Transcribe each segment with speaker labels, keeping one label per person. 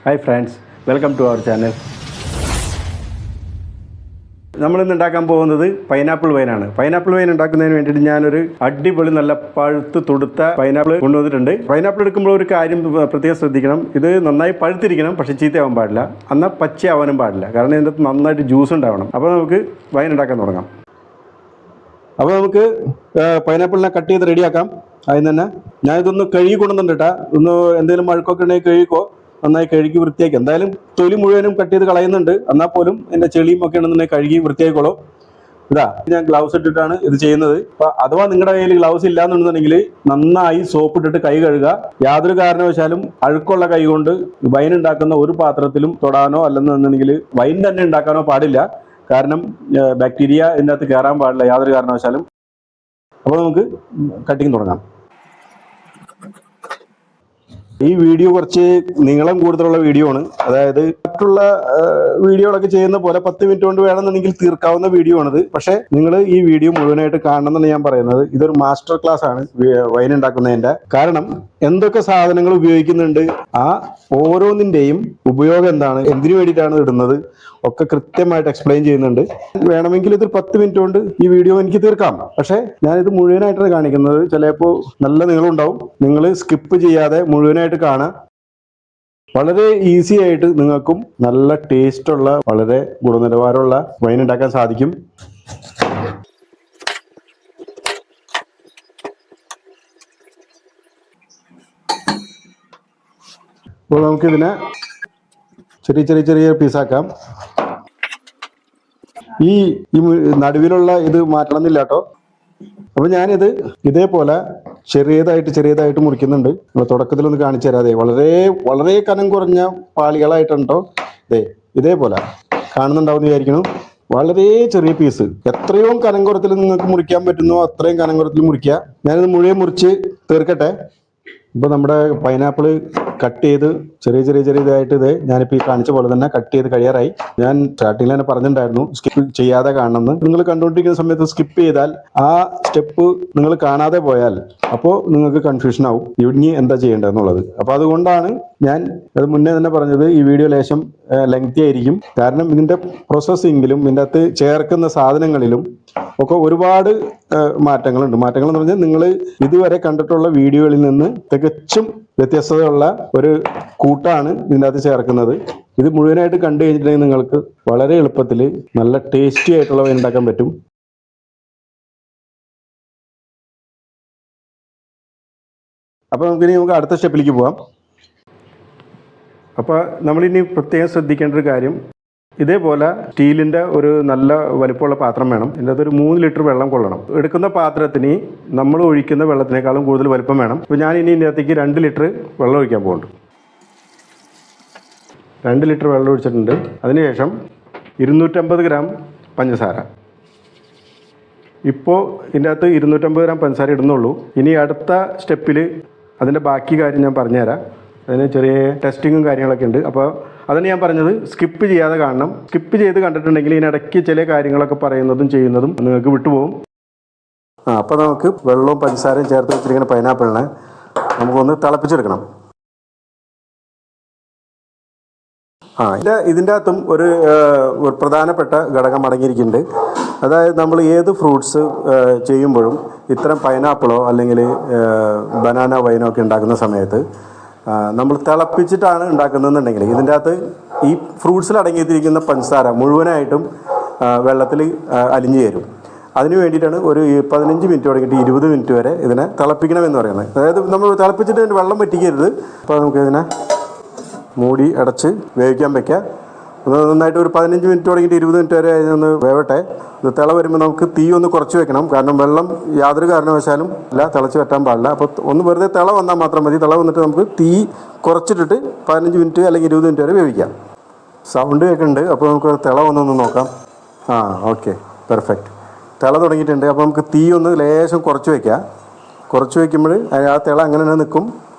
Speaker 1: Hi friends, welcome to our channel. നമ്മളിന്ന് ഉണ്ടാക്കാൻ പോകുന്നത് പൈനാപ്പിൾ വൈനാണ്. പൈനാപ്പിൾ വൈൻ ഉണ്ടാക്കുന്നതിന് വേണ്ടിയിട്ട് ഞാനൊരു അടിപൊളി നല്ല പഴുത്ത് തുടുത്ത പൈനാപ്പിൾ കൊണ്ടുവന്നിട്ടുണ്ട്. പൈനാപ്പിൾ എടുക്കുമ്പോൾ ഒരു കാര്യം പ്രത്യേകം ശ്രദ്ധിക്കണം, ഇത് നന്നായി പഴുത്തിരിക്കണം, പക്ഷേ ചീത്തയാവാൻ പാടില്ല, എന്നാൽ പച്ചയാവാനും പാടില്ല. കാരണം ഇതിൻ്റെ നന്നായിട്ട് ജ്യൂസ് ഉണ്ടാവണം. അപ്പോൾ നമുക്ക് വൈൻ ഉണ്ടാക്കാൻ തുടങ്ങാം. അപ്പോൾ നമുക്ക് പൈനാപ്പിളിനെ കട്ട് ചെയ്ത് റെഡിയാക്കാം. അതിന് തന്നെ ഞാനിതൊന്ന് കഴുകി കൊണ്ടുവന്നിട്ടാ, ഒന്ന് എന്തെങ്കിലും മഴക്കൊക്കെ ഉണ്ടെങ്കിൽ കഴുകിക്കോ, നന്നായി കഴുകി വൃത്തിയാക്കി. എന്തായാലും തൊലി മുഴുവനും കട്ട് ചെയ്ത് കളയുന്നുണ്ട്, എന്നാൽ പോലും എൻ്റെ ചെളിയും ഒക്കെ ഉണ്ടെന്നുണ്ടെങ്കിൽ കഴുകി വൃത്തിയായിക്കോളൂ. ഇതാ ഞാൻ ഗ്ലൗസ് ഇട്ടിട്ടാണ് ഇത് ചെയ്യുന്നത്. അപ്പൊ അഥവാ നിങ്ങളുടെ കയ്യിൽ ഗ്ലൗസ് ഇല്ലാന്നുണ്ടെന്നുണ്ടെങ്കിൽ നന്നായി സോപ്പ് ഇട്ടിട്ട് കൈ കഴുകുക. യാതൊരു കാരണവശാലും അഴുക്കുള്ള കൈ കൊണ്ട് വൈൻ ഉണ്ടാക്കുന്ന ഒരു പാത്രത്തിലും തൊടാനോ അല്ലെന്നുണ്ടെങ്കിൽ വൈൻ തന്നെ ഉണ്ടാക്കാനോ പാടില്ല. കാരണം ബാക്ടീരിയ ഇതിൻ്റെ അകത്ത് കയറാൻ പാടില്ല യാതൊരു കാരണവശാലും. അപ്പോൾ നമുക്ക് കട്ടിങ് തുടങ്ങാം. ഈ വീഡിയോ കുറച്ച് നീളം കൂടുതലുള്ള വീഡിയോ ആണ്. അതായത് മറ്റുള്ള വീഡിയോകളൊക്കെ ചെയ്യുന്ന പോലെ 10 മിനിറ്റ് കൊണ്ട് വേണമെന്നുണ്ടെങ്കിൽ തീർക്കാവുന്ന വീഡിയോ ആണിത്. പക്ഷെ നിങ്ങൾ ഈ വീഡിയോ മുഴുവനായിട്ട് കാണണം എന്നാണ് ഞാൻ പറയുന്നത്. ഇതൊരു മാസ്റ്റർ ക്ലാസ് ആണ് വൈൻ ഉണ്ടാക്കുന്നതിന്റെ. കാരണം എന്തൊക്കെ സാധനങ്ങൾ ഉപയോഗിക്കുന്നുണ്ട്, ആ ഓരോന്നിന്റെയും ഉപയോഗം എന്താണ്, എന്തിനു വേണ്ടിയിട്ടാണ് ഇടുന്നത് ഒക്കെ കൃത്യമായിട്ട് എക്സ്പ്ലെയിൻ ചെയ്യുന്നുണ്ട്. വേണമെങ്കിൽ ഇത് 10 മിനിറ്റ് കൊണ്ട് ഈ വീഡിയോ എനിക്ക് തീർക്കാം. പക്ഷെ ഞാനിത് മുഴുവനായിട്ടാണ് കാണിക്കുന്നത്. ചിലപ്പോൾ നല്ല നീളമുണ്ടാവും. നിങ്ങൾ സ്കിപ്പ് ചെയ്യാതെ മുഴുവനായിട്ട് കാണാം. വളരെ ഈസി ആയിട്ട് നിങ്ങൾക്കും നല്ല ടേസ്റ്റുള്ള വളരെ ഗുണനിലവാരമുള്ള വൈൻ ഉണ്ടാക്കാൻ സാധിക്കും. അപ്പോൾ നമുക്കിതിനെ ചെറിയ പീസാക്കാം. ഈ നടുവിലുള്ള ഇത് മാറ്റണം എന്നില്ല കേട്ടോ. അപ്പൊ ഞാനിത് ഇതേപോലെ ചെറിയതായിട്ട് മുറിക്കുന്നുണ്ട്. തുടക്കത്തിലൊന്ന് കാണിച്ചു തരാതെ വളരെ കനം കുറഞ്ഞ പാളികളായിട്ടാണ് കേട്ടോ. ഇതേപോലെ കാണുന്നുണ്ടാവുമെന്ന് വിചാരിക്കുന്നു. വളരെ ചെറിയ പീസ്. എത്രയോ കനം കുറത്തിൽ നിങ്ങൾക്ക് മുറിക്കാൻ പറ്റുന്നോ അത്രയും കനം കുറത്തിൽ മുറിക്കുക. ഞാനിത് മുഴുവൻ മുറിച്ച് തീർക്കട്ടെ. ഇപ്പൊ നമ്മുടെ പൈനാപ്പിൾ കട്ട് ചെയ്ത് ചെറിയതായിട്ട് ഞാനിപ്പോൾ ഈ കാണിച്ച പോലെ തന്നെ കട്ട് ചെയ്ത് കഴിയാറായി. ഞാൻ സ്റ്റാർട്ടിങ്ങിൽ തന്നെ പറഞ്ഞിട്ടുണ്ടായിരുന്നു സ്കിപ്പ് ചെയ്യാതെ കാണണമെന്ന്. നിങ്ങൾ കണ്ടുകൊണ്ടിരിക്കുന്ന സമയത്ത് സ്കിപ്പ് ചെയ്താൽ, ആ സ്റ്റെപ്പ് നിങ്ങൾ കാണാതെ പോയാൽ അപ്പോൾ നിങ്ങൾക്ക് കൺഫ്യൂഷൻ ആവും ഇനി എന്താ ചെയ്യേണ്ടതെന്നുള്ളത്. അപ്പോൾ അതുകൊണ്ടാണ് ഞാൻ അത് മുന്നേ തന്നെ പറഞ്ഞത്. ഈ വീഡിയോ ലേശം ലെങ്തി ആയിരിക്കും. കാരണം ഇതിന്റെ പ്രോസസ്സിങ്ങിലും ഇതിൻ്റെ അകത്ത് ചേർക്കുന്ന സാധനങ്ങളിലും ഒക്കെ ഒരുപാട് മാറ്റങ്ങളുണ്ട്. മാറ്റങ്ങൾ എന്ന് പറഞ്ഞാൽ നിങ്ങൾ ഇതുവരെ കണ്ടിട്ടുള്ള വീഡിയോകളിൽ നിന്ന് തികച്ചും വ്യത്യസ്തതയുള്ള ഒരു കൂട്ടാണ് ഇതിൻ്റെ അകത്ത് ചേർക്കുന്നത്. ഇത് മുഴുവനായിട്ട് കണ്ടു കഴിഞ്ഞിട്ടുണ്ടെങ്കിൽ നിങ്ങൾക്ക് വളരെ എളുപ്പത്തിൽ നല്ല ടേസ്റ്റി ആയിട്ടുള്ള വൈൻ ഉണ്ടാക്കാൻ പറ്റും. അപ്പോൾ നമുക്ക് അടുത്ത സ്റ്റെപ്പിലേക്ക് പോവാം. അപ്പോൾ നമ്മളിനി പ്രത്യേകം ശ്രദ്ധിക്കേണ്ട ഒരു കാര്യം, ഇതേപോലെ സ്റ്റീലിൻ്റെ ഒരു നല്ല വലിപ്പമുള്ള പാത്രം വേണം. ഇതിൻ്റെ അകത്ത് ഒരു 3 ലിറ്റർ വെള്ളം കൊള്ളണം. എടുക്കുന്ന പാത്രത്തിന് നമ്മൾ ഒഴിക്കുന്ന വെള്ളത്തിനേക്കാളും കൂടുതൽ വലിപ്പം വേണം. അപ്പോൾ ഞാൻ ഇനി ഇതിൻ്റെ അകത്തേക്ക് 2 ലിറ്റർ വെള്ളം ഒഴിക്കാൻ പോകുന്നുണ്ട്. 2 ലിറ്റർ വെള്ളം ഒഴിച്ചിട്ടുണ്ട്. അതിനുശേഷം 250 ഗ്രാം പഞ്ചസാര. ഇപ്പോൾ ഇതിൻ്റെ അകത്ത് 250 ഗ്രാം പഞ്ചസാര ഇടുന്നുള്ളൂ. ഇനി അടുത്ത സ്റ്റെപ്പിൽ അതിൻ്റെ ബാക്കി കാര്യം ഞാൻ പറഞ്ഞുതരാം. അതിന് ചെറിയ ടെസ്റ്റിങ്ങും കാര്യങ്ങളൊക്കെ ഉണ്ട്. അപ്പോൾ അതാണ് ഞാൻ പറഞ്ഞത്, സ്കിപ്പ് ചെയ്യാതെ കാണണം. സ്കിപ്പ് ചെയ്ത് കണ്ടിട്ടുണ്ടെങ്കിൽ ഇതിനിടയ്ക്ക് ചില കാര്യങ്ങളൊക്കെ പറയുന്നതും ചെയ്യുന്നതും നിങ്ങൾക്ക് വിട്ടുപോകും. അപ്പോൾ നമുക്ക് വെള്ളവും പഞ്ചസാരയും ചേർത്ത് വെച്ചിരിക്കുന്ന പൈനാപ്പിളിനെ നമുക്കൊന്ന് തിളപ്പിച്ചെടുക്കണം. ഇതിൻ്റെ അകത്തും ഒരു പ്രധാനപ്പെട്ട ഘടകം അടങ്ങിയിരിക്കുന്നുണ്ട്. അതായത് നമ്മൾ ഏത് ഫ്രൂട്ട്സ് ചെയ്യുമ്പോഴും ഇത്തരം പൈനാപ്പിളോ അല്ലെങ്കിൽ ബനാന വൈനോ ഒക്കെ ഉണ്ടാക്കുന്ന സമയത്ത് നമ്മൾ തിളപ്പിച്ചിട്ടാണ് ഉണ്ടാക്കുന്നതെന്നുണ്ടെങ്കിൽ ഇതിൻ്റെ അകത്ത് ഈ ഫ്രൂട്ട്സിൽ അടങ്ങിയിരിക്കുന്ന പഞ്ചസാര മുഴുവനായിട്ടും വെള്ളത്തിൽ അലിഞ്ഞു ചേരും. അതിന് വേണ്ടിയിട്ടാണ് ഒരു 15 മിനിറ്റ് തുടങ്ങിയിട്ട് 20 മിനിറ്റ് വരെ ഇതിനെ തിളപ്പിക്കണമെന്ന് പറയുന്നത്. അതായത് നമ്മൾ തിളപ്പിച്ചിട്ട് അതിൻ്റെ വെള്ളം വറ്റിക്കരുത്. അപ്പോൾ നമുക്ക് ഇതിനെ മൂടി അടച്ച് വേവിക്കാൻ വയ്ക്കുക. നന്നായിട്ട് ഒരു 15 മിനിറ്റ് തുടങ്ങിയിട്ട് 20 മിനിറ്റ് വരെ അതിനൊന്ന് വേവട്ടെ. ഇത് തിള വരുമ്പോൾ നമുക്ക് തീ ഒന്ന് കുറച്ച് വെക്കണം. കാരണം വെള്ളം യാതൊരു കാരണവശാലും തിളച്ച് വെട്ടാൻ പാടില്ല. അപ്പോൾ ഒന്ന് വെറുതെ തിള വന്നാൽ മാത്രം മതി. തിള വന്നിട്ട് നമുക്ക് തീ കുറച്ചിട്ടിട്ട് 15 മിനിറ്റ് അല്ലെങ്കിൽ 20 മിനിറ്റ് വരെ വേവിക്കാം. സൗണ്ട് കേൾക്കുന്നുണ്ട്. അപ്പോൾ നമുക്ക് തിള വന്നൊന്ന് നോക്കാം. Okay, perfect. തിള തുടങ്ങിയിട്ടുണ്ട്. അപ്പോൾ നമുക്ക് തീ ഒന്ന് ലേശം കുറച്ച് വയ്ക്കാം. കുറച്ച് വയ്ക്കുമ്പോൾ ആ തിള അങ്ങനെ തന്നെ നിൽക്കും.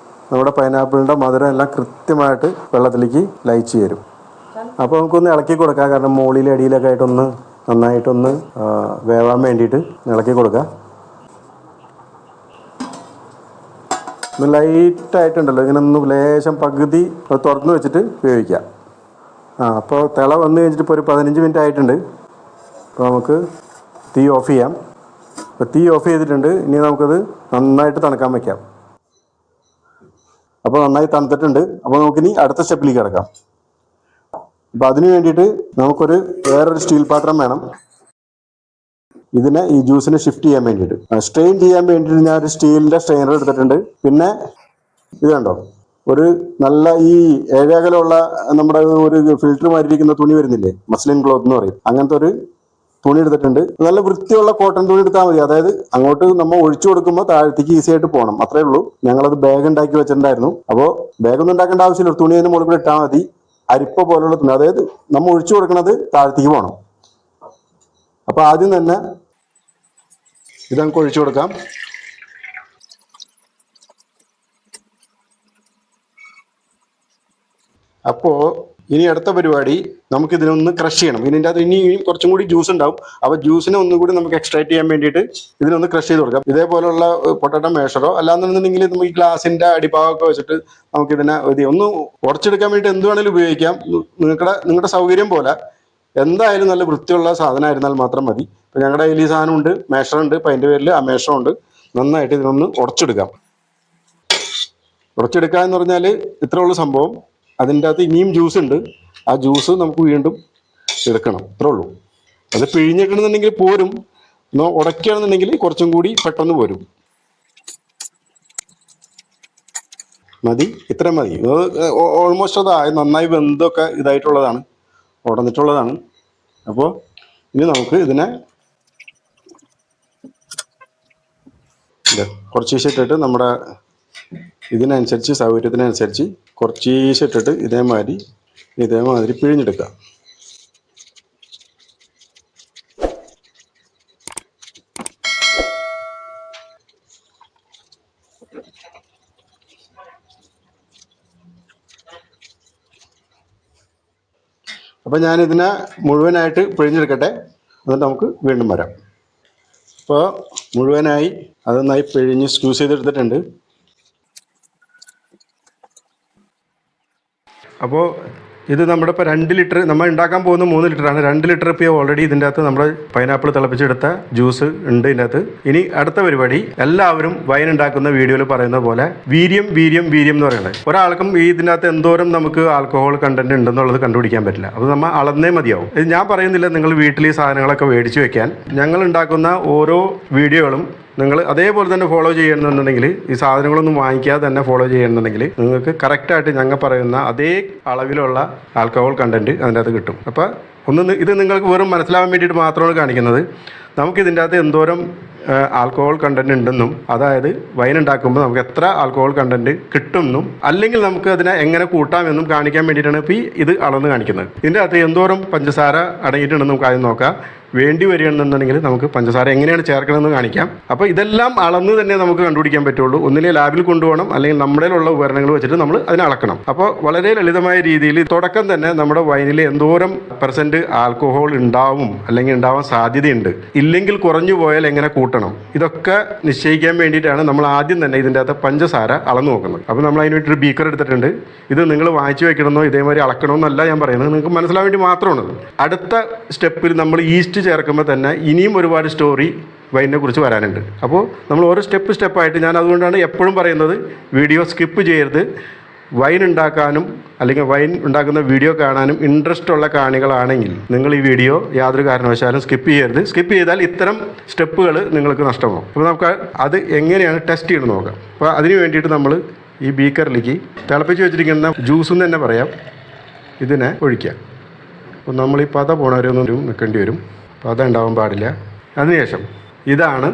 Speaker 1: നമ്മുടെ പൈനാപ്പിളിൻ്റെ മധുരം എല്ലാം കൃത്യമായിട്ട് വെള്ളത്തിലേക്ക് ലയിച്ച് ചേരും. അപ്പോൾ നമുക്കൊന്ന് ഇളക്കി കൊടുക്കാം. കാരണം മുകളിൽ അടിയിലൊക്കെ ആയിട്ടൊന്ന് നന്നായിട്ടൊന്ന് വേവാൻ വേണ്ടിയിട്ട് ഇളക്കി കൊടുക്കുക. ഒന്ന് ലൈറ്റായിട്ടുണ്ടല്ലോ, ഇങ്ങനെ ഒന്ന് ലേശം പകുതി തുറന്ന് വെച്ചിട്ട് വേവിക്കാം. അപ്പോൾ തിള വന്നു കഴിഞ്ഞിട്ട് ഇപ്പോൾ ഒരു 15 മിനിറ്റ് ആയിട്ടുണ്ട്. അപ്പോൾ നമുക്ക് തീ ഓഫ് ചെയ്യാം. അപ്പോൾ തീ ഓഫ് ചെയ്തിട്ടുണ്ട്. ഇനി നമുക്കത് നന്നായിട്ട് തണുക്കാൻ വയ്ക്കാം. അപ്പോൾ നന്നായി തണുത്തിട്ടുണ്ട്. അപ്പോൾ നമുക്കിനി അടുത്ത സ്റ്റെപ്പിലേക്ക് കിടക്കാം. അപ്പോൾ അതിന് വേണ്ടിയിട്ട് നമുക്കൊരു വേറൊരു സ്റ്റീൽ പാത്രം വേണം. ഇതിനെ ഈ ജ്യൂസിനെ ഷിഫ്റ്റ് ചെയ്യാൻ വേണ്ടിയിട്ട്, സ്ട്രെയിൻ ചെയ്യാൻ വേണ്ടിയിട്ട് ഞാൻ ഒരു സ്റ്റീലിൻ്റെ സ്ട്രെയിനർ എടുത്തിട്ടുണ്ട്. പിന്നെ ഇത് കണ്ടോ, ഒരു നല്ല ഈ ഏഴകലുള്ള നമ്മുടെ ഒരു ഫിൽറ്റർ മാറ്റിയിരിക്കുന്ന തുണി വരുന്നില്ലേ, മസ്ലിൻ ക്ലോത്ത് എന്ന് പറയും, അങ്ങനത്തെ ഒരു തുണി എടുത്തിട്ടുണ്ട്. നല്ല വൃത്തിയുള്ള കോട്ടൺ തുണി എടുത്താൽ മതി. അതായത് അങ്ങോട്ട് നമ്മൾ ഒഴിച്ചു കൊടുക്കുമ്പോൾ താഴത്തേക്ക് ഈസി ആയിട്ട് പോകണം, അത്രേ ഉള്ളൂ. ഞങ്ങളത് ബാഗ് ഉണ്ടാക്കി വെച്ചിട്ടുണ്ടായിരുന്നു. അപ്പോൾ ബാഗൊന്നും ഉണ്ടാക്കേണ്ട ആവശ്യമില്ല, ഒരു തുണി അതിന് മുകളിൽ കൂടെ ഇട്ടാൽ മതി. അരിപ്പ പോലുള്ള തുണി, അതായത് നമ്മൾ ഒഴിച്ചു കൊടുക്കുന്നത് താഴത്തേക്ക് പോകണം. അപ്പോൾ ആദ്യം തന്നെ ഇത് നമുക്ക് ഒഴിച്ചു കൊടുക്കാം. അപ്പോൾ ഇനി അടുത്ത പരിപാടി, നമുക്ക് ഇതിനൊന്ന് ക്രഷ് ചെയ്യണം. ഇതിൻ്റെ അത് ഇനി കുറച്ചും കൂടി ജ്യൂസ് ഉണ്ടാവും. അപ്പോൾ ജ്യൂസിനെ ഒന്നും കൂടി നമുക്ക് എക്സ്ട്രാക്ട് ചെയ്യാൻ വേണ്ടിയിട്ട് ഇതിനൊന്ന് ക്രഷ് ചെയ്ത് കൊടുക്കാം. ഇതേപോലുള്ള പൊട്ടറ്റോ മേഷറോ അല്ലാന്നുണ്ടെങ്കിൽ നമുക്ക് ഈ ഗ്ലാസിൻ്റെ അടിഭാഗമൊക്കെ വെച്ചിട്ട് നമുക്കിതിനെ ഒന്ന് ഉടച്ചെടുക്കാൻ വേണ്ടിയിട്ട് എന്ത് വേണമെങ്കിലും ഉപയോഗിക്കാം. നിങ്ങളുടെ സൗകര്യം പോലെ. എന്തായാലും നല്ല വൃത്തിയുള്ള സാധനമായിരുന്നാൽ മാത്രം മതി. ഇപ്പം ഞങ്ങളുടെ കയ്യിൽ ഈ സാധനമുണ്ട്, മേഷറുണ്ട്. അപ്പം അതിൻ്റെ പേരിൽ ആ മേഷറുണ്ട്. നന്നായിട്ട് ഇതിനൊന്ന് ഉടച്ചെടുക്കാം. ഉടച്ചെടുക്കുക എന്ന് പറഞ്ഞാൽ ഇത്രേ ഉള്ളൂ സംഭവം. അതിൻ്റെ അകത്ത് ഇനിയും ജ്യൂസ് ഉണ്ട്. ആ ജ്യൂസ് നമുക്ക് വീണ്ടും എടുക്കണം, ഇത്രേ ഉള്ളൂ. അത് പിഴിഞ്ഞിട്ടുണ്ടെന്നുണ്ടെങ്കിൽ പോരും, ഉടയ്ക്കുകയാണെന്നുണ്ടെങ്കിൽ കുറച്ചും കൂടി പെട്ടെന്ന് പോരും. മതി, ഇത്ര മതി. ഓൾമോസ്റ്റ് അത് നന്നായി വെന്തൊക്കെ ഇതായിട്ടുള്ളതാണ്, ഉടന്നിട്ടുള്ളതാണ്. അപ്പോൾ ഇനി നമുക്ക് ഇതിനെ കുറച്ച് ഇട്ടിട്ട് നമ്മുടെ ഇതിനനുസരിച്ച് സൗകര്യത്തിനനുസരിച്ച് കുറച്ച് ഇട്ടിട്ട് ഇതേമാതിരി പിഴിഞ്ഞെടുക്കുക. അപ്പോൾ ഞാനിതിനെ മുഴുവനായിട്ട് പിഴിഞ്ഞെടുക്കട്ടെ, എന്നിട്ട് നമുക്ക് വീണ്ടും വരാം. അപ്പോൾ മുഴുവനായി അത് നന്നായി പിഴിഞ്ഞ് സ്ക്യൂസ് ചെയ്തെടുത്തിട്ടുണ്ട്. അപ്പോൾ ഇത് നമ്മുടെ ഇപ്പോൾ 2 ലിറ്റർ, നമ്മൾ ഉണ്ടാക്കാൻ പോകുന്ന 3 ലിറ്ററാണ്. 2 ലിറ്റർ ഇപ്പോൾ ഓൾറെഡി ഇതിൻ്റെ അകത്ത് നമ്മുടെ പൈനാപ്പിൾ തിളപ്പിച്ചെടുത്ത ജ്യൂസ് ഉണ്ട് ഇതിൻ്റെ അകത്ത്. ഇനി അടുത്ത പരിപാടി, എല്ലാവരും വൈൻ ഉണ്ടാക്കുന്ന വീഡിയോയിൽ പറയുന്ന പോലെ വീര്യം വീര്യം വീര്യം എന്ന് പറയുന്നത്. ഒരാൾക്കും ഇതിൻ്റെ അകത്ത് എന്തോരം നമുക്ക് ആൽക്കഹോൾ കണ്ടന്റ് ഉണ്ടെന്നുള്ളത് കണ്ടുപിടിക്കാൻ പറ്റില്ല. അത് നമ്മൾ അളന്നേ മതിയാവും. ഇത് ഞാൻ പറയുന്നില്ല നിങ്ങൾ വീട്ടിൽ ഈ സാധനങ്ങളൊക്കെ മേടിച്ച് വെക്കാൻ. ഞങ്ങൾ ഉണ്ടാക്കുന്ന ഓരോ വീഡിയോകളും നിങ്ങൾ അതേപോലെ തന്നെ ഫോളോ ചെയ്യണമെന്നുണ്ടെങ്കിൽ, ഈ സാധനങ്ങളൊന്നും വാങ്ങിക്കാതെ തന്നെ ഫോളോ ചെയ്യണമെന്നുണ്ടെങ്കിൽ നിങ്ങൾക്ക് കറക്റ്റായിട്ട് ഞങ്ങൾ പറയുന്ന അതേ അളവിലുള്ള ആൽക്കഹോൾ കണ്ടൻറ്റ് അതിൻ്റെ അകത്ത് കിട്ടും. അപ്പോൾ ഇത് നിങ്ങൾക്ക് വെറും മനസ്സിലാവാൻ വേണ്ടിയിട്ട് മാത്രമാണ് കാണിക്കുന്നത്. നമുക്കിതിൻ്റെ അകത്ത് എന്തോരം ആൽക്കഹോൾ കണ്ടൻറ്റ് ഉണ്ടെന്നും, അതായത് വൈൻ ഉണ്ടാക്കുമ്പോൾ നമുക്ക് എത്ര ആൽക്കഹോൾ കണ്ടൻറ്റ് കിട്ടുമെന്നും, അല്ലെങ്കിൽ നമുക്ക് അതിനെ എങ്ങനെ കൂട്ടാമെന്നും കാണിക്കാൻ വേണ്ടിയിട്ടാണ് ഇപ്പോൾ ഇത് അളന്ന് കാണിക്കുന്നത്. ഇതിൻ്റെ അകത്ത് എന്തോരം പഞ്ചസാര അടങ്ങിയിട്ടുണ്ടെന്ന് നമുക്ക് ആദ്യം നോക്കാം. വേണ്ടി വരികയാണെന്നുണ്ടെങ്കിൽ നമുക്ക് പഞ്ചസാര എങ്ങനെയാണ് ചേർക്കണമെന്ന് കാണിക്കാം. അപ്പോൾ ഇതെല്ലാം അളന്ന് തന്നെ നമുക്ക് കണ്ടുപിടിക്കാൻ പറ്റുള്ളൂ. ഒന്നിലെ ലാബിൽ കൊണ്ടുപോകണം, അല്ലെങ്കിൽ നമ്മുടെ ഉള്ള ഉപകരണങ്ങൾ വെച്ചിട്ട് നമ്മൾ അതിനെ അളക്കണം. അപ്പോൾ വളരെ ലളിതമായ രീതിയിൽ തുടക്കം തന്നെ നമ്മുടെ വൈനിൽ എന്തോരം % ആൽക്കഹോൾ ഉണ്ടാവും, അല്ലെങ്കിൽ ഉണ്ടാവാൻ സാധ്യതയുണ്ട്, ഇല്ലെങ്കിൽ കുറഞ്ഞു പോയാൽ എങ്ങനെ കൂട്ടണം, ഇതൊക്കെ നിശ്ചയിക്കാൻ വേണ്ടിയിട്ടാണ് നമ്മൾ ആദ്യം തന്നെ ഇതിൻ്റെ അകത്ത് പഞ്ചസാര അളന്ന് നോക്കുന്നത്. അപ്പോൾ നമ്മൾ അതിന് വേണ്ടി ഒരു ബീക്കർ എടുത്തിട്ടുണ്ട്. ഇത് നിങ്ങൾ വാങ്ങിച്ചു വെക്കണമെന്നോ ഇതേമാതിരി അളക്കണമെന്നല്ല ഞാൻ പറയുന്നത്, നിങ്ങൾക്ക് മനസ്സിലാൻ വേണ്ടി മാത്രമാണ്. അടുത്ത സ്റ്റെപ്പിൽ നമ്മൾ ഈസ്റ്റ് ചേർക്കുമ്പോൾ തന്നെ ഇനിയും ഒരുപാട് സ്റ്റോറി വൈനിനെ കുറിച്ച് വരാനുണ്ട്. അപ്പോൾ നമ്മൾ ഓരോ സ്റ്റെപ്പായിട്ട്, ഞാൻ അതുകൊണ്ടാണ് എപ്പോഴും പറയുന്നത് വീഡിയോ സ്കിപ്പ് ചെയ്യരുത്. വൈൻ ഉണ്ടാക്കാനും അല്ലെങ്കിൽ വൈൻ ഉണ്ടാക്കുന്ന വീഡിയോ കാണാനും ഇൻട്രസ്റ്റ് ഉള്ള കാണികളാണെങ്കിൽ നിങ്ങൾ ഈ വീഡിയോ യാതൊരു കാരണവശാലും സ്കിപ്പ് ചെയ്യരുത്. സ്കിപ്പ് ചെയ്താൽ ഇത്തരം സ്റ്റെപ്പുകൾ നിങ്ങൾക്ക് നഷ്ടമാകും. അപ്പോൾ നമുക്ക് അത് എങ്ങനെയാണ് ടെസ്റ്റ് ചെയ്ത് നോക്കാം. അപ്പോൾ അതിന് വേണ്ടിയിട്ട് നമ്മൾ ഈ ബീക്കറിലേക്ക് തിളപ്പിച്ച് വെച്ചിരിക്കുന്ന ജ്യൂസെന്ന് തന്നെ പറയാം, ഇതിനെ ഒഴിക്കുക. അപ്പോൾ നമ്മൾ ഈ പത പോണവരൊന്നും നിൽക്കേണ്ടി വരും, പത ഉണ്ടാവാൻ പാടില്ല. അതിനുശേഷം ഇതാണ്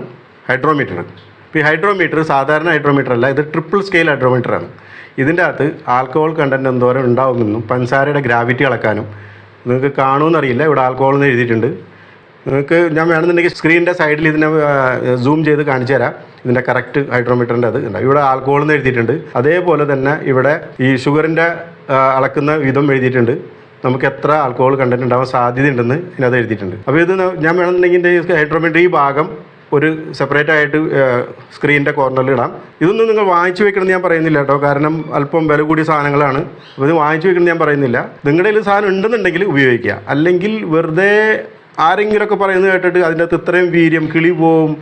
Speaker 1: ഹൈഡ്രോമീറ്റർ. ഇപ്പോൾ ഈ ഹൈഡ്രോമീറ്റർ സാധാരണ ഹൈഡ്രോമീറ്റർ അല്ല, ഇത് ട്രിപ്പിൾ സ്കെയിൽ ഹൈഡ്രോമീറ്ററാണ്. ഇതിൻ്റെ അകത്ത് ആൽക്കഹോൾ കണ്ടൻറ്റ് എന്തോരം ഉണ്ടാവുമെന്നും പഞ്ചസാരയുടെ ഗ്രാവിറ്റി അളക്കാനും നിങ്ങൾക്ക് കാണുമെന്നറിയില്ല. ഇവിടെ ആൽക്കഹോൾ എന്ന് എഴുതിയിട്ടുണ്ട്. നിങ്ങൾക്ക് ഞാൻ വേണമെന്നുണ്ടെങ്കിൽ സ്ക്രീനിൻ്റെ സൈഡിൽ ഇതിനെ സൂം ചെയ്ത് കാണിച്ചു തരാം. ഇതിൻ്റെ കറക്റ്റ് ഹൈഡ്രോമീറ്ററിൻ്റെ അത് ഉണ്ട്. ഇവിടെ ആൽക്കഹോൾ എന്ന് എഴുതിയിട്ടുണ്ട്. അതേപോലെ തന്നെ ഇവിടെ ഈ ഷുഗറിൻ്റെ അളക്കുന്ന വിധം എഴുതിയിട്ടുണ്ട്. നമുക്ക് എത്ര ആൽക്കഹോൾ കണ്ടൻറ്റ് ഉണ്ടാവാൻ സാധ്യതയുണ്ടെന്ന് ഇതിനകത്ത് എഴുതിയിട്ടുണ്ട്. അപ്പോൾ ഇത് ഞാൻ വേണമെന്നുണ്ടെങ്കിൽ ഹൈഡ്രോമീറ്റർ ഈ ഭാഗം ഒരു സെപ്പറേറ്റ് ആയിട്ട് സ്ക്രീനിൻ്റെ കോർണറിൽ ഇടാം. ഇതൊന്നും നിങ്ങൾ വാങ്ങിച്ചു വെക്കണമെന്ന് ഞാൻ പറയുന്നില്ല കേട്ടോ, കാരണം അല്പം വില കൂടിയ സാധനങ്ങളാണ്. അപ്പോൾ ഇത് വാങ്ങിച്ചു വെക്കണമെന്ന് ഞാൻ പറയുന്നില്ല. നിങ്ങളുടെ കയ്യിൽ സാധനം ഉണ്ടെന്നുണ്ടെങ്കിൽ ഉപയോഗിക്കുക. അല്ലെങ്കിൽ വെറുതെ ആരെങ്കിലുമൊക്കെ പറയുന്നത് കേട്ടിട്ട് അതിൻ്റെ അകത്ത് ഇത്രയും വീര്യം, കിളി പോവും,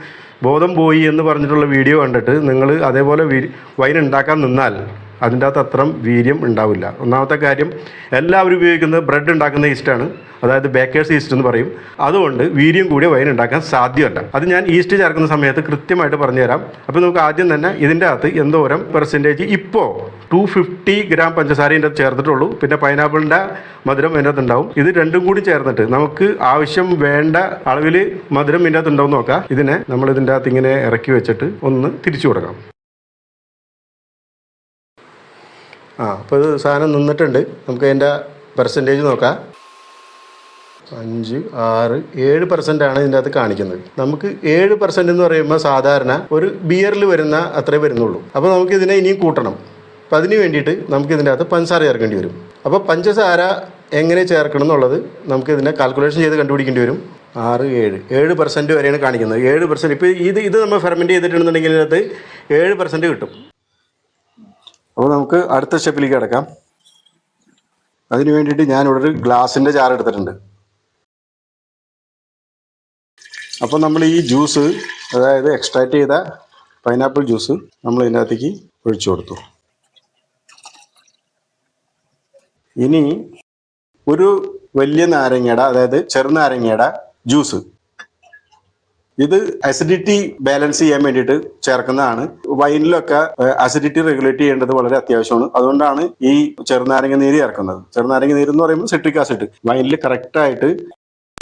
Speaker 1: ബോധം പോയി എന്ന് പറഞ്ഞിട്ടുള്ള വീഡിയോ കണ്ടിട്ട് നിങ്ങൾ അതേപോലെ വൈൻ ഉണ്ടാക്കാൻ നിന്നാൽ അതിൻ്റെ അകത്ത് അത്ര വീര്യം ഉണ്ടാവില്ല. ഒന്നാമത്തെ കാര്യം, എല്ലാവരും ഉപയോഗിക്കുന്നത് ബ്രെഡ് ഉണ്ടാക്കുന്ന ഈസ്റ്റാണ്, അതായത് ബേക്കേഴ്സ് ഈസ്റ്റ് എന്ന് പറയും. അതുകൊണ്ട് വീര്യം കൂടിയ വൈൻ ഉണ്ടാക്കാൻ സാധ്യമല്ല. അത് ഞാൻ ഈസ്റ്റ് ചേർക്കുന്ന സമയത്ത് കൃത്യമായിട്ട് പറഞ്ഞുതരാം. അപ്പോൾ നമുക്ക് ആദ്യം തന്നെ ഇതിൻ്റെ അകത്ത് എന്തോരം പെർസെൻറ്റേജ്, ഇപ്പോൾ 250 ഗ്രാം പഞ്ചസാര ഇതിൻ്റെ അകത്ത് ചേർത്തിട്ടുള്ളൂ. പിന്നെ പൈനാപ്പിളിൻ്റെ മധുരം ഇതിൻ്റെ അകത്ത് ഉണ്ടാവും. ഇത് രണ്ടും കൂടി ചേർന്നിട്ട് നമുക്ക് ആവശ്യം വേണ്ട അളവിൽ മധുരം ഇതിൻ്റെ അകത്ത് ഉണ്ടാവും നോക്കാം. ഇതിനെ നമ്മൾ ഇതിൻ്റെ അകത്ത് ഇങ്ങനെ ഇറക്കി വെച്ചിട്ട് ഒന്ന് തിരിച്ചു കൊടുക്കാം. അപ്പോൾ ഇത് സാധനം നിന്നിട്ടുണ്ട്. നമുക്ക് അതിൻ്റെ പെർസെൻറ്റേജ് നോക്കാം. 5, 6, 7% ഇതിൻ്റെ അകത്ത് കാണിക്കുന്നത്. നമുക്ക് 7% എന്ന് പറയുമ്പോൾ സാധാരണ ഒരു ബിയറിൽ വരുന്ന അത്രേ വരുന്നുള്ളൂ. അപ്പോൾ നമുക്ക് ഇതിനെ ഇനിയും കൂട്ടണം. അപ്പം അതിന് വേണ്ടിയിട്ട് നമുക്ക് ഇതിൻ്റെ അകത്ത് പഞ്ചസാര ചേർക്കേണ്ടി വരും. അപ്പോൾ പഞ്ചസാര എങ്ങനെ ചേർക്കണം എന്നുള്ളത് നമുക്ക് ഇതിനെ കാൽക്കുലേഷൻ ചെയ്ത് കണ്ടുപിടിക്കേണ്ടി വരും. 6, 7% വരെയാണ് കാണിക്കുന്നത്. 7% ഇപ്പോൾ ഇത് നമ്മൾ ഫെർമെൻറ്റ് ചെയ്തിട്ടുണ്ടെന്നുണ്ടെങ്കിൽ ഇതിനകത്ത് 7% കിട്ടും. അപ്പോൾ നമുക്ക് അടുത്ത സ്റ്റെപ്പിലേക്ക് കിടക്കാം. അതിന് വേണ്ടിയിട്ട് ഞാനിവിടെ ഒരു ഗ്ലാസിൻ്റെ ജാർ എടുത്തിട്ടുണ്ട്. അപ്പോൾ നമ്മൾ ഈ ജ്യൂസ്, അതായത് എക്സ്ട്രാക്റ്റ് ചെയ്ത പൈനാപ്പിൾ ജ്യൂസ് നമ്മൾ ഇതിനകത്തേക്ക് ഒഴിച്ചു കൊടുത്തു. ഇനി ഒരു വലിയ നാരങ്ങയുടെ, അതായത് ചെറുനാരങ്ങയുടെ ജ്യൂസ്, ഇത് അസിഡിറ്റി ബാലൻസ് ചെയ്യാൻ വേണ്ടിയിട്ട് ചേർക്കുന്നതാണ്. വൈനിലൊക്കെ അസിഡിറ്റി റെഗുലേറ്റ് ചെയ്യേണ്ടത് വളരെ അത്യാവശ്യമാണ്. അതുകൊണ്ടാണ് ഈ ചെറുനാരങ്ങ നീര് ചേർക്കുന്നത്. ചെറുനാരങ്ങ നീര് എന്ന് പറയുമ്പോൾ സിട്രിക് ആസിഡ് വൈനിൽ കറക്റ്റായിട്ട്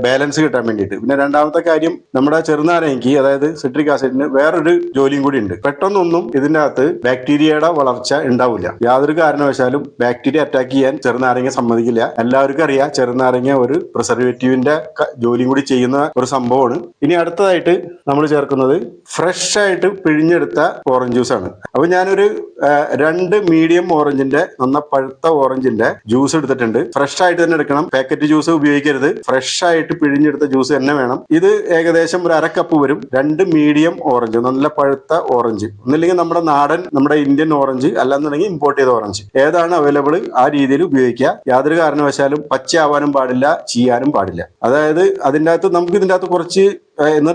Speaker 1: ബാലൻസ് കിട്ടാൻ വേണ്ടിയിട്ട്. പിന്നെ രണ്ടാമത്തെ കാര്യം, നമ്മുടെ ചെറുനാരങ്ങയ്ക്ക്, അതായത് സിട്രിക് ആസിഡിന് വേറൊരു ജോലിയും കൂടി ഉണ്ട്. പെട്ടെന്നൊന്നും ഇതിൻ്റെ അകത്ത് ബാക്ടീരിയയുടെ വളർച്ച ഉണ്ടാവില്ല. യാതൊരു കാരണവശാലും ബാക്ടീരിയ അറ്റാക്ക് ചെയ്യാൻ ചെറുനാരങ്ങ സമ്മതിക്കില്ല. എല്ലാവർക്കും അറിയാം, ചെറുനാരങ്ങ ഒരു പ്രിസർവേറ്റീവിന്റെ ജോലിയും കൂടി ചെയ്യുന്ന ഒരു സംഭവമാണ്. ഇനി അടുത്തതായിട്ട് നമ്മൾ ചേർക്കുന്നത് ഫ്രഷ് ആയിട്ട് പിഴിഞ്ഞെടുത്ത ഓറഞ്ച് ജ്യൂസ് ആണ്. അപ്പൊ ഞാനൊരു 2 മീഡിയം ഓറഞ്ചിന്റെ, നന്ന പഴുത്ത ഓറഞ്ചിന്റെ ജ്യൂസ് എടുത്തിട്ടുണ്ട്. ഫ്രഷ് ആയിട്ട് തന്നെ എടുക്കണം, പാക്കറ്റ് ജ്യൂസ് ഉപയോഗിക്കരുത്. ഫ്രഷ് ആയിട്ട് പിഴിഞ്ഞെടുത്ത ജ്യൂസ് തന്നെ വേണം. ഇത് ഏകദേശം ഒരു 1/2 കപ്പ് വരും. 2 മീഡിയം ഓറഞ്ച്, നല്ല പഴുത്ത ഓറഞ്ച്, ഒന്നില്ലെങ്കിൽ നമ്മുടെ നാടൻ, നമ്മുടെ ഇന്ത്യൻ ഓറഞ്ച്, അല്ലാന്നുണ്ടെങ്കിൽ ഇമ്പോർട്ട് ചെയ്ത ഓറഞ്ച്, ഏതാണ് അവൈലബിൾ ആ രീതിയിൽ ഉപയോഗിക്കുക. യാതൊരു കാരണവശാലും പച്ചയാവാനും പാടില്ല, ചീയാനും പാടില്ല. അതായത് അതിൻ്റെ അകത്ത് നമുക്ക് ഇതിൻ്റെ അകത്ത് കുറച്ച്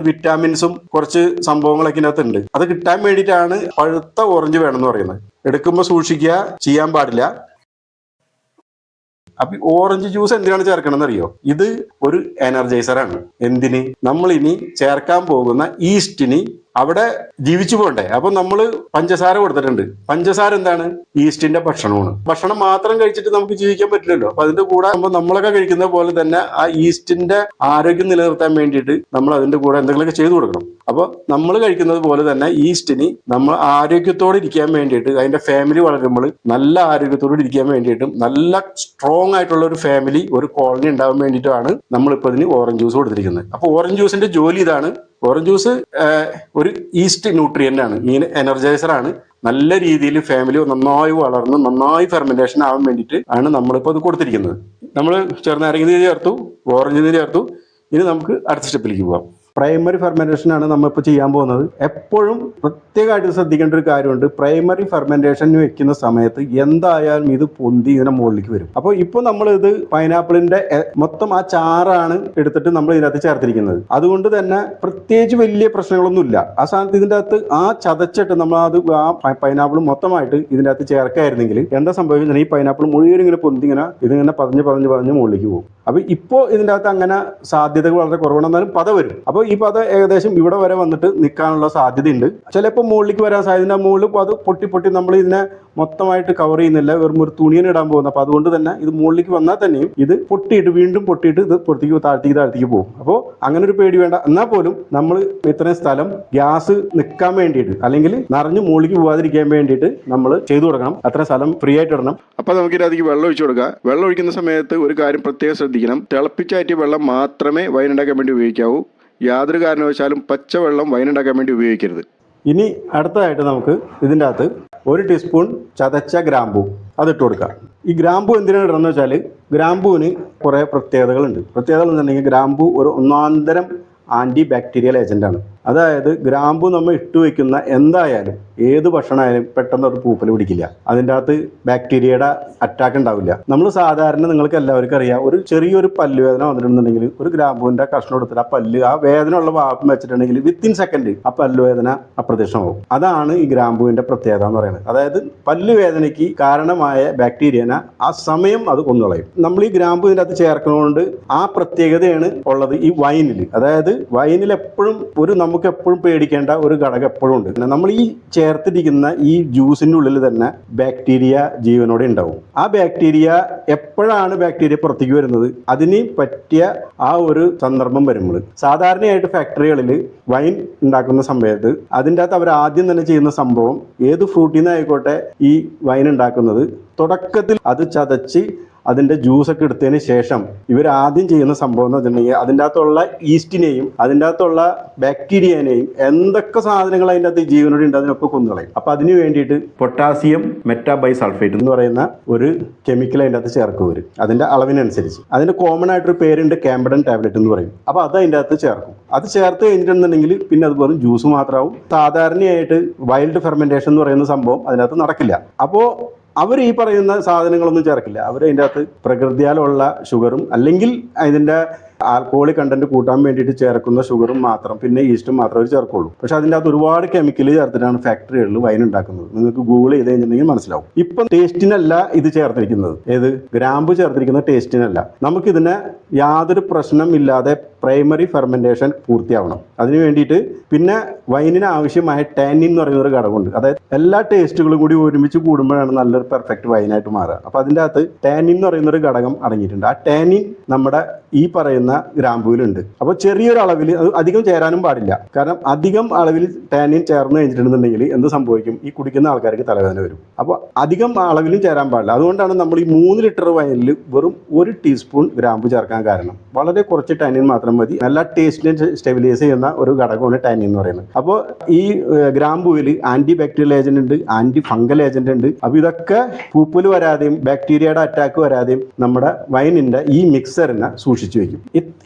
Speaker 1: വിറ്റാമിൻസും കുറച്ച് സംഭവങ്ങളൊക്കെ ഇതിനകത്ത് ഉണ്ട്. അത് കിട്ടാൻ വേണ്ടിയിട്ടാണ് പഴുത്ത ഓറഞ്ച് വേണമെന്ന് പറയുന്നത്. എടുക്കുമ്പോൾ സൂക്ഷിക്കുക, ചെയ്യാൻ പാടില്ല. അപ്പൊ ഓറഞ്ച് ജ്യൂസ് എന്തിനാണ് ചേർക്കണമെന്ന് അറിയോ? ഇത് ഒരു എനർജൈസറാണ്. എന്തിന്? നമ്മൾ ഇനി ചേർക്കാൻ പോകുന്ന ഈസ്റ്റിന് അവിടെ ജീവിച്ചു പോകണ്ടേ. അപ്പൊ നമ്മൾ പഞ്ചസാര കൊടുത്തിട്ടുണ്ട്. പഞ്ചസാര എന്താണ്? ഈസ്റ്റിന്റെ ഭക്ഷണമാണ്. ഭക്ഷണം മാത്രം കഴിച്ചിട്ട് നമുക്ക് ജീവിക്കാൻ പറ്റില്ലല്ലോ. അപ്പൊ അതിന്റെ കൂടെ നമ്മളൊക്കെ കഴിക്കുന്ന പോലെ തന്നെ ആ ഈസ്റ്റിന്റെ ആരോഗ്യം നിലനിർത്താൻ വേണ്ടിയിട്ട് നമ്മൾ അതിന്റെ കൂടെ എന്തെങ്കിലുമൊക്കെ ചെയ്തു കൊടുക്കണം. അപ്പൊ നമ്മൾ കഴിക്കുന്നത് പോലെ തന്നെ ഈസ്റ്റിന് നമ്മൾ ആരോഗ്യത്തോടെ ഇരിക്കാൻ വേണ്ടിയിട്ട്, അതിന്റെ ഫാമിലി വളരുമ്പോൾ നല്ല ആരോഗ്യത്തോടെ ഇരിക്കാൻ വേണ്ടിയിട്ടും, നല്ല സ്ട്രോങ് ആയിട്ടുള്ള ഒരു ഫാമിലി, ഒരു കോളനി ഉണ്ടാവാൻ വേണ്ടിയിട്ടാണ് നമ്മളിപ്പോൾ ഇതിന് ഓറഞ്ച് ജ്യൂസ് കൊടുത്തിരിക്കുന്നത്. അപ്പൊ ഓറഞ്ച് ജ്യൂസിന്റെ ജോലി ഇതാണ്. ഓറഞ്ച് ജ്യൂസ് ഒരു ഈസ്റ്റ് ന്യൂട്രിയൻ്റ് ആണ്, ഇങ്ങനെ എനർജൈസർ ആണ്. നല്ല രീതിയിൽ ഫാമിലി നന്നായി വളർന്ന് നന്നായി ഫെർമെന്റേഷൻ ആവാൻ വേണ്ടിയിട്ട് ആണ് നമ്മളിപ്പോൾ ഇത് കൊടുത്തിരിക്കുന്നത്. നമ്മൾ ചെറുനാരങ്ങ നീര് ചേർത്തു, ഓറഞ്ച് നീര് ചേർത്തു. ഇനി നമുക്ക് അടുത്ത സ്റ്റെപ്പിലേക്ക് പോകാം. പ്രൈമറി ഫെർമെന്റേഷൻ ആണ് നമ്മളിപ്പോൾ ചെയ്യാൻ പോകുന്നത്. എപ്പോഴും പ്രത്യേകമായിട്ട് ശ്രദ്ധിക്കേണ്ട ഒരു കാര്യമുണ്ട്. പ്രൈമറി ഫെർമെന്റേഷൻ വെക്കുന്ന സമയത്ത് എന്തായാലും ഇത് പൊന്തി ഇതിനെ മുകളിലേക്ക് വരും. അപ്പോൾ ഇപ്പോൾ നമ്മൾ ഇത് പൈനാപ്പിളിന്റെ മൊത്തം ആ ചാറാണ് എടുത്തിട്ട് നമ്മൾ ഇതിനകത്ത് ചേർത്തിരിക്കുന്നത്. അതുകൊണ്ട് തന്നെ പ്രത്യേകിച്ച് വലിയ പ്രശ്നങ്ങളൊന്നുമില്ല. ആ സ്ഥാനത്ത് ഇതിൻ്റെ അകത്ത് ആ ചതച്ചിട്ട് നമ്മൾ അത് ആ പൈനാപ്പിൾ മൊത്തമായിട്ട് ഇതിൻ്റെ അകത്ത് ചേർക്കായിരുന്നെങ്കിൽ എന്താ സംഭവിക്കുന്നത്? ഈ പൈനാപ്പിൾ മുഴുവൻ ഇങ്ങനെ പൊന്തി ഇതിങ്ങനെ പതഞ്ഞ് മുകളിലേക്ക് പോകും. അപ്പോൾ ഇപ്പോൾ ഇതിൻ്റെ അകത്ത് അങ്ങനെ സാധ്യതകൾ വളരെ കുറവാണ്. എന്നാലും പത വരും. അപ്പോൾ ഈ പത ഏകദേശം ഇവിടെ വരെ വന്നിട്ട് നിൽക്കാനുള്ള സാധ്യതയുണ്ട്. ചിലപ്പോൾ മുകളിലേക്ക് വരാൻ സാധ്യത. മുകളിൽ അത് പൊട്ടി നമ്മൾ ഇതിനെ മൊത്തമായിട്ട് കവർ ചെയ്യുന്നില്ല, വെറും ഒരു തുണിയാണ് ഇടാൻ പോകുന്നത്. അപ്പോൾ അതുകൊണ്ട് തന്നെ ഇത് മുകളിലേക്ക് വന്നാൽ തന്നെയും ഇത് വീണ്ടും പൊട്ടിയിട്ട് ഇത് പുറത്തേക്ക് താഴ്ത്തേക്ക് പോകും. അപ്പോൾ അങ്ങനെ ഒരു പേടി വേണ്ട. എന്നാൽ പോലും നമ്മൾ ഇത്രയും സ്ഥലം ഗ്യാസ് നിൽക്കാൻ വേണ്ടിയിട്ട്, അല്ലെങ്കിൽ നിറഞ്ഞ് മുകളിലേക്ക് പോകാതിരിക്കാൻ വേണ്ടിയിട്ട് നമ്മൾ ചെയ്തു കൊടുക്കണം. അത്ര സ്ഥലം ഫ്രീ ആയിട്ട് ഇടണം. അപ്പോൾ നമുക്ക് ഇതിനകത്തേക്ക് വെള്ളം ഒഴിച്ചു കൊടുക്കുക. വെള്ളം ഒഴിക്കുന്ന സമയത്ത് ഒരു കാര്യം പ്രത്യേകം ശ്രദ്ധിക്കണം. തിളപ്പിച്ചാറ്റിയ വെള്ളം മാത്രമേ വൈൻ ഉണ്ടാക്കാൻ വേണ്ടി ഉപയോഗിക്കാവൂ. യാതൊരു കാരണവശാലും പച്ചവെള്ളം വൈൻ ഉണ്ടാക്കാൻ വേണ്ടി ഉപയോഗിക്കരുത്. ഇനി അടുത്തതായിട്ട് നമുക്ക് ഇതിൻ്റെ അകത്ത് 1 ടീസ്പൂൺ ചതച്ച ഗ്രാമ്പൂ അതിട്ട് കൊടുക്കുക. ഈ ഗ്രാമ്പൂ എന്തിനാണ് ഇടുന്നത് വെച്ചാൽ, ഗ്രാമ്പൂവിന് കുറേ പ്രത്യേകതകളുണ്ട്. പ്രത്യേകതകൾ എന്നുണ്ടെങ്കിൽ ഗ്രാമ്പൂ ഒരു ഒന്നാന്തരം ആൻറ്റി ബാക്ടീരിയൽ ഏജൻ്റാണ്. അതായത് ഗ്രാമ്പു നമ്മൾ ഇട്ട് വയ്ക്കുന്ന എന്തായാലും ഏത് ഭക്ഷണമായാലും പെട്ടെന്ന് അത് പൂപ്പൽ പിടിക്കില്ല. അതിൻ്റെ അകത്ത് ബാക്ടീരിയയുടെ അറ്റാക്ക് ഉണ്ടാവില്ല. നമ്മൾ സാധാരണ നിങ്ങൾക്ക് എല്ലാവർക്കും അറിയാം, ഒരു ചെറിയൊരു പല്ലുവേദന വന്നിട്ടുണ്ടെങ്കിൽ ഒരു ഗ്രാമ്പൂവിൻ്റെ കഷ്ണം എടുത്തിട്ട് ആ പല്ല് ആ വേദന ഉള്ള ഭാഗം വെച്ചിട്ടുണ്ടെങ്കിൽ വിത്തിൻ സെക്കൻഡ് ആ പല്ലുവേദന അപ്രത്യക്ഷമാവും. അതാണ് ഈ ഗ്രാമ്പൂവിൻ്റെ പ്രത്യേകത എന്ന് പറയുന്നത്. അതായത് പല്ലുവേദനയ്ക്ക് കാരണമായ ബാക്ടീരിയനെ ആ സമയം അത് കൊന്നുകളയും. നമ്മൾ ഈ ഗ്രാമ്പൂ ഇതിൻ്റെ അകത്ത് ചേർക്കുന്നതുകൊണ്ട് ആ പ്രത്യേകതയാണ് ഉള്ളത് ഈ വൈനിൽ. അതായത് വൈനിൽ എപ്പോഴും നമുക്ക് എപ്പോഴും പേടിക്കേണ്ട ഒരു ഘടകം എപ്പോഴും ഉണ്ട്. നമ്മൾ ഈ ചേർത്തിരിക്കുന്ന ഈ ജ്യൂസിൻ്റെ ഉള്ളിൽ തന്നെ ബാക്ടീരിയ ജീവനോടെ ഉണ്ടാവും. ആ ബാക്ടീരിയ എപ്പോഴാണ് ബാക്ടീരിയ പുറത്തേക്ക് വരുന്നത്, അതിന് പറ്റിയ ആ ഒരു സന്ദർഭം വരുമ്പോൾ സാധാരണയായിട്ട് ഫാക്ടറികളിൽ വൈൻ ഉണ്ടാക്കുന്ന സമയത്ത് അതിൻ്റെ അകത്ത് അവർ ആദ്യം തന്നെ ചെയ്യുന്ന സംഭവം, ഏത് ഫ്രൂട്ടിൽ നിന്നായിക്കോട്ടെ ഈ വൈൻ ഉണ്ടാക്കുന്നത്, തുടക്കത്തിൽ അത് ചതച്ച് അതിൻ്റെ ജ്യൂസൊക്കെ എടുത്തതിന് ശേഷം ഇവർ ആദ്യം ചെയ്യുന്ന സംഭവം എന്ന് വെച്ചിട്ടുണ്ടെങ്കിൽ അതിൻ്റെ അകത്തുള്ള ഈസ്റ്റിനെയും അതിൻ്റെ അകത്തുള്ള ബാക്ടീരിയനെയും എന്തൊക്കെ സാധനങ്ങൾ അതിൻ്റെ അകത്ത് ജീവനോടെ ഉണ്ട് അതിനൊക്കെ കൊന്നുകളയും. അപ്പോൾ അതിന് വേണ്ടിയിട്ട് പൊട്ടാസ്യം മെറ്റാബൈസൾഫേറ്റ് എന്ന് പറയുന്ന ഒരു കെമിക്കൽ അതിൻ്റെ അകത്ത് ചേർക്കും വരും, അതിൻ്റെ അളവിനനുസരിച്ച്. അതിൻ്റെ കോമൺ ആയിട്ടൊരു പേരുണ്ട്, കാംബഡൻ ടാബ്ലറ്റ് എന്ന് പറയും. അപ്പോൾ അത് അതിൻ്റെ അകത്ത് ചേർക്കും. അത് ചേർത്ത് കഴിഞ്ഞിട്ടുണ്ടെങ്കിൽ പിന്നെ അത് വെറും ജ്യൂസ് മാത്രമാവും. സാധാരണയായിട്ട് വൈൽഡ് ഫെർമെൻറ്റേഷൻ എന്ന് പറയുന്ന സംഭവം അതിനകത്ത് നടക്കില്ല. അപ്പോൾ അവർ ഈ പറയുന്ന സാധനങ്ങളൊന്നും ചേർക്കില്ല. അവർ അതിൻ്റെ അകത്ത് പ്രകൃതിയാലുള്ള ഷുഗറും അല്ലെങ്കിൽ അതിൻ്റെ ആൽക്കഹോളിക് കണ്ടന്റ് കൂട്ടാൻ വേണ്ടിയിട്ട് ചേർക്കുന്ന ഷുഗറും മാത്രം, പിന്നെ ഈസ്റ്റും മാത്രമേ അവർ ചേർക്കുള്ളൂ. പക്ഷെ അതിൻ്റെ അകത്ത് ഒരുപാട് കെമിക്കൽ ചേർത്തിട്ടാണ് ഫാക്ടറികളിൽ വൈൻ ഉണ്ടാക്കുന്നത്. നിങ്ങൾക്ക് ഗൂഗിൾ ചെയ്ത് കഴിഞ്ഞിട്ടുണ്ടെങ്കിൽ മനസ്സിലാവും. ഇപ്പം ടേസ്റ്റിനല്ല ഇത് ചേർത്തിരിക്കുന്നത്, ഏത് ഗ്രാമ്പു ചേർത്തിരിക്കുന്ന ടേസ്റ്റിനല്ല. നമുക്കിതിനെ യാതൊരു പ്രശ്നമില്ലാതെ പ്രൈമറി ഫെർമെൻറ്റേഷൻ പൂർത്തിയാവണം. അതിന് വേണ്ടിയിട്ട് പിന്നെ വൈനിന് ആവശ്യമായ ടാനിൻ എന്ന് പറയുന്ന ഒരു ഘടകമുണ്ട്. അതായത് എല്ലാ ടേസ്റ്റുകളും കൂടി ഒരുമിച്ച് കൂടുമ്പോഴാണ് നല്ലൊരു പെർഫെക്റ്റ് വൈനായിട്ട് മാറുക. അപ്പോൾ അതിൻ്റെ അകത്ത് ടാനിൻ എന്ന് പറയുന്ന ഒരു ഘടകം അടങ്ങിയിട്ടുണ്ട്. ആ ടാനിൻ നമ്മുടെ ഈ പറയുന്ന ഗ്രാമ്പൂവിലുണ്ട്. അപ്പോൾ ചെറിയൊരു അളവിൽ, അത് അധികം ചേരാനും പാടില്ല. കാരണം അധികം അളവിൽ ടാനിൻ ചേർന്ന് കഴിഞ്ഞിട്ടുണ്ടെന്നുണ്ടെങ്കിൽ എന്ത് സംഭവിക്കും, ഈ കുടിക്കുന്ന ആൾക്കാർക്ക് തലവേദന വരും. അപ്പോൾ അധികം അളവിലും ചേരാൻ പാടില്ല. അതുകൊണ്ടാണ് നമ്മൾ ഈ 3 ലിറ്റർ വൈനിൽ വെറും 1 ടീസ്പൂൺ ഗ്രാമ്പു ചേർക്കാൻ കാരണം. വളരെ കുറച്ച് ടാനിൻ മാത്രം മതി. നല്ല ടേസ്റ്റിനെ സ്റ്റെബിലൈസ് ചെയ്യുന്ന ഒരു ഘടകമാണ് ടാനിൻ എന്ന് പറയുന്നത്. അപ്പോൾ ഈ ഗ്രാമ്പൂവിൽ ആന്റി ബാക്ടീരിയൽ ഏജന്റ് ഉണ്ട്, ആന്റി ഫംഗൽ ഏജന്റ് ഉണ്ട്. അപ്പോൾ ഇതൊക്കെ പൂപ്പൽ വരാതെയും ബാക്ടീരിയയുടെ അറ്റാക്ക് വരാതെയും നമ്മുടെ വൈനിന്റെ ഈ മിക്സറിനെ സൂക്ഷിച്ചു വെക്കും.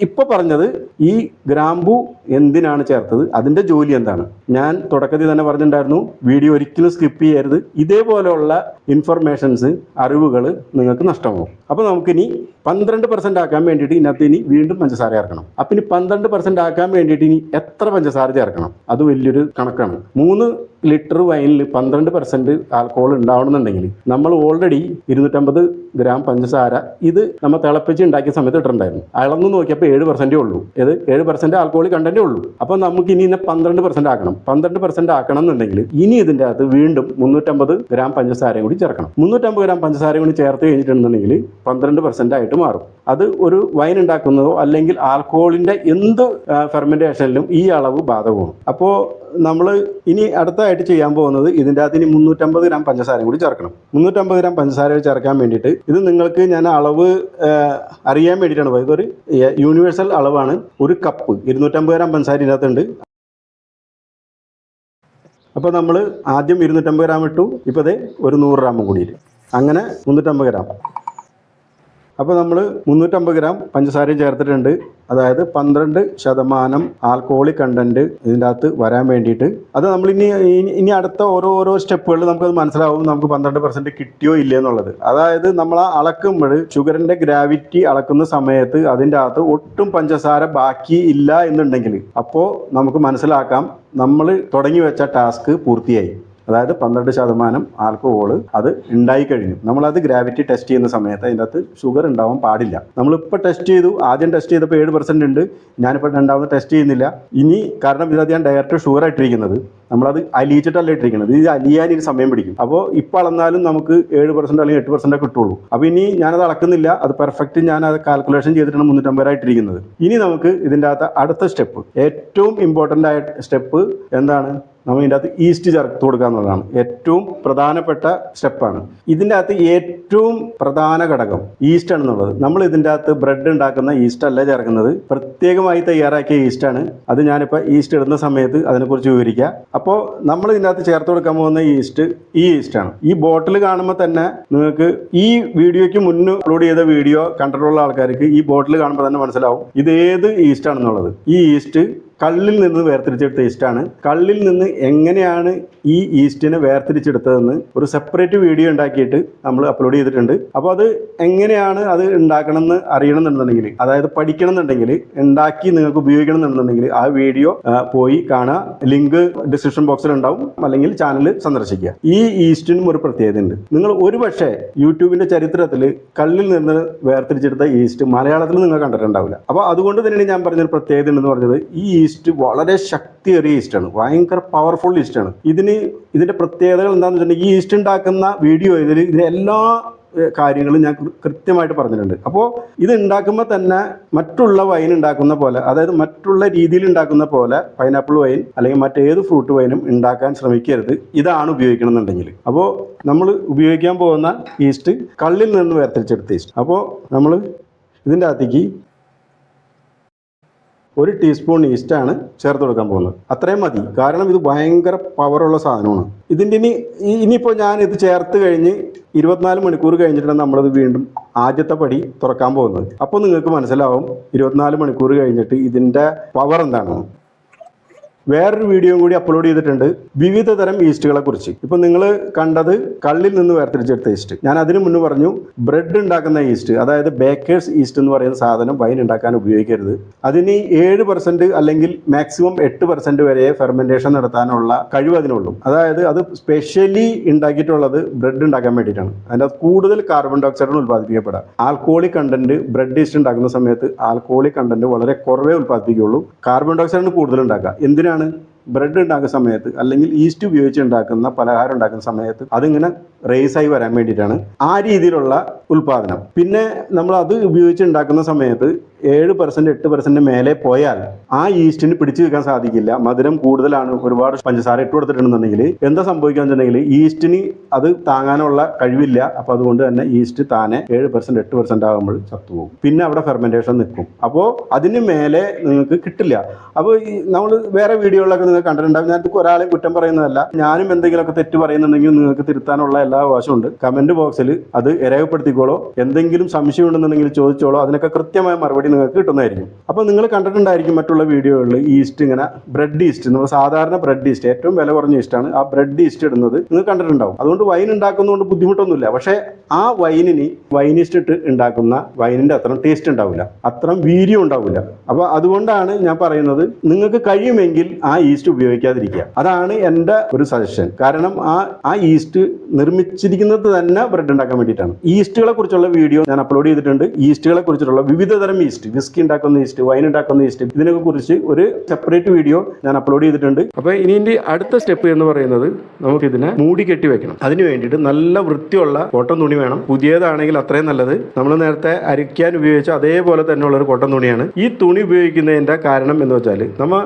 Speaker 1: ഇപ്പൊ പറഞ്ഞത് ഈ ഗ്രാമ്പു എന്തിനാണ് ചേർത്തത്, അതിന്റെ ജോലി എന്താണ്, ഞാൻ തുടക്കത്തിൽ തന്നെ പറഞ്ഞിട്ടുണ്ടായിരുന്നു. വീഡിയോ ഒരിക്കലും സ്കിപ്പ് ചെയ്യരുത്. ഇതേപോലെയുള്ള ഇൻഫർമേഷൻസ്, അറിവുകൾ നിങ്ങൾക്ക് നഷ്ടമാകും. അപ്പോൾ നമുക്കിനി 12% ആക്കാൻ വേണ്ടിയിട്ട് ഇതിനകത്ത് ഇനി വീണ്ടും പഞ്ചസാര ചേർക്കണം. അപ്പം ഇനി 12% ആക്കാൻ വേണ്ടിയിട്ട് ഇനി എത്ര പഞ്ചസാര ചേർക്കണം, അത് വലിയൊരു കണക്കാണ്. 3 ലിറ്റർ വൈനിൽ 12% ആൽക്കഹോൾ ഉണ്ടാവണമെന്നുണ്ടെങ്കിൽ നമ്മൾ ഓൾറെഡി 250 ഗ്രാം പഞ്ചസാര ഇത് നമ്മൾ തിളപ്പിച്ച് ഉണ്ടാക്കിയ സമയത്ത് ഇട്ടിട്ടുണ്ടായിരുന്നു. അളന്ന് നോക്കിയപ്പോൾ 7% ഉള്ളൂ. ഏത് 7% ആൽക്കഹോൾ കണ്ടന്റേ ഉള്ളൂ. അപ്പോൾ നമുക്ക് ഇനി 12% ആക്കണം. 12% ആക്കണം എന്നുണ്ടെങ്കിൽ ഇനി ഇതിൻ്റെ അകത്ത് വീണ്ടും 350 ഗ്രാം പഞ്ചസാരയും കൂടി ചേർക്കണം. 350 ഗ്രാം പഞ്ചസാരയും കൂടി ചേർത്ത് കഴിഞ്ഞിട്ടുണ്ടെന്നുണ്ടെങ്കിൽ 12% ആയിട്ട് മാറും. അത് ഒരു വൈൻ ഉണ്ടാക്കുന്നതോ അല്ലെങ്കിൽ ആൽക്കഹോളിൻ്റെ എന്ത് ഫെർമെൻറ്റേഷനിലും ഈ അളവ് ബാധകമാണ്. അപ്പോൾ നമ്മൾ ഇനി അടുത്തായിട്ട് ചെയ്യാൻ പോകുന്നത് ഇതിൻ്റെ അകത്ത് ഇനി 350 ഗ്രാം പഞ്ചസാരയും കൂടി ചേർക്കണം. 350 ഗ്രാം പഞ്ചസാര ചേർക്കാൻ വേണ്ടിയിട്ട് ഇത് നിങ്ങൾക്ക് ഞാൻ അളവ് അറിയാൻ വേണ്ടിയിട്ടാണ് പോയത്. ഇതൊരു യൂണിവേഴ്സൽ അളവാണ്. ഒരു കപ്പ് 250 ഗ്രാം പഞ്ചസാര ഇതിനകത്തുണ്ട്. അപ്പോൾ നമ്മൾ ആദ്യം 250 ഗ്രാം ഇട്ടു. ഇപ്പോൾ അതേ ഒരു 100 ഗ്രാമും കൂടി, അങ്ങനെ 350 ഗ്രാം. അപ്പോൾ നമ്മൾ 350 ഗ്രാം പഞ്ചസാരയും ചേർത്തിട്ടുണ്ട്. അതായത് 12% ആൽക്കഹോളിക് കണ്ടന്റ് ഇതിൻ്റെ അകത്ത് വരാൻ വേണ്ടിയിട്ട്. അത് നമ്മൾ ഇനി അടുത്ത ഓരോ സ്റ്റെപ്പുകളിൽ നമുക്കത് മനസ്സിലാവും നമുക്ക് 12% കിട്ടിയോ ഇല്ലേ എന്നുള്ളത്. അതായത് നമ്മൾ ആ അളക്കുമ്പോൾ ഷുഗറിൻ്റെ ഗ്രാവിറ്റി അളക്കുന്ന സമയത്ത് അതിൻ്റെ അകത്ത് ഒട്ടും പഞ്ചസാര ബാക്കി ഇല്ല എന്നുണ്ടെങ്കിൽ അപ്പോൾ നമുക്ക് മനസ്സിലാക്കാം നമ്മൾ തുടങ്ങി വെച്ച ടാസ്ക് പൂർത്തിയായി. അതായത് 12% ആൽക്കഹോൾ അത് ഉണ്ടായിക്കഴിഞ്ഞു. നമ്മളത് ഗ്രാവിറ്റി ടെസ്റ്റ് ചെയ്യുന്ന സമയത്ത് അതിൻ്റെ അകത്ത് ഷുഗർ ഉണ്ടാവാൻ പാടില്ല. നമ്മളിപ്പോൾ ടെസ്റ്റ് ചെയ്തു, ആദ്യം ടെസ്റ്റ് ചെയ്തപ്പോൾ 7% ഉണ്ട്. ഞാനിപ്പോൾ രണ്ടാമത് ടെസ്റ്റ് ചെയ്യുന്നില്ല ഇനി, കാരണം ഇതിനകത്ത് ഞാൻ ഡയറക്റ്റ് ഷുഗർ ആയിട്ടിരിക്കുന്നത്, നമ്മളത് അലിയിച്ചിട്ടല്ല ഇട്ടിരിക്കുന്നത്. ഇത് അലിയാൻ ഇനി സമയം പിടിക്കും. അപ്പോൾ ഇപ്പോൾ അളന്നാലും നമുക്ക് 7% അല്ലെങ്കിൽ 8% കിട്ടുള്ളൂ. അപ്പോൾ ഇനി ഞാനത് അളക്കുന്നില്ല, അത് പെർഫെക്റ്റ് ഞാൻ അത് കാൽക്കുലേഷൻ ചെയ്തിട്ടാണ് 350 ആയിട്ടിരിക്കുന്നത്. ഇനി നമുക്ക് ഇതിൻ്റെ അകത്ത് അടുത്ത സ്റ്റെപ്പ്, ഏറ്റവും ഇമ്പോർട്ടൻ്റ് ആയ സ്റ്റെപ്പ് എന്താണ്, നമ്മൾ ഇതിൻ്റെ അകത്ത് ഈസ്റ്റ് ചേർത്ത് കൊടുക്കുക എന്നുള്ളതാണ്. ഏറ്റവും പ്രധാനപ്പെട്ട സ്റ്റെപ്പാണ്. ഇതിൻ്റെ അകത്ത് ഏറ്റവും പ്രധാന ഘടകം ഈസ്റ്റ് ആണെന്നുള്ളത്. നമ്മൾ ഇതിൻ്റെ അകത്ത് ബ്രെഡ് ഉണ്ടാക്കുന്ന ഈസ്റ്റ് അല്ല ചേർക്കുന്നത്, പ്രത്യേകമായി തയ്യാറാക്കിയ ഈസ്റ്റാണ്. അത് ഞാനിപ്പോൾ ഈസ്റ്റ് ഇടുന്ന സമയത്ത് അതിനെക്കുറിച്ച് വിവരിക്കാം. അപ്പോൾ നമ്മൾ ഇതിൻ്റെ അകത്ത് ചേർത്ത് കൊടുക്കാൻ പോകുന്ന ഈസ്റ്റ് ഈ ഈസ്റ്റാണ്. ഈ ബോട്ടിൽ കാണുമ്പോൾ തന്നെ നിങ്ങൾക്ക് ഈ വീഡിയോയ്ക്ക് മുന്നേ അപ്ലോഡ് ചെയ്ത വീഡിയോ കണ്ടിട്ടുള്ള ആൾക്കാർക്ക് ഈ ബോട്ടിൽ കാണുമ്പോൾ തന്നെ മനസ്സിലാവും ഇത് ഏത് ഈസ്റ്റ് ആണെന്നുള്ളത്. ഈ ഈസ്റ്റ് കള്ളിൽ നിന്ന് വേർതിരിച്ചെടുത്ത ഈസ്റ്റാണ്. കള്ളിൽ നിന്ന് എങ്ങനെയാണ് ഈ ഈസ്റ്റിനെ വേർതിരിച്ചെടുത്തതെന്ന് ഒരു സെപ്പറേറ്റ് വീഡിയോ ഉണ്ടാക്കിയിട്ട് നമ്മൾ അപ്ലോഡ് ചെയ്തിട്ടുണ്ട്. അപ്പോൾ അത് എങ്ങനെയാണ് അത് ഉണ്ടാക്കണമെന്ന് അറിയണമെന്നുണ്ടെങ്കിൽ, അതായത് പഠിക്കണം എന്നുണ്ടെങ്കിൽ, ഉണ്ടാക്കി നിങ്ങൾക്ക് ഉപയോഗിക്കണം എന്നുണ്ടെങ്കിൽ ആ വീഡിയോ പോയി കാണുക. ലിങ്ക് ഡിസ്ക്രിപ്ഷൻ ബോക്സിൽ ഉണ്ടാവും, അല്ലെങ്കിൽ ചാനൽ സന്ദർശിക്കുക. ഈ ഈസ്റ്റിനും ഒരു പ്രത്യേകത ഉണ്ട്. നിങ്ങൾ ഒരു പക്ഷേ യൂട്യൂബിന്റെ ചരിത്രത്തിൽ കള്ളിൽ നിന്ന് വേർതിരിച്ചെടുത്ത ഈസ്റ്റ് മലയാളത്തിൽ നിങ്ങൾ കണ്ടിട്ടുണ്ടാവില്ല. അപ്പോൾ അതുകൊണ്ട് തന്നെയാണ് ഞാൻ പറഞ്ഞൊരു പ്രത്യേകത ഉണ്ടെന്ന് പറഞ്ഞത്. ഈ ഈസ്റ്റ് വളരെ ശക്തിയേറിയ ഈസ്റ്റാണ്, ഭയങ്കര പവർഫുൾ ഈസ്റ്റാണ്. ഇതിന്റെ പ്രത്യേകതകൾ എന്താണെന്ന് വെച്ചിട്ടുണ്ടെങ്കിൽ, ഈ ഈസ്റ്റ് ഉണ്ടാക്കുന്ന വീഡിയോ ഇതിന് എല്ലാ കാര്യങ്ങളും ഞാൻ കൃത്യമായിട്ട് പറഞ്ഞിട്ടുണ്ട്. അപ്പോൾ ഇത് ഉണ്ടാക്കുമ്പോൾ തന്നെ മറ്റുള്ള വൈൻ ഉണ്ടാക്കുന്ന പോലെ, അതായത് മറ്റുള്ള രീതിയിൽ ഉണ്ടാക്കുന്ന പോലെ പൈനാപ്പിൾ വൈൻ അല്ലെങ്കിൽ മറ്റേത് ഫ്രൂട്ട് വൈനും ഉണ്ടാക്കാൻ ശ്രമിക്കരുത് ഇതാണ് ഉപയോഗിക്കണം എന്നുണ്ടെങ്കിൽ. അപ്പോൾ നമ്മൾ ഉപയോഗിക്കാൻ പോകുന്ന ഈസ്റ്റ് കള്ളിൽ നിന്ന് വേർതിരിച്ചെടുത്ത ഈസ്റ്റ്. അപ്പോൾ നമ്മൾ ഇതിൻ്റെ അകത്തേക്ക് 1 ടീസ്പൂൺ ഈസ്റ്റാണ് ചേർത്ത് കൊടുക്കാൻ പോകുന്നത്. അത്രയും മതി, കാരണം ഇത് ഭയങ്കര പവറുള്ള സാധനമാണ്. ഇതിൻ്റെ ഇനിയിപ്പോൾ ഞാൻ ഇത് ചേർത്ത് കഴിഞ്ഞ് 24 മണിക്കൂർ കഴിഞ്ഞിട്ടാണ് നമ്മളിത് വീണ്ടും ആദ്യത്തെ പടി തുറക്കാൻ പോകുന്നത്. അപ്പോൾ നിങ്ങൾക്ക് മനസ്സിലാവും 24 മണിക്കൂർ കഴിഞ്ഞിട്ട് ഇതിൻ്റെ പവർ എന്താണെന്ന്. വേറൊരു വീഡിയോയും കൂടി അപ്ലോഡ് ചെയ്തിട്ടുണ്ട് വിവിധ തരം ഈസ്റ്റുകളെ കുറിച്ച്. ഇപ്പം നിങ്ങൾ കണ്ടത് കള്ളിൽ നിന്ന് വേർതിരിച്ചെടുത്ത ഈസ്റ്റ്. ഞാൻ അതിനു മുന്നേ പറഞ്ഞു ബ്രെഡ് ഉണ്ടാക്കുന്ന ഈസ്റ്റ്, അതായത് ബേക്കേഴ്സ് ഈസ്റ്റ് എന്ന് പറയുന്ന സാധനം വൈൻ ഉണ്ടാക്കാൻ ഉപയോഗിക്കരുത്. അതിന് 7% അല്ലെങ്കിൽ മാക്സിമം 8% വരെ ഫെർമെൻറ്റേഷൻ നടത്താനുള്ള കഴിവ് അതിനുള്ളൂ. അതായത് അത് സ്പെഷ്യലി ഉണ്ടാക്കിയിട്ടുള്ളത് ബ്രെഡ് ഉണ്ടാക്കാൻ വേണ്ടിയിട്ടാണ്. അതിൻ്റെ കൂടുതൽ കാർബൺ ഡൈ ഓക്സൈഡാണ് ഉൽപ്പാദിപ്പിക്കപ്പെടുക. ആൽക്കോളിക് കണ്ടന്റ് ബ്രെഡ് ഈസ്റ്റ് ഉണ്ടാക്കുന്ന സമയത്ത് ആൽക്കോളിക് കണ്ടന്റ് വളരെ കുറവേ ഉൽപ്പാദിപ്പിക്കുകയുള്ളൂ. കാർബൺ ഡൈ ഓക്സൈഡാണ് കൂടുതൽ ഉണ്ടാക്കുക. എന്തിനാണ്? ബ്രെഡ് ഉണ്ടാക്കുന്ന സമയത്ത് അല്ലെങ്കിൽ ഈസ്റ്റ് ഉപയോഗിച്ച് ഉണ്ടാക്കുന്ന പലഹാരം ഉണ്ടാക്കുന്ന സമയത്ത് അതിങ്ങനെ റേസായി വരാൻ വേണ്ടിയിട്ടാണ് ആ രീതിയിലുള്ള ഉൽപ്പാദനം. പിന്നെ നമ്മൾ അത് ഉപയോഗിച്ച് ഉണ്ടാക്കുന്ന സമയത്ത് 7% 8% മേലെ പോയാൽ ആ ഈസ്റ്റിന് പിടിച്ചു വെക്കാൻ സാധിക്കില്ല. മധുരം കൂടുതലാണ്, ഒരുപാട് പഞ്ചസാര ഇട്ട് കൊടുത്തിട്ടുണ്ടെന്നുണ്ടെങ്കിൽ എന്താ സംഭവിക്കാന്ന് വെച്ചിട്ടുണ്ടെങ്കിൽ ഈസ്റ്റിന് അത് താങ്ങാനുള്ള കഴിവില്ല. അപ്പോൾ അതുകൊണ്ട് തന്നെ ഈസ്റ്റ് താനെ 7% 8% ആകുമ്പോൾ ചത്തുപോകും. പിന്നെ അവിടെ ഫെർമെൻറ്റേഷൻ നിൽക്കും. അപ്പോൾ അതിന് മേലെ നിങ്ങൾക്ക് കിട്ടില്ല. അപ്പോൾ നമ്മൾ വേറെ വീഡിയോകളിലൊക്കെ നിങ്ങൾ കണ്ടിട്ടുണ്ടാകും. ഞാൻ ഒരാളെയും കുറ്റം പറയുന്നതല്ല. ഞാനും എന്തെങ്കിലുമൊക്കെ തെറ്റ് പറയുന്നുണ്ടെങ്കിൽ നിങ്ങൾക്ക് തിരുത്താനുള്ള എല്ലാ അവകാശമുണ്ട്. കമന്റ് ബോക്സിൽ അത് രേഖപ്പെടുത്തിക്കോളോ. എന്തെങ്കിലും സംശയം ഉണ്ടെന്നുണ്ടെങ്കിൽ ചോദിച്ചോളോ. അതിനൊക്കെ കൃത്യമായ മറുപടി നിങ്ങൾക്ക് കിട്ടുന്നതായിരിക്കും. അപ്പോൾ നിങ്ങൾ കണ്ടിട്ടുണ്ടായിരിക്കും മറ്റുള്ള വീഡിയോകളിൽ ഈസ്റ്റ് ഇങ്ങനെ ബ്രെഡ് ഈസ്റ്റ്, നമ്മൾ സാധാരണ ബ്രെഡ് ഈസ്റ്റ് ഏറ്റവും വില കുറഞ്ഞ ഈസ്റ്റാണ്, ആ ബ്രെഡ് ഈസ്റ്റ് ഇടുന്നത് നിങ്ങൾ കണ്ടിട്ടുണ്ടാവും. അതുകൊണ്ട് വൈൻ ഉണ്ടാക്കുന്നതുകൊണ്ട് ബുദ്ധിമുട്ടൊന്നുമില്ല. പക്ഷേ ആ വൈനിന് വൈൻ ഈസ്റ്റ് ഇട്ട് ഉണ്ടാക്കുന്ന വൈനിന്റെ അത്ര ടേസ്റ്റ് ഉണ്ടാവില്ല, അത്ര വീര്യം ഉണ്ടാവില്ല. അപ്പോൾ അതുകൊണ്ടാണ് ഞാൻ പറയുന്നത് നിങ്ങൾക്ക് കഴിയുമെങ്കിൽ ആ ഈസ്റ്റ് ഉപയോഗിക്കാതിരിക്കുക. അതാണ് എൻ്റെ ഒരു സജഷൻ. കാരണം ആ ഈസ്റ്റ് നിർമ്മിച്ചിരിക്കുന്നത് തന്നെ ബ്രെഡ് ഉണ്ടാക്കാൻ വേണ്ടിയിട്ടാണ്. ഈസ്റ്റുകളെ കുറിച്ചുള്ള വീഡിയോ ഞാൻ അപ്ലോഡ് ചെയ്തിട്ടുണ്ട്. ഈസ്റ്റുകളെ കുറിച്ചുള്ള വിവിധ തരം ഈസ്റ്റ്, വിസ്കി ഉണ്ടാക്കുന്ന ഈസ്റ്റ്, വൈൻ ഉണ്ടാക്കുന്ന ഈസ്റ്റ്, ഇതിനൊക്കെ കുറിച്ച് ഒരു സെപ്പറേറ്റ് വീഡിയോ ഞാൻ അപ്ലോഡ് ചെയ്തിട്ടുണ്ട്. അപ്പോൾ ഇനി അടുത്ത സ്റ്റെപ്പ് എന്ന് പറയുന്നത് നമുക്കിതിനെ മൂടി കെട്ടി വെക്കണം. അതിന് വേണ്ടിയിട്ട് നല്ല വൃത്തിയുള്ള കോട്ടൺ തുണി വേണം. പുതിയതാണെങ്കിൽ അത്രയും നല്ലത്. നമ്മൾ നേരത്തെ അരിക്കാൻ ഉപയോഗിച്ച അതേപോലെ തന്നെയുള്ള ഒരു കോട്ടൺ തുണിയാണ്. ഈ തുണി ഉപയോഗിക്കുന്നതിൻ്റെ കാരണം എന്ന് വെച്ചാൽ നമ്മൾ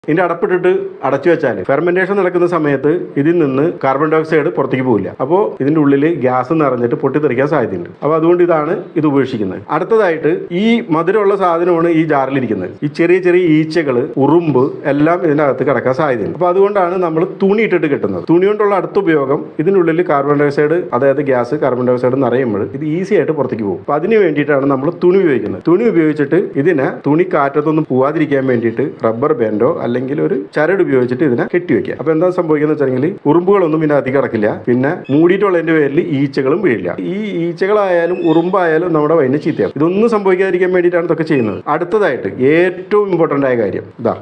Speaker 1: ഇതിൻ്റെ അടപ്പിട്ടിട്ട് അടച്ചു വെച്ചാൽ ഫെർമെൻറ്റേഷൻ നടക്കുന്ന സമയത്ത് ഇതിൽ നിന്ന് കാർബൺ ഡൈ ഓക്സൈഡ് പുറത്തേക്ക് പോകില്ല. അപ്പോൾ ഇതിൻ്റെ ഉള്ളിൽ ഗ്യാസ് നിറഞ്ഞിട്ട് പൊട്ടിത്തെറിക്കാൻ സാധ്യതയുണ്ട്. അപ്പോൾ അതുകൊണ്ട് ഇതാണ് ഇത് ഉപേക്ഷിക്കുന്നത്. അടുത്തതായിട്ട് ഈ മധുരമുള്ള സാധനമാണ് ഈ ജാറിലിരിക്കുന്നത്. ഈ ചെറിയ ചെറിയ ഈച്ചകൾ, ഉറുമ്പ് എല്ലാം ഇതിൻ്റെ അകത്ത് കിടക്കാൻ സാധ്യതയുണ്ട്. അപ്പോൾ അതുകൊണ്ടാണ് നമ്മൾ തുണി ഇട്ടിട്ട് കെട്ടുന്നത്. തുണി കൊണ്ടുള്ള അടുത്ത ഉപയോഗം ഇതിൻ്റെ ഉള്ളിൽ കാർബൺ ഡൈ ഓക്സൈഡ്, അതായത് ഗ്യാസ്, കാർബൺ ഡൈ ഓക്സൈഡ് നിറയുമ്പോൾ ഇത് ഈസി ആയിട്ട് പുറത്തേക്ക് പോകും. അപ്പോൾ അതിന് വേണ്ടിയിട്ടാണ് നമ്മൾ തുണി ഉപയോഗിക്കുന്നത്. തുണി ഉപയോഗിച്ചിട്ട് ഇതിനെ തുണി കാറ്റത്തൊന്നും പോവാതിരിക്കാൻ വേണ്ടിയിട്ട് റബ്ബർ ബാൻഡോ അല്ലെങ്കിൽ ഒരു ചരട് ഉപയോഗിച്ചിട്ട് ഇതിനെ കെട്ടിവെക്കുക. അപ്പൊ എന്താ സംഭവിക്കുന്നത് വെച്ചാൽ ഉറുമ്പുകളൊന്നും ഇതിന്റെ അകത്തേക്ക് കിടക്കില്ല. പിന്നെ മൂടിയിട്ടുള്ളതിന്റെ പേരിൽ ഈച്ചകളും വീഴില്ല. ഈ ഈച്ചകളായാലും ഉറുമ്പായാലും നമ്മുടെ വൈനെ ചീത്തയാവും. ഇതൊന്നും സംഭവിക്കാതിരിക്കാൻ വേണ്ടിയിട്ടാണ് ഇതൊക്കെ ചെയ്യുന്നത്. അടുത്തതായിട്ട് ഏറ്റവും ഇമ്പോർട്ടന്റ് ആയ കാര്യം ഇതാ,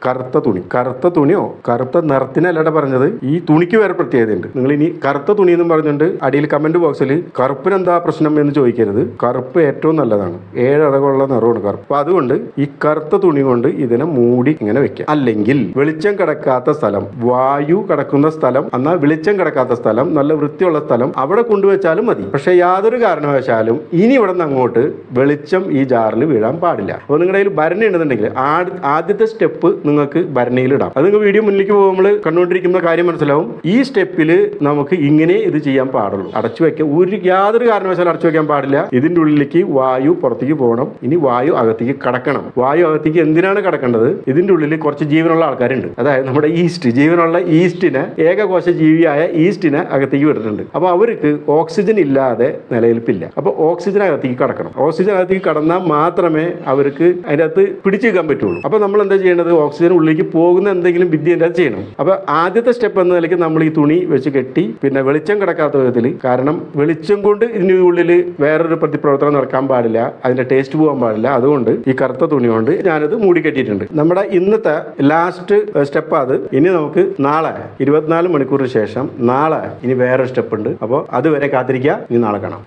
Speaker 1: കറുത്ത തുണി. കറുത്ത തുണിയോ കറുത്ത നിറത്തിനല്ലട പറഞ്ഞത്, ഈ തുണിക്ക് വേറെ പ്രത്യേകതയുണ്ട്. നിങ്ങൾ ഇനി കറുത്ത തുണി എന്നും പറഞ്ഞിട്ടുണ്ട് അടിയിൽ കമന്റ് ബോക്സിൽ കറുപ്പിന് എന്താ പ്രശ്നം എന്ന് ചോദിക്കരുത്. കറുപ്പ് ഏറ്റവും നല്ലതാണ്. 7 അടകമുള്ള നിറമാണ് കറുപ്പ്. അപ്പൊ അതുകൊണ്ട് ഈ കറുത്ത തുണി കൊണ്ട് ഇതിനെ മൂടി ഇങ്ങനെ വെക്കാം. അല്ലെങ്കിൽ വെളിച്ചം കിടക്കാത്ത സ്ഥലം, വായു കിടക്കുന്ന സ്ഥലം, എന്നാൽ വെളിച്ചം കിടക്കാത്ത സ്ഥലം, നല്ല വൃത്തിയുള്ള സ്ഥലം, അവിടെ കൊണ്ടുവച്ചാലും മതി. പക്ഷെ യാതൊരു കാരണവശാലും ഇനി ഇവിടെ നിന്ന് അങ്ങോട്ട് വെളിച്ചം ഈ ജാറിൽ വീഴാൻ പാടില്ല. അപ്പോൾ നിങ്ങളുടെ കയ്യിൽ ഭരണി ഉണ്ടെന്നുണ്ടെങ്കിൽ ആദ്യത്തെ സ്റ്റെപ്പ് നിങ്ങൾക്ക് ഭരണിയിലിടാം. അത് നിങ്ങൾ വീഡിയോ മുന്നിലേക്ക് പോകുമ്പോൾ കണ്ടുകൊണ്ടിരിക്കുന്ന കാര്യം മനസ്സിലാവും. ഈ സ്റ്റെപ്പിൽ നമുക്ക് ഇങ്ങനെ ഇത് ചെയ്യാൻ പാടുള്ളൂ. അടച്ചു വെക്കാൻ യാതൊരു കാരണവശാലും അടച്ചു വെക്കാൻ പാടില്ല. ഇതിൻ്റെ ഉള്ളിലേക്ക് വായു പുറത്തേക്ക് പോകണം. ഇനി വായു അകത്തേക്ക് കടക്കണം. വായു അകത്തേക്ക് എന്തിനാണ് കടക്കേണ്ടത്? ഇതിൻ്റെ ഉള്ളിൽ കുറച്ച് ജീവനുള്ള ആൾക്കാരുണ്ട്. അതായത് നമ്മുടെ ഈസ്റ്റ്, ജീവനുള്ള ഈസ്റ്റിനെ, ഏകകോശ ജീവിയായ ഈസ്റ്റിനെ അകത്തേക്ക് വിട്ടിട്ടുണ്ട്. അപ്പോൾ അവർക്ക് ഓക്സിജൻ ഇല്ലാതെ നിലനിൽപ്പില്ല. അപ്പോൾ ഓക്സിജൻ അകത്തേക്ക് കടക്കണം. ഓക്സിജൻ അകത്തേക്ക് കടന്നാൽ മാത്രമേ അവർക്ക് അതിൻ്റെ അകത്ത് പിടിച്ചു വെക്കാൻ പറ്റുള്ളൂ. അപ്പോൾ നമ്മൾ എന്താ ചെയ്യേണ്ടത്? ഓക്സിജൻ ഓക്സിജൻ ഉള്ളിലേക്ക് പോകുന്ന എന്തെങ്കിലും വിദ്യ എൻ്റെ ചെയ്യണം. അപ്പോൾ ആദ്യത്തെ സ്റ്റെപ്പ് എന്ന നിലയ്ക്ക് നമ്മൾ ഈ തുണി വെച്ച് കെട്ടി, പിന്നെ വെളിച്ചം കിടക്കാത്ത വിധത്തിൽ, കാരണം വെളിച്ചം കൊണ്ട് ഇതിന് ഉള്ളിൽ വേറൊരു പ്രതിപ്രവർത്തനം നടക്കാൻ പാടില്ല, അതിന്റെ ടേസ്റ്റ് പോകാൻ പാടില്ല. അതുകൊണ്ട് ഈ കറുത്ത തുണി കൊണ്ട് ഞാനത് മൂടി കെട്ടിയിട്ടുണ്ട്. നമ്മുടെ ഇന്നത്തെ ലാസ്റ്റ് സ്റ്റെപ്പ് അത്. ഇനി നമുക്ക് നാളെ 24 മണിക്കൂറിന് ശേഷം നാളെ ഇനി വേറൊരു സ്റ്റെപ്പ് ഉണ്ട്. അപ്പോൾ അതുവരെ കാത്തിരിക്കുക. ഇനി നാളെ കാണാം.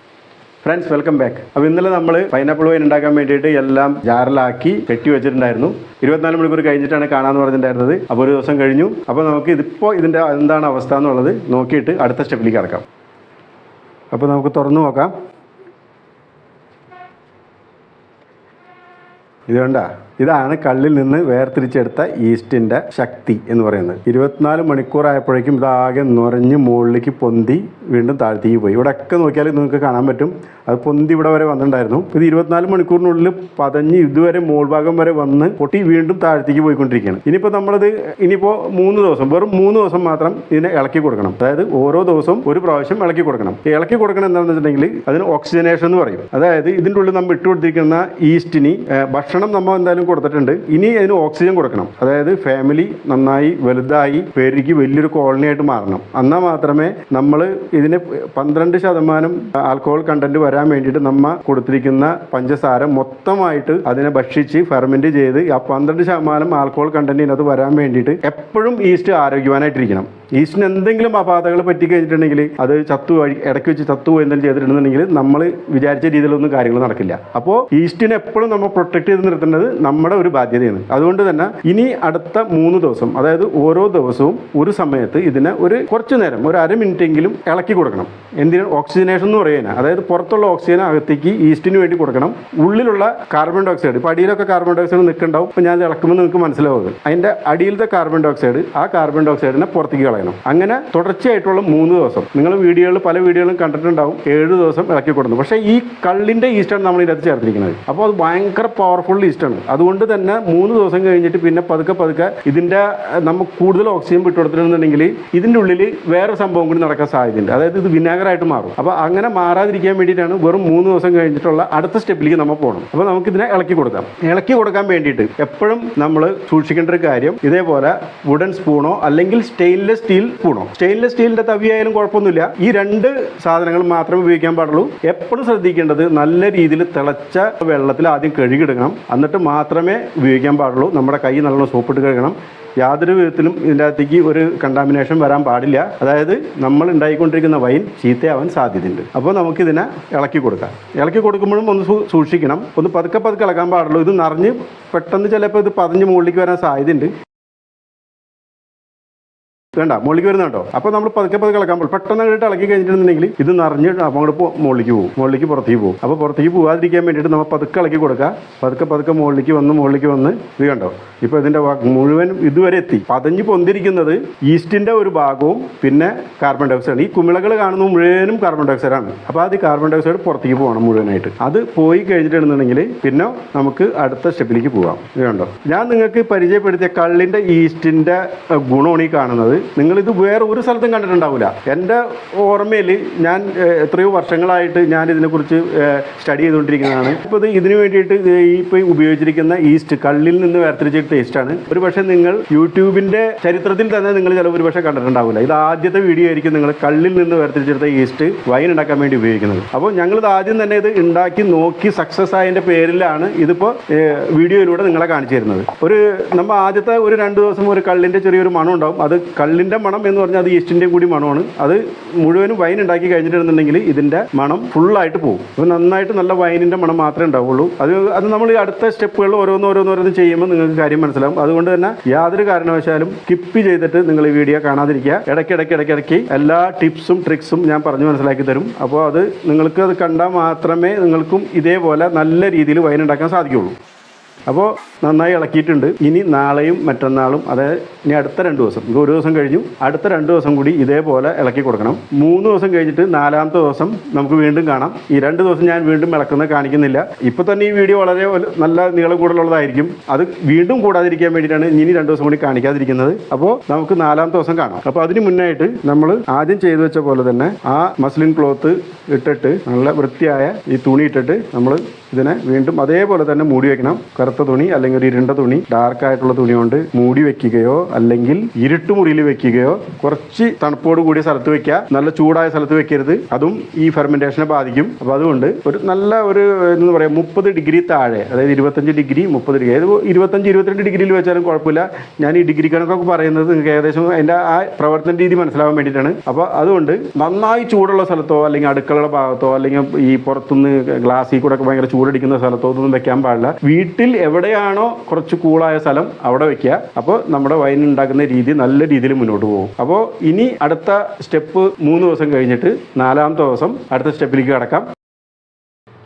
Speaker 1: Friends, welcome back. അപ്പോൾ ഇന്നലെ നമ്മൾ പൈനാപ്പിൾ വൈൻ ഉണ്ടാക്കാൻ വേണ്ടിയിട്ട് എല്ലാം ജാറിലാക്കി കെട്ടി വെച്ചിട്ടുണ്ടായിരുന്നു. 24 മണിക്കൂർ കഴിഞ്ഞിട്ടാണ് കാണാമെന്ന് പറഞ്ഞിട്ടുണ്ടായിരുന്നത്. അപ്പോൾ ഒരു ദിവസം കഴിഞ്ഞു. അപ്പോൾ നമുക്ക് ഇതിപ്പോൾ ഇതിൻ്റെ എന്താണ് അവസ്ഥ എന്നുള്ളത് നോക്കിയിട്ട് അടുത്ത സ്റ്റെപ്പിലേക്ക് കിടക്കാം. അപ്പോൾ നമുക്ക് തുറന്നു നോക്കാം. ഇത് കണ്ട, ഇതാണ് കള്ളിൽ നിന്ന് വേർതിരിച്ചെടുത്ത ഈസ്റ്റിൻ്റെ ശക്തി എന്ന് പറയുന്നത്. 24 മണിക്കൂറായപ്പോഴേക്കും ഇതാകെ നുരഞ്ഞ് മുകളിലേക്ക് പൊന്തി വീണ്ടും താഴ്ത്തേക്ക് പോയി. ഇവിടെ ഒക്കെ നോക്കിയാൽ നിങ്ങൾക്ക് കാണാൻ പറ്റും, അത് പൊന്തി ഇവിടെ വരെ വന്നിട്ടുണ്ടായിരുന്നു. ഇത് 24 മണിക്കൂറിനുള്ളിൽ പതഞ്ഞ് ഇതുവരെ മോൾ ഭാഗം വരെ വന്ന് പൊട്ടി വീണ്ടും താഴ്ത്തേക്ക് പോയിക്കൊണ്ടിരിക്കുകയാണ്. ഇനിയിപ്പോൾ നമ്മളത് ഇനിയിപ്പോൾ 3 ദിവസം, വെറും 3 ദിവസം മാത്രം ഇതിനെ ഇളക്കി കൊടുക്കണം. അതായത് ഓരോ ദിവസവും ഒരു പ്രാവശ്യം ഇളക്കി കൊടുക്കണം. ഈ ഇളക്കി കൊടുക്കണം എന്താണെന്ന് വെച്ചിട്ടുണ്ടെങ്കിൽ അതിന് ഓക്സിജനേഷൻ എന്ന് പറയും. അതായത് ഇതിൻ്റെ ഉള്ളിൽ നമ്മൾ ഇട്ട് കൊടുത്തിരിക്കുന്ന ഈസ്റ്റിന് ഭക്ഷണം നമ്മൾ എന്തായാലും കൊടുത്തിട്ടുണ്ട്. ഇനി അതിന് ഓക്സിജൻ കൊടുക്കണം. അതായത് ഫാമിലി നന്നായി വലുതായി പെരുകി വലിയൊരു കോളനി ആയിട്ട് മാറണം. എന്നാൽ മാത്രമേ നമ്മൾ ഇതിന് 12% ആൽക്കഹോൾ കണ്ടന്റ് വരാൻ വേണ്ടിയിട്ട് നമ്മൾ കൊടുത്തിരിക്കുന്ന പഞ്ചസാര മൊത്തമായിട്ട് അതിനെ ഭക്ഷിച്ച് ഫെർമെന്റ് ചെയ്ത് ആ 12% ആൽക്കഹോൾ കണ്ടന്റ് ഇതിനകത്ത് വരാൻ വേണ്ടിയിട്ട് എപ്പോഴും ഈസ്റ്റ് ആരോഗ്യവാനായിട്ടിരിക്കണം. ഈസ്റ്റിന് എന്തെങ്കിലും അപാതകൾ പറ്റിക്കഴിഞ്ഞിട്ടുണ്ടെങ്കിൽ അത് ഇടയ്ക്ക് വെച്ച് ചത്തുപോയി എന്തെങ്കിലും ചെയ്തിട്ടുണ്ടെന്നുണ്ടെങ്കിൽ നമ്മൾ വിചാരിച്ച രീതിയിലൊന്നും കാര്യങ്ങൾ നടക്കില്ല. അപ്പോൾ ഈസ്റ്റിനെ എപ്പോഴും നമ്മൾ പ്രൊട്ടക്ട് ചെയ്ത് നിർത്തേണ്ടത് നമ്മുടെ ഒരു ബാധ്യതയാണ്. അതുകൊണ്ട് തന്നെ ഇനി അടുത്ത 3 ദിവസം, അതായത് ഓരോ ദിവസവും ഒരു സമയത്ത് ഇതിനെ ഒരു കുറച്ച് നേരം, ഒരു അര മിനിറ്റെങ്കിലും ഇളക്കി കൊടുക്കണം. എന്തിനാ? ഓക്സിജനേഷൻ എന്ന് പറയുന്നത്. അതായത് പുറത്തുള്ള ഓക്സിജൻ അകത്തേക്ക് ഈസ്റ്റിന് വേണ്ടി കൊടുക്കണം. ഉള്ളിലുള്ള കാർബൺ ഡൈ ഓക്സൈഡ്, ഇപ്പോൾ അടിയിലൊക്കെ കാർബൺ ഡൈ ഓക്സൈഡ് നിൽക്കുന്നുണ്ടാവും. ഇപ്പോൾ ഞാൻ ഇളക്കുമ്പോൾ നിങ്ങൾക്ക് മനസ്സിലാവുന്നത് അതിൻ്റെ അടിയിലത്തെ കാർബൺ ഡൈ ഓക്സൈഡ്, ആ കാർബൺ ഡൈ ഓക്സൈഡിനെ പുറത്തേക്ക് കളയണം. അങ്ങനെ തുടർച്ചയായിട്ടുള്ള 3 ദിവസം. നിങ്ങൾ പല വീഡിയോകളും കണ്ടിട്ടുണ്ടാവും 7 ദിവസം ഇളക്കി കൊടുക്കുന്നു. പക്ഷേ ഈ കള്ളിൻ്റെ ഈസ്റ്റാണ് നമ്മൾ ഇതിനകത്ത് ചേർത്തിരിക്കുന്നത്. അപ്പോൾ അത് ഭയങ്കര പവർഫുൾ ഈസ്റ്റാണ്. അതുകൊണ്ട് തന്നെ 3 ദിവസം കഴിഞ്ഞിട്ട് പിന്നെ പതുക്കെ ഇതിൻ്റെ നമ്മൾ കൂടുതൽ ഓക്സിജൻ വിട്ടുകൊടുത്തിട്ടുണ്ടെന്നുണ്ടെങ്കിൽ ഇതിൻ്റെ ഉള്ളിൽ വേറെ സംഭവം കൂടി നടക്കാൻ സാധ്യതയുണ്ട്. അതായത് ഇത് വിനാഗറായിട്ട് മാറും. അപ്പോൾ അങ്ങനെ മാറാതിരിക്കാൻ വേണ്ടിയിട്ടാണ് വെറും 3 ദിവസം കഴിഞ്ഞിട്ടുള്ള അടുത്ത സ്റ്റെപ്പിലേക്ക് നമ്മൾ പോകണം. അപ്പോൾ നമുക്കിതിനെ ഇളക്കി കൊടുക്കാം. ഇളക്കി കൊടുക്കാൻ വേണ്ടിയിട്ട് എപ്പോഴും നമ്മൾ സൂക്ഷിക്കേണ്ട ഒരു കാര്യം, ഇതേപോലെ വുഡൻ സ്പൂണോ അല്ലെങ്കിൽ സ്റ്റെയിൻലെസ് സ്റ്റീൽ സ്പൂണോ, സ്റ്റെയിൻലെസ് സ്റ്റീലിൻ്റെ തവിയായാലും കുഴപ്പമൊന്നുമില്ല. ഈ 2 സാധനങ്ങൾ മാത്രമേ ഉപയോഗിക്കാൻ പാടുള്ളൂ. എപ്പോഴും ശ്രദ്ധിക്കേണ്ടത് നല്ല രീതിയിൽ തിളച്ച വെള്ളത്തിൽ ആദ്യം കഴുകിയെടുക്കണം. എന്നിട്ട് മാത്രമേ ഉപയോഗിക്കാൻ പാടുള്ളൂ. നമ്മുടെ കൈ നല്ലോണം സോപ്പിട്ട് കഴുകണം. യാതൊരു വിധത്തിലും ഇതിൻ്റെ അകത്തേക്ക് ഒരു കണ്ടാമിനേഷൻ വരാൻ പാടില്ല. അതായത് നമ്മൾ ഉണ്ടായിക്കൊണ്ടിരിക്കുന്ന വൈൻ ചീത്തയാവാൻ സാധ്യതയുണ്ട്. അപ്പോൾ നമുക്കിതിനെ ഇളക്കി കൊടുക്കാം. ഇളക്കി കൊടുക്കുമ്പോഴും ഒന്ന് സൂക്ഷിക്കണം. ഒന്ന് പതുക്കെ ഇളക്കാൻ പാടുള്ളൂ. ഇത് നിറഞ്ഞ് പെട്ടെന്ന് ചിലപ്പോൾ ഇത് പതഞ്ഞ് മുകളിലേക്ക് വരാൻ സാധ്യതയുണ്ട്. വേണ്ട, മുകളിലേക്ക് വരുന്നുണ്ടോ? അപ്പോൾ നമ്മൾ പതുക്കെ ഇളക്കാൻ പോകും. പെട്ടെന്ന് ഇളക്കി കഴിഞ്ഞിട്ടുണ്ടെങ്കിൽ ഇത് നിറഞ്ഞ് അങ്ങോട്ട് മുകളിലേക്ക് പോകും, മുകളിലേക്ക് പുറത്തേക്ക് പോകും. അപ്പോൾ പുറത്തേക്ക് പോകാതിരിക്കാൻ വേണ്ടിയിട്ട് നമ്മൾ പതുക്കെ ഇളക്കി കൊടുക്കുക. പതുക്കെ മുകളിലേക്ക് വന്ന് ഇത് കണ്ടോ, ഇപ്പോൾ ഇതിൻ്റെ മുഴുവൻ ഇതുവരെ എത്തി. പതഞ്ഞ് പൊന്തിരിക്കുന്നത് ഈസ്റ്റിൻ്റെ ഒരു ഭാഗവും പിന്നെ കാർബൺ ഡൈ ഓക്സൈഡ്. ഈ കുമിളകൾ കാണുന്നത് മുഴുവനും കാർബൺ ഡൈ ഓക്സൈഡാണ്. അപ്പോൾ അത് കാർബൺ ഡൈ ഓക്സൈഡ് പുറത്തേക്ക് പോകണം മുഴുവനായിട്ട്. അത് പോയി കഴിഞ്ഞിട്ടുണ്ടെന്നുണ്ടെങ്കിൽ പിന്നെ നമുക്ക് അടുത്ത സ്റ്റെപ്പിലേക്ക് പോകാം. ഇത് കണ്ടോ, ഞാൻ നിങ്ങൾക്ക് പരിചയപ്പെടുത്തിയ കള്ളിൻ്റെ ഈസ്റ്റിൻ്റെ ഗുണമാണ് ഈ കാണുന്നത്. നിങ്ങളിത് വേറെ ഒരു സ്ഥലത്തും കണ്ടിട്ടുണ്ടാവില്ല. എൻ്റെ ഓർമ്മയിൽ ഞാൻ എത്രയോ വർഷങ്ങളായിട്ട് ഞാൻ ഇതിനെക്കുറിച്ച് സ്റ്റഡി ചെയ്തുകൊണ്ടിരിക്കുന്നതാണ്. ഇപ്പോൾ ഇതിന് വേണ്ടിയിട്ട് ഇപ്പോൾ ഉപയോഗിച്ചിരിക്കുന്ന ഈസ്റ്റ് കള്ളിൽ നിന്ന് വേർതിരിച്ചെടുത്ത ഈസ്റ്റാണ്. ഒരു പക്ഷേ നിങ്ങൾ യൂട്യൂബിൻ്റെ ചരിത്രത്തിൽ തന്നെ നിങ്ങൾ ഒരു പക്ഷേ കണ്ടിട്ടുണ്ടാവില്ല. ഇത് ആദ്യത്തെ വീഡിയോ ആയിരിക്കും നിങ്ങൾ കള്ളിൽ നിന്ന് വേർതിരിച്ചെടുത്ത ഈസ്റ്റ് വൈൻ ഉണ്ടാക്കാൻ വേണ്ടി ഉപയോഗിക്കുന്നത്. അപ്പോൾ ഞങ്ങളിത് ആദ്യം തന്നെ ഇത് ഉണ്ടാക്കി നോക്കി സക്സസ് ആയതിൻ്റെ പേരിലാണ് ഇതിപ്പോൾ വീഡിയോയിലൂടെ നിങ്ങളെ കാണിച്ചു തരുന്നത്. നമ്മൾ ആദ്യത്തെ ഒരു 2 ദിവസം ഒരു കള്ളിൻ്റെ ചെറിയൊരു മണം ഉണ്ടാവും. അത് കള്ളിൻ്റെ മണം എന്ന് പറഞ്ഞാൽ അത് ഈസ്റ്റിൻ്റെയും കൂടി മണമാണ്. അത് മുഴുവനും വൈൻ ഉണ്ടാക്കി കഴിഞ്ഞിട്ടുണ്ടെന്നുണ്ടെങ്കിൽ ഇതിൻ്റെ മണം ഫുള്ളായിട്ട് പോകും. അപ്പോൾ നന്നായിട്ട് നല്ല വൈനിൻ്റെ മണം മാത്രമേ ഉണ്ടാവുള്ളൂ. അത് നമ്മൾ ഈ അടുത്ത സ്റ്റെപ്പുകളിൽ ഓരോന്നോരോന്ന് ചെയ്യുമ്പോൾ നിങ്ങൾക്ക് കാര്യം മനസ്സിലാവും. അതുകൊണ്ട് തന്നെ യാതൊരു കാരണവശാലും സ്കിപ്പ് ചെയ്തിട്ട് നിങ്ങൾ ഈ വീഡിയോ കാണാതിരിക്കുക. ഇടയ്ക്കിടയ്ക്ക് എല്ലാ ടിപ്സും ട്രിക്സും ഞാൻ പറഞ്ഞു മനസ്സിലാക്കി തരും. അപ്പോൾ അത് നിങ്ങൾക്ക് അത് കണ്ടാൽ മാത്രമേ നിങ്ങൾക്കും ഇതേപോലെ നല്ല രീതിയിൽ വൈൻ ഉണ്ടാക്കാൻ സാധിക്കുകയുള്ളൂ. അപ്പോൾ നന്നായി ഇളക്കിയിട്ടുണ്ട്. ഇനി നാളെയും മറ്റന്നാളും, അതായത് ഇനി അടുത്ത 2 ദിവസം, ഇത് ഒരു ദിവസം കഴിഞ്ഞു, അടുത്ത 2 ദിവസം കൂടി ഇതേപോലെ ഇളക്കി കൊടുക്കണം. 3 ദിവസം കഴിഞ്ഞിട്ട് 4ാമത്തെ ദിവസം നമുക്ക് വീണ്ടും കാണാം. ഈ 2 ദിവസം ഞാൻ വീണ്ടും ഇളക്കുന്നത് കാണിക്കുന്നില്ല. ഇപ്പോൾ തന്നെ ഈ വീഡിയോ വളരെ നല്ല നീളം കൂടുതലുള്ളതായിരിക്കും. അത് വീണ്ടും കൂടാതിരിക്കാൻ വേണ്ടിയിട്ടാണ് ഇനി 2 ദിവസം കൂടി കാണിക്കാതിരിക്കുന്നത്. അപ്പോൾ നമുക്ക് 4ാമത്തെ ദിവസം കാണാം. അപ്പോൾ അതിന് മുന്നായിട്ട് നമ്മൾ ആദ്യം ചെയ്തു വെച്ച പോലെ തന്നെ ആ മസ്ലിൻ ക്ലോത്ത് ഇട്ടിട്ട് നല്ല വൃത്തിയായ ഈ തുണി ഇട്ടിട്ട് നമ്മൾ ഇതിനെ വീണ്ടും അതേപോലെ തന്നെ മൂടി വയ്ക്കണം. കറുത്ത കറുത്ത തുണി അല്ലെങ്കിൽ ഒരു ഇരുണ്ട തുണി, ഡാർക്ക് ആയിട്ടുള്ള തുണി കൊണ്ട് മൂടി വെക്കുകയോ അല്ലെങ്കിൽ ഇരുട്ടുമുറിയിൽ വെക്കുകയോ, കുറച്ച് തണുപ്പോട് കൂടിയ സ്ഥലത്ത് വെക്കുക, നല്ല ചൂടായ സ്ഥലത്ത് വെക്കരുത്. അതും ഈ ഫെർമെന്റേഷനെ ബാധിക്കും. അപ്പോൾ അതുകൊണ്ട് ഒരു നല്ല ഒരു എന്ന് പറയാം 30 ഡിഗ്രി താഴെ, അതായത് 25 ഡിഗ്രി 30 ഡിഗ്രി, അതായത് 25-22 ഡിഗ്രിയിൽ വെച്ചാലും കുഴപ്പമില്ല. ഞാൻ ഈ ഡിഗ്രി കണക്കൊക്കെ പറയുന്നത് നിങ്ങൾക്ക് ഏകദേശം അതിൻ്റെ ആ പ്രവർത്തന രീതി മനസ്സിലാവാൻ വേണ്ടിയിട്ടാണ്. അപ്പോൾ അതുകൊണ്ട് നന്നായി ചൂടുള്ള സ്ഥലത്തോ അല്ലെങ്കിൽ അടുക്കളയുടെ ഭാഗത്തോ അല്ലെങ്കിൽ ഈ പുറത്തുനിന്ന് ഗ്ലാസ്സിൽ കൂടെ ഭയങ്കര ചൂടടിക്കുന്ന സ്ഥലത്തോ ഒന്നും വെക്കാൻ പാടില്ല. വീട്ടിൽ എവിടെയാണോ കുറച്ച് കൂളായ സ്ഥലം അവിടെ വെക്കുക. അപ്പോൾ നമ്മുടെ വൈൻ ഉണ്ടാക്കുന്ന രീതി നല്ല രീതിയിൽ മുന്നോട്ട് പോകും. അപ്പോൾ ഇനി അടുത്ത സ്റ്റെപ്പ് 3 ദിവസം കഴിഞ്ഞിട്ട് 4ാമത്തെ ദിവസം അടുത്ത സ്റ്റെപ്പിലേക്ക് കടക്കാം.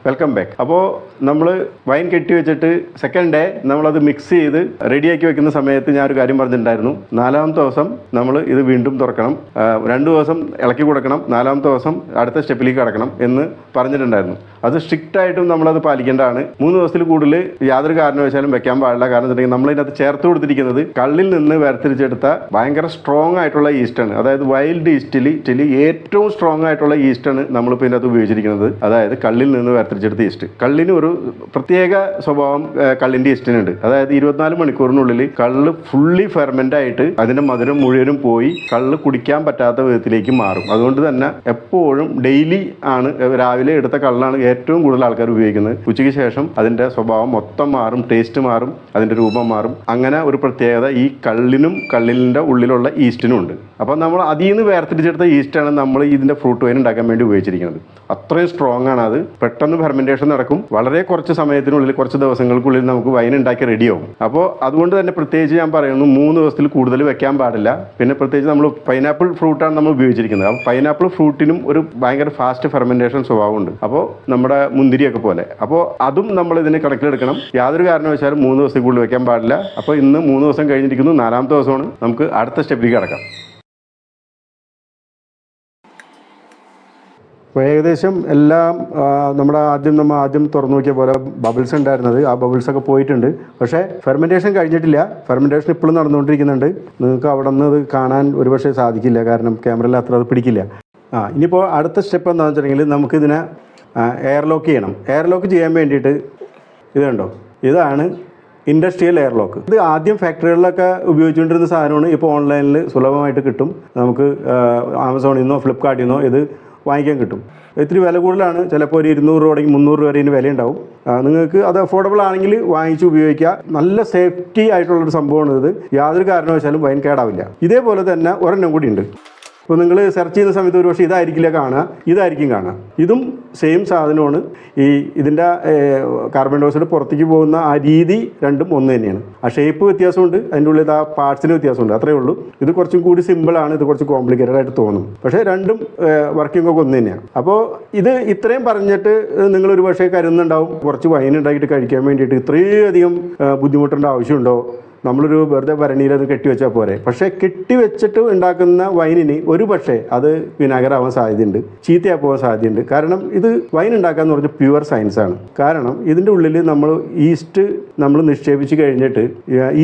Speaker 1: Welcome back. അപ്പോൾ നമ്മൾ വൈൻ കെട്ടി വെച്ചിട്ട് സെക്കൻഡ് ഡേ നമ്മളത് മിക്സ് ചെയ്ത് റെഡിയാക്കി വെക്കുന്ന സമയത്ത് ഞാനൊരു കാര്യം പറഞ്ഞിട്ടുണ്ടായിരുന്നു. 4ാമത്തെ ദിവസം നമ്മൾ ഇത് വീണ്ടും തുറക്കണം, 2 ദിവസം ഇളക്കി കൊടുക്കണം, 4ാമത്തെ ദിവസം അടുത്ത സ്റ്റെപ്പിലേക്ക് കടക്കണം എന്ന് പറഞ്ഞിട്ടുണ്ടായിരുന്നു. അത് സ്ട്രിക്റ്റ് ആയിട്ടും നമ്മളത് പാലിക്കേണ്ടതാണ്. 3 ദിവസത്തിൽ കൂടുതൽ യാതൊരു കാരണവശാലും വെക്കാൻ പാടില്ല. കാരണം വെച്ചിട്ടുണ്ടെങ്കിൽ നമ്മളിതിനകത്ത് ചേർത്ത് കൊടുത്തിരിക്കുന്നത് കള്ളിൽ നിന്ന് വേർതിരിച്ചെടുത്ത ഭയങ്കര സ്ട്രോങ് ആയിട്ടുള്ള ഈസ്റ്റാണ്. അതായത് വൈൽഡ് ഈസ്റ്റിൽ ഏറ്റവും സ്ട്രോങ് ആയിട്ടുള്ള ഈസ്റ്റാണ് നമ്മളിപ്പോൾ ഇതിനകത്ത് ഉപയോഗിച്ചിരിക്കുന്നത്. അതായത് കള്ളിൽ നിന്ന് വേർതിരിച്ചെടുത്ത ഈസ്റ്റ്. കള്ളിന് ഒരു പ്രത്യേക സ്വഭാവം കള്ളിൻ്റെ ഈസ്റ്റിനുണ്ട്. അതായത് 24 മണിക്കൂറിനുള്ളിൽ കള്ള് ഫുള്ളി ഫെർമെൻ്റ് ആയിട്ട് അതിൻ്റെ മധുരം മുഴുവനും പോയി കള്ള് കുടിക്കാൻ പറ്റാത്ത വിധത്തിലേക്ക് മാറും. അതുകൊണ്ട് തന്നെ എപ്പോഴും ഡെയിലി ആണ്, രാവിലെ എടുത്ത കള്ളാണ് ഏറ്റവും കൂടുതൽ ആൾക്കാർ ഉപയോഗിക്കുന്നത്. ഉച്ചയ്ക്ക് ശേഷം അതിൻ്റെ സ്വഭാവം മൊത്തം മാറും, ടേസ്റ്റ് മാറും, അതിൻ്റെ രൂപം മാറും. അങ്ങനെ ഒരു പ്രത്യേകത ഈ കള്ളിനും കള്ളിൻ്റെ ഉള്ളിലുള്ള ഈസ്റ്റിനും ഉണ്ട്. അപ്പോൾ നമ്മൾ അതിൽ നിന്ന് വേർതിരിച്ചെടുത്ത ഈസ്റ്റാണ് നമ്മൾ ഇതിൻ്റെ ഫ്രൂട്ട് വൈൻ ഉണ്ടാക്കാൻ വേണ്ടി ഉപയോഗിച്ചിരിക്കുന്നത്. അത്രയും സ്ട്രോങ് ആണ് അത്. പെട്ടെന്ന് ഫെർമെൻറ്റേഷൻ നടക്കും. വളരെ കുറച്ച് സമയത്തിനുള്ളിൽ, കുറച്ച് ദിവസങ്ങൾക്കുള്ളിൽ നമുക്ക് വൈൻ ഉണ്ടാക്കി റെഡിയാവും. അപ്പോൾ അതുകൊണ്ട് തന്നെ പ്രത്യേകിച്ച് ഞാൻ പറയുന്നു 3 ദിവസത്തിൽ കൂടുതൽ വെക്കാൻ പാടില്ല. പിന്നെ പ്രത്യേകിച്ച് നമ്മൾ പൈനാപ്പിൾ ഫ്രൂട്ടാണ് നമ്മൾ ഉപയോഗിച്ചിരിക്കുന്നത്. അപ്പോൾ പൈനാപ്പിൾ ഫ്രൂട്ടിനും ഒരു ഭയങ്കര ഫാസ്റ്റ് ഫെർമെൻറ്റേഷൻ സ്വഭാവമുണ്ട്. അപ്പോൾ നമ്മുടെ മുന്തിരിയൊക്കെ പോലെ. അപ്പോൾ അതും നമ്മൾ ഇതിന് കണക്കിലെടുക്കണം. യാതൊരു കാരണവശാലും 3 ദിവസത്തിൽ കൂടുതൽ വെക്കാൻ പാടില്ല. അപ്പോൾ ഇന്ന് 3 ദിവസം കഴിഞ്ഞിരിക്കുന്നു, 4ാമത്തെ ദിവസമാണ്. നമുക്ക് അടുത്ത സ്റ്റെപ്പിലേക്ക് കടക്കാം. അപ്പോൾ ഏകദേശം എല്ലാം നമ്മൾ ആദ്യം തുറന്നു നോക്കിയ പോലെ ബബിൾസ് ഉണ്ടായിരുന്നത്, ആ ബബിൾസൊക്കെ പോയിട്ടുണ്ട്. പക്ഷേ ഫെർമെൻറ്റേഷൻ കഴിഞ്ഞിട്ടില്ല. ഫെർമെൻറ്റേഷൻ ഇപ്പോഴും നടന്നുകൊണ്ടിരിക്കുന്നുണ്ട്. നിങ്ങൾക്ക് അവിടെ നിന്ന് അത് കാണാൻ ഒരുപക്ഷെ സാധിക്കില്ല, കാരണം ക്യാമറയിൽ അത്ര അത് പിടിക്കില്ല. ഇനിയിപ്പോൾ അടുത്ത സ്റ്റെപ്പ് എന്താണെന്ന് വെച്ചിട്ടുണ്ടെങ്കിൽ നമുക്കിതിനെ എയർ ലോക്ക് ചെയ്യണം. എയർ ലോക്ക് ചെയ്യാൻ വേണ്ടിയിട്ട് ഇത് കണ്ടോ, ഇതാണ് ഇൻഡസ്ട്രിയൽ എയർ ലോക്ക്. ഇത് ആദ്യം ഫാക്ടറികളിലൊക്കെ ഉപയോഗിച്ചുകൊണ്ടിരുന്ന സാധനമാണ്. ഇപ്പോൾ ഓൺലൈനിൽ സുലഭമായിട്ട് കിട്ടും. നമുക്ക് ആമസോണിൽ നിന്നോ ഫ്ലിപ്കാർട്ടിൽ നിന്നോ ഇത് വാങ്ങിക്കാൻ കിട്ടും. ഇത്തിരി വില കൂടുതലാണ്, ചിലപ്പോൾ ഒരു 200 രൂപ തുടങ്ങി 300 രൂപ വരെ ഇതിന് വിലയുണ്ടാവും. നിങ്ങൾക്ക് അത് അഫോർഡബിൾ ആണെങ്കിൽ വാങ്ങിച്ച് ഉപയോഗിക്കുക. നല്ല സേഫ്റ്റി ആയിട്ടുള്ളൊരു സംഭവമാണ് ഇത്. യാതൊരു കാരണവശാലും വൈൻ കേടാവില്ല. ഇതേപോലെ തന്നെ ഒരെണ്ണം കൂടി ഉണ്ട്. ഇപ്പോൾ നിങ്ങൾ സെർച്ച് ചെയ്യുന്ന സമയത്ത് ഒരു പക്ഷേ ഇതായിരിക്കില്ല കാണുക, ഇതായിരിക്കും കാണുക. ഇതും സെയിം സാധനമാണ്. ഇതിൻ്റെ കാർബൺ ഡയോക്സൈഡ് പുറത്തേക്ക് പോകുന്ന ആ രീതി രണ്ടും ഒന്ന് തന്നെയാണ്. ആ ഷേപ്പ് വ്യത്യാസമുണ്ട്, അതിൻ്റെ ഉള്ളിൽ ആ പാർട്സിന് വ്യത്യാസമുണ്ട്, അത്രയേ ഉള്ളൂ. ഇത് കുറച്ചും കൂടി സിമ്പിളാണ്, ഇത് കുറച്ച് കോംപ്ലിക്കേറ്റഡ് ആയിട്ട് തോന്നും. പക്ഷേ രണ്ടും വർക്കിംഗ് ഒക്കെ ഒന്ന് തന്നെയാണ്. അപ്പോൾ ഇത് ഇത്രയും പറഞ്ഞിട്ട് നിങ്ങളൊരു പക്ഷേ കരുതുന്നുണ്ടാവും, കുറച്ച് വൈൻ ഉണ്ടാക്കിയിട്ട് കഴിക്കാൻ വേണ്ടിയിട്ട് ഇത്രയധികം ബുദ്ധിമുട്ടേണ്ട ആവശ്യമുണ്ടോ? നമ്മളൊരു വെറുതെ ഭരണിയിൽ അത് കെട്ടിവെച്ചാൽ പോരെ. പക്ഷേ കെട്ടിവെച്ചിട്ട് ഉണ്ടാക്കുന്ന വൈനിന് ഒരു പക്ഷേ അത് വിനാഗരാവാൻ സാധ്യതയുണ്ട്, ചീത്തയായി പോകാൻ സാധ്യതയുണ്ട്. കാരണം ഇത് വൈൻ ഉണ്ടാക്കുക എന്ന് പറഞ്ഞാൽ പ്യുവർ സയൻസാണ്. കാരണം ഇതിൻ്റെ ഉള്ളിൽ നമ്മൾ ഈസ്റ്റ് നമ്മൾ നിക്ഷേപിച്ച് കഴിഞ്ഞിട്ട്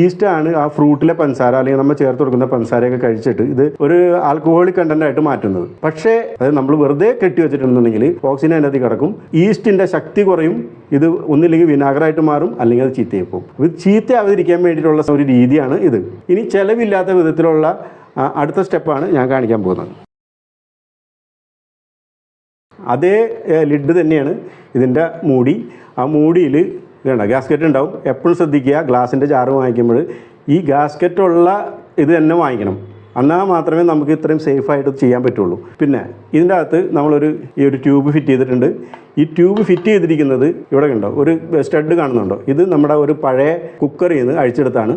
Speaker 1: ഈസ്റ്റാണ് ആ ഫ്രൂട്ടിലെ പഞ്ചസാര അല്ലെങ്കിൽ നമ്മൾ ചേർത്ത് കൊടുക്കുന്ന പഞ്ചസാരയൊക്കെ കഴിച്ചിട്ട് ഇത് ഒരു ആൽക്കഹോളിക് കണ്ടൻ്റായിട്ട് മാറ്റുന്നത്. പക്ഷേ അത് നമ്മൾ വെറുതെ കെട്ടിവെച്ചിട്ടുണ്ടെന്നുണ്ടെങ്കിൽ ഓക്സിജൻ അതിനകത്ത് കിടക്കും, ഈസ്റ്റിൻ്റെ ശക്തി കുറയും, ഇത് ഒന്നില്ലെങ്കിൽ വിനാഗറായിട്ട് മാറും, അല്ലെങ്കിൽ അത് ചീത്തയായി പോകും. ഇത് ചീത്തയാവാതിരിക്കാൻ വേണ്ടിയിട്ടുള്ള ഒരു രീതിയാണ് ഇത്. ഇനി ചെലവില്ലാത്ത വിധത്തിലുള്ള അടുത്ത സ്റ്റെപ്പാണ് ഞാൻ കാണിക്കാൻ പോകുന്നത്. അതേ ലിഡ് തന്നെയാണ് ഇതിൻ്റെ മൂടി. ആ മൂടിയിൽ ഇതുണ്ട് ഗ്യാസ്കറ്റ് ഉണ്ടാവും. എപ്പോഴും ശ്രദ്ധിക്കുക, ഗ്ലാസിൻ്റെ ജാറ് വാങ്ങിക്കുമ്പോൾ ഈ ഗ്യാസ്കറ്റുള്ള ഇത് തന്നെ വാങ്ങിക്കണം. എന്നാൽ മാത്രമേ നമുക്ക് ഇത്രയും സേഫായിട്ട് ചെയ്യാൻ പറ്റുള്ളൂ. പിന്നെ ഇതിൻ്റെ അകത്ത് നമ്മളൊരു ട്യൂബ് ഫിറ്റ് ചെയ്തിട്ടുണ്ട്. ഈ ട്യൂബ് ഫിറ്റ് ചെയ്തിരിക്കുന്നത് ഇവിടെ ഉണ്ടോ, ഒരു സ്റ്റഡ് കാണുന്നുണ്ടോ? ഇത് നമ്മുടെ ഒരു പഴയ കുക്കറിൽ നിന്ന് അഴിച്ചെടുത്താണ്.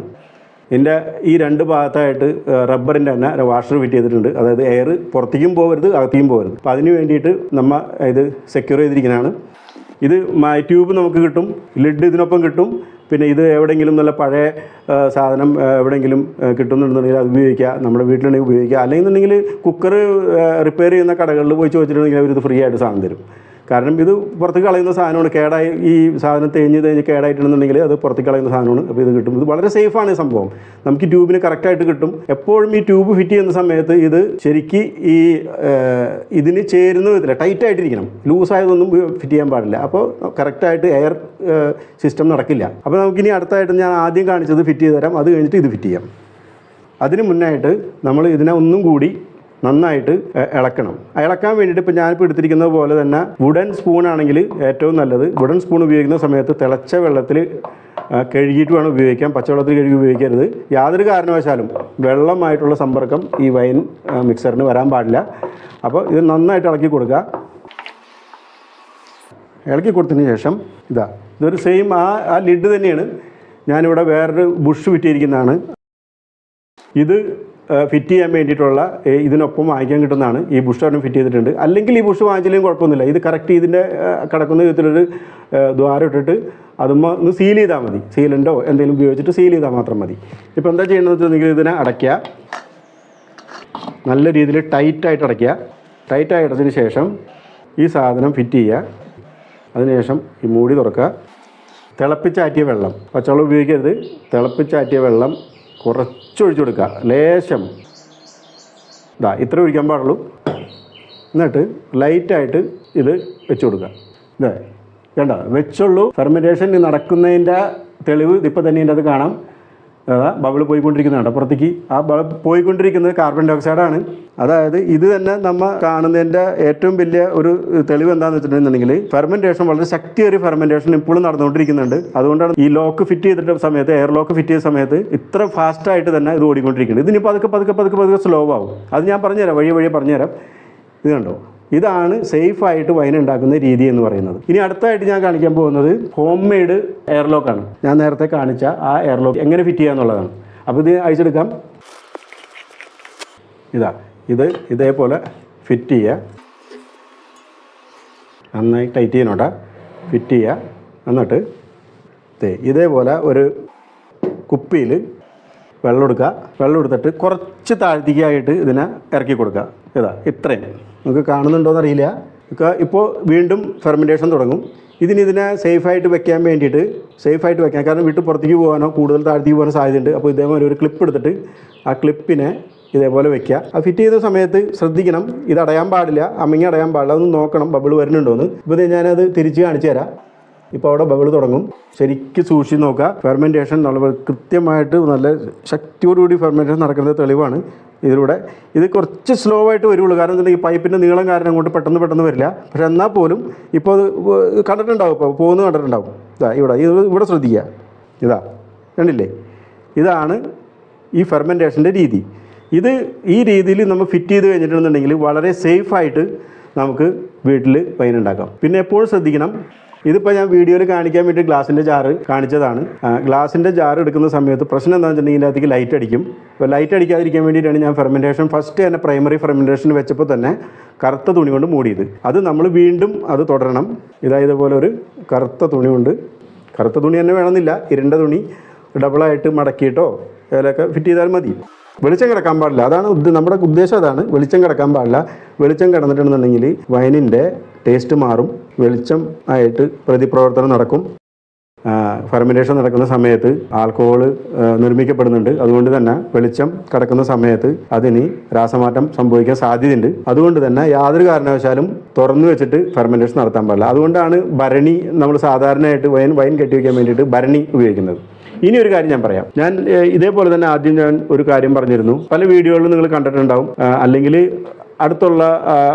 Speaker 1: ഇതിൻ്റെ ഈ 2 ഭാഗത്തായിട്ട് റബ്ബറിൻ്റെ തന്നെ വാഷർ ഫിറ്റ് ചെയ്തിട്ടുണ്ട്. അതായത് എയർ പുറത്തേക്കും പോകരുത്, അകത്തേക്കും പോകരുത്. അപ്പോൾ അതിന് വേണ്ടിയിട്ട് നമ്മൾ ഇത് സെക്യൂർ ചെയ്തിരിക്കുന്നതാണ്. ഇത് ട്യൂബ് നമുക്ക് കിട്ടും, ലിഡ് ഇതിനൊപ്പം കിട്ടും. പിന്നെ ഇത് എവിടെയെങ്കിലും നല്ല പഴയ സാധനം എവിടെയെങ്കിലും കിട്ടുന്നുണ്ടെന്നുണ്ടെങ്കിൽ അത് ഉപയോഗിക്കുക, നമ്മുടെ വീട്ടിലുണ്ടെങ്കിൽ ഉപയോഗിക്കുക. അല്ലെങ്കിൽ കുക്കർ റിപ്പയർ ചെയ്യുന്ന കടകളിൽ പോയി ചോദിച്ചിട്ടുണ്ടെങ്കിൽ അവരിത് ഫ്രീ ആയിട്ട് സാധനം തരും. കാരണം ഇത് പുറത്തേക്ക് കളയുന്ന സാധനമാണ്. കേടായി ഈ സാധനം തേഞ്ഞ് കേടായിട്ടുണ്ടെന്നുണ്ടെങ്കിൽ അത് പുറത്തേക്ക് കളയുന്ന സാധനമാണ്. അപ്പോൾ ഇത് കിട്ടും. ഇത് വളരെ സേഫാണ് ഈ സംഭവം. നമുക്ക് ഈ ട്യൂബിന് കറക്റ്റായിട്ട് കിട്ടും. എപ്പോഴും ഈ ട്യൂബ് ഫിറ്റ് ചെയ്യുന്ന സമയത്ത് ഇത് ശരിക്ക് ഈ ഇതിന് ചേരുന്ന വിധത്തില്ല, ടൈറ്റായിട്ടിരിക്കണം. ലൂസായതൊന്നും ഫിറ്റ് ചെയ്യാൻ പാടില്ല. അപ്പോൾ കറക്റ്റായിട്ട് എയർ സിസ്റ്റം നടക്കില്ല. അപ്പോൾ നമുക്കിനി അടുത്തായിട്ട് ഞാൻ ആദ്യം കാണിച്ചത് ഫിറ്റ് ചെയ്ത് തരാം. അത് കഴിഞ്ഞിട്ട് ഇത് ഫിറ്റ് ചെയ്യാം. അതിന് മുന്നായിട്ട് നമ്മൾ ഇതിനെ ഒന്നും കൂടി നന്നായിട്ട് ഇളക്കണം. ഇളക്കാൻ വേണ്ടിയിട്ട് ഇപ്പോൾ ഞാനിപ്പോൾ എടുത്തിരിക്കുന്നത് പോലെ തന്നെ വുഡൻ സ്പൂണാണെങ്കിൽ ഏറ്റവും നല്ലത്. വുഡൻ സ്പൂൺ ഉപയോഗിക്കുന്ന സമയത്ത് തിളച്ച വെള്ളത്തിൽ കഴുകിയിട്ട് വേണം ഉപയോഗിക്കാൻ. പച്ചവെള്ളത്തിൽ കഴുകി ഉപയോഗിക്കരുത്. യാതൊരു കാരണവശാലും വെള്ളമായിട്ടുള്ള സമ്പർക്കം ഈ വൈൻ മിക്സറിന് വരാൻ പാടില്ല. അപ്പോൾ ഇത് നന്നായിട്ട് ഇളക്കി കൊടുക്കുക. ഇളക്കി കൊടുത്തതിന് ശേഷം ഇതൊരു സെയിം ആ ലിഡ് തന്നെയാണ്. ഞാനിവിടെ വേറൊരു ബുഷ് ഫിറ്റ് ചെയ്തിരിക്കുന്നതാണ്. ഇത് ഫിറ്റ് ചെയ്യാൻ വേണ്ടിയിട്ടുള്ള ഇതിനൊപ്പം വാങ്ങിക്കാൻ കിട്ടുന്നതാണ്. ഈ ബുഷ് ഒരെണ്ണം ഫിറ്റ് ചെയ്തിട്ടുണ്ട്. അല്ലെങ്കിൽ ഈ ബുഷ് വാങ്ങിച്ചില്ലെങ്കിൽ കുഴപ്പമൊന്നുമില്ല. ഇത് കറക്റ്റ് ഇതിൻ്റെ കിടക്കുന്ന വിധത്തിലൊരു ദ്വാരം ഇട്ടിട്ട് അതുമ്മ ഒന്ന് സീൽ ചെയ്താൽ മതി. സീലൻ്റോ എന്തെങ്കിലും ഉപയോഗിച്ചിട്ട് സീൽ ചെയ്താൽ മാത്രം മതി. ഇപ്പോൾ എന്താ ചെയ്യേണ്ടതെന്ന് വെച്ചിട്ടുണ്ടെങ്കിൽ ഇതിനെ അടയ്ക്കുക. നല്ല രീതിയിൽ ടൈറ്റായിട്ട് അടയ്ക്കുക. ടൈറ്റായി അടച്ചതിന് ശേഷം ഈ സാധനം ഫിറ്റ് ചെയ്യുക. അതിനുശേഷം ഈ മൂടി തുറക്കുക. തിളപ്പിച്ചാറ്റിയ വെള്ളം, പച്ചവെള്ളം ഉപയോഗിക്കരുത്. തിളപ്പിച്ചാറ്റിയ വെള്ളം കുറച്ചൊഴിച്ചു കൊടുക്കുക. ലേശം ഇത്ര ഒഴിക്കാൻ പാടുള്ളൂ. എന്നിട്ട് ലൈറ്റായിട്ട് ഇത് വെച്ച് കൊടുക്കുക. വേണ്ട വെച്ചുള്ളൂ. ഫെർമെൻറ്റേഷൻ നടക്കുന്നതിൻ്റെ തെളിവ് ഇതിപ്പോൾ തന്നെ ഇതിൻ്റെ അത് കാണാം. ബബിൾ പോയിക്കൊണ്ടിരിക്കുന്നുണ്ട് പുറത്തേക്ക്. ആ ബബിൾ പോയിക്കൊണ്ടിരിക്കുന്നത് കാർബൺ ഡൈ ഓക്സൈഡാണ്. അതായത് ഇത് തന്നെ നമ്മൾ കാണുന്നതിൻ്റെ ഏറ്റവും വലിയ ഒരു തെളിവ് എന്താണെന്ന് വെച്ചിട്ടുണ്ടെന്നുണ്ടെങ്കിൽ ഫെർമെൻറ്റേഷൻ വളരെ ശക്തിയൊരു ഫെർമെൻറ്റേഷൻ ഇപ്പോഴും നടന്നുകൊണ്ടിരിക്കുന്നുണ്ട്. അതുകൊണ്ടാണ് ഈ ലോക്ക് ഫിറ്റ് ചെയ്തിട്ട് സമയത്ത്, എയർ ലോക്ക് ഫിറ്റ് ചെയ്ത സമയത്ത് ഇത്ര ഫാസ്റ്റായിട്ട് തന്നെ ഇത് ഓടിക്കൊണ്ടിരിക്കുന്നത്. ഇതിനിപ്പോൾ പതുക്കെ സ്ലോ ആവും. അത് ഞാൻ പറഞ്ഞുതരാം, വഴിയെ പറഞ്ഞുതരാം. ഇത് കണ്ടോ, ഇതാണ് സേഫായിട്ട് വൈൻ ഉണ്ടാക്കുന്ന രീതി എന്ന് പറയുന്നത്. ഇനി അടുത്തായിട്ട് ഞാൻ കാണിക്കാൻ പോകുന്നത് ഹോം മെയ്ഡ് എയർ ലോക്കാണ്. ഞാൻ നേരത്തെ കാണിച്ച ആ എയർ ലോക്ക് എങ്ങനെ ഫിറ്റ് ചെയ്യുക എന്നുള്ളതാണ്. അപ്പോൾ ഇത് അയച്ചെടുക്കാം. ഇത് ഇതേപോലെ ഫിറ്റ് ചെയ്യുക. നന്നായി ടൈറ്റ് ചെയ്യണോട്ടാ. ഫിറ്റ് ചെയ്യുക. എന്നിട്ട് ഇതേപോലെ ഒരു കുപ്പിയിൽ വെള്ളം എടുക്കുക. വെള്ളം എടുത്തിട്ട് കുറച്ച് താഴ്ത്തിക്കായിട്ട് ഇതിനെ ഇറക്കി കൊടുക്കുക. ഇത്രയും നമുക്ക് കാണുന്നുണ്ടോയെന്നറിയില്ല. ഇപ്പോൾ വീണ്ടും ഫെർമെൻറ്റേഷൻ തുടങ്ങും. ഇതിനെ സേഫായിട്ട് വെക്കാൻ വേണ്ടിയിട്ട് വെക്കാൻ, കാരണം വീട്ടിൽ പുറത്തേക്ക് പോകാനോ കൂടുതൽ താഴ്ത്തേക്ക് പോകാനോ സാധ്യതയുണ്ട്. അപ്പോൾ ഇതേപോലെ ഒരു ക്ലിപ്പ് എടുത്തിട്ട് ആ ക്ലിപ്പിനെ ഇതേപോലെ വെക്കുക. ആ ഫിറ്റ് ചെയ്ത സമയത്ത് ശ്രദ്ധിക്കണം, ഇത് അടയാൻ പാടില്ല, അമ്മങ്ങി അടയാൻ പാടില്ല. അതൊന്ന് നോക്കണം ബബിൾ വരുന്നുണ്ടോയെന്ന്. ഇപ്പോൾ ഞാനത് തിരിച്ച് കാണിച്ചു തരാം. ഇപ്പോൾ അവിടെ ബബിൾ തുടങ്ങും. ശരിക്കും സൂക്ഷിച്ച് നോക്കുക. ഫെർമെൻറ്റേഷൻ നല്ല കൃത്യമായിട്ട് നല്ല ശക്തിയോടുകൂടി ഫെർമെൻറ്റേഷൻ നടക്കുന്നത് തെളിവാണ് ഇതിലൂടെ. ഇത് കുറച്ച് സ്ലോ ആയിട്ട് വരുള്ളൂ, കാരണം എന്താണെങ്കിൽ പൈപ്പിൻ്റെ നീളം കാരണം കൊണ്ട് പെട്ടെന്ന് വരില്ല. പക്ഷെ എന്നാൽ പോലും ഇപ്പോൾ അത് കണ്ടിട്ടുണ്ടാവും, ഇപ്പോൾ പോകുന്നത് കണ്ടിട്ടുണ്ടാവും. ഇവിടെ ശ്രദ്ധിക്കുക. കണ്ടില്ലേ, ഇതാണ് ഈ ഫെർമെൻറ്റേഷൻ്റെ രീതി. ഈ രീതിയിൽ നമ്മൾ ഫിറ്റ് ചെയ്ത് കഴിഞ്ഞിട്ടുണ്ടെന്നുണ്ടെങ്കിൽ വളരെ സേഫായിട്ട് നമുക്ക് വീട്ടിൽ വൈൻ ഉണ്ടാക്കാം. പിന്നെ എപ്പോഴും ശ്രദ്ധിക്കണം, ഇതിപ്പോൾ ഞാൻ വീഡിയോയിൽ കാണിക്കാൻ വേണ്ടി ഗ്ലാസിൻ്റെ ജാറ് കാണിച്ചതാണ്. ഗ്ലാസിൻ്റെ ജാറ് എടുക്കുന്ന സമയത്ത് പ്രശ്നം എന്താണെന്ന് വെച്ചിട്ടുണ്ടെങ്കിൽ അതിലേക്ക് ലൈറ്റ് അടിക്കും. അപ്പോൾ ലൈറ്റ് അടിക്കാതിരിക്കാൻ വേണ്ടിയിട്ടാണ് ഞാൻ ഫെർമെൻറ്റേഷൻ ഫസ്റ്റ് തന്നെ പ്രൈമറി ഫെർമെൻറ്റേഷൻ വെച്ചപ്പോൾ തന്നെ കറുത്ത തുണി കൊണ്ട് മൂടിയത്. അത് നമ്മൾ വീണ്ടും അത് തുടരണം. ഇതേപോലെ ഒരു കറുത്ത തുണി കൊണ്ട്, കറുത്ത തുണി തന്നെ വേണമെന്നില്ല, ഇരുണ്ട തുണി ഡബിളായിട്ട് മടക്കിയിട്ടോ അതിലൊക്കെ ഫിറ്റ് ചെയ്താൽ മതി. വെളിച്ചം കിടക്കാൻ പാടില്ല. അതാണ് നമ്മുടെ ഉദ്ദേശം. അതാണ്, വെളിച്ചം കിടക്കാൻ പാടില്ല. വെളിച്ചം കിടന്നിട്ടുണ്ടെന്നുണ്ടെങ്കിൽ വൈനിൻ്റെ ടേസ്റ്റ് മാറും. വെളിച്ചം ആയിട്ട് പ്രതിപ്രവർത്തനം നടക്കും. ഫെർമെൻറ്റേഷൻ നടക്കുന്ന സമയത്ത് ആൽക്കഹോൾ നിർമ്മിക്കപ്പെടുന്നുണ്ട്. അതുകൊണ്ട് തന്നെ വെളിച്ചം കിടക്കുന്ന സമയത്ത് അതിന് രാസമാറ്റം സംഭവിക്കാൻ സാധ്യതയുണ്ട്. അതുകൊണ്ട് തന്നെ യാതൊരു കാരണവശാലും തുറന്നു വെച്ചിട്ട് ഫെർമെൻറ്റേഷൻ നടത്താൻ പാടില്ല. അതുകൊണ്ടാണ് ഭരണി നമ്മൾ സാധാരണയായിട്ട് വൈൻ കെട്ടി വയ്ക്കാൻ വേണ്ടിയിട്ട് ഭരണി ഉപയോഗിക്കുന്നത്. ഇനി ഒരു കാര്യം ഞാൻ പറയാം. ഞാൻ ഇതേപോലെ തന്നെ ആദ്യം ഞാൻ ഒരു കാര്യം പറഞ്ഞിരുന്നു. പല വീഡിയോകളിലും നിങ്ങൾ കണ്ടിട്ടുണ്ടാവും. അല്ലെങ്കിൽ അടുത്തുള്ള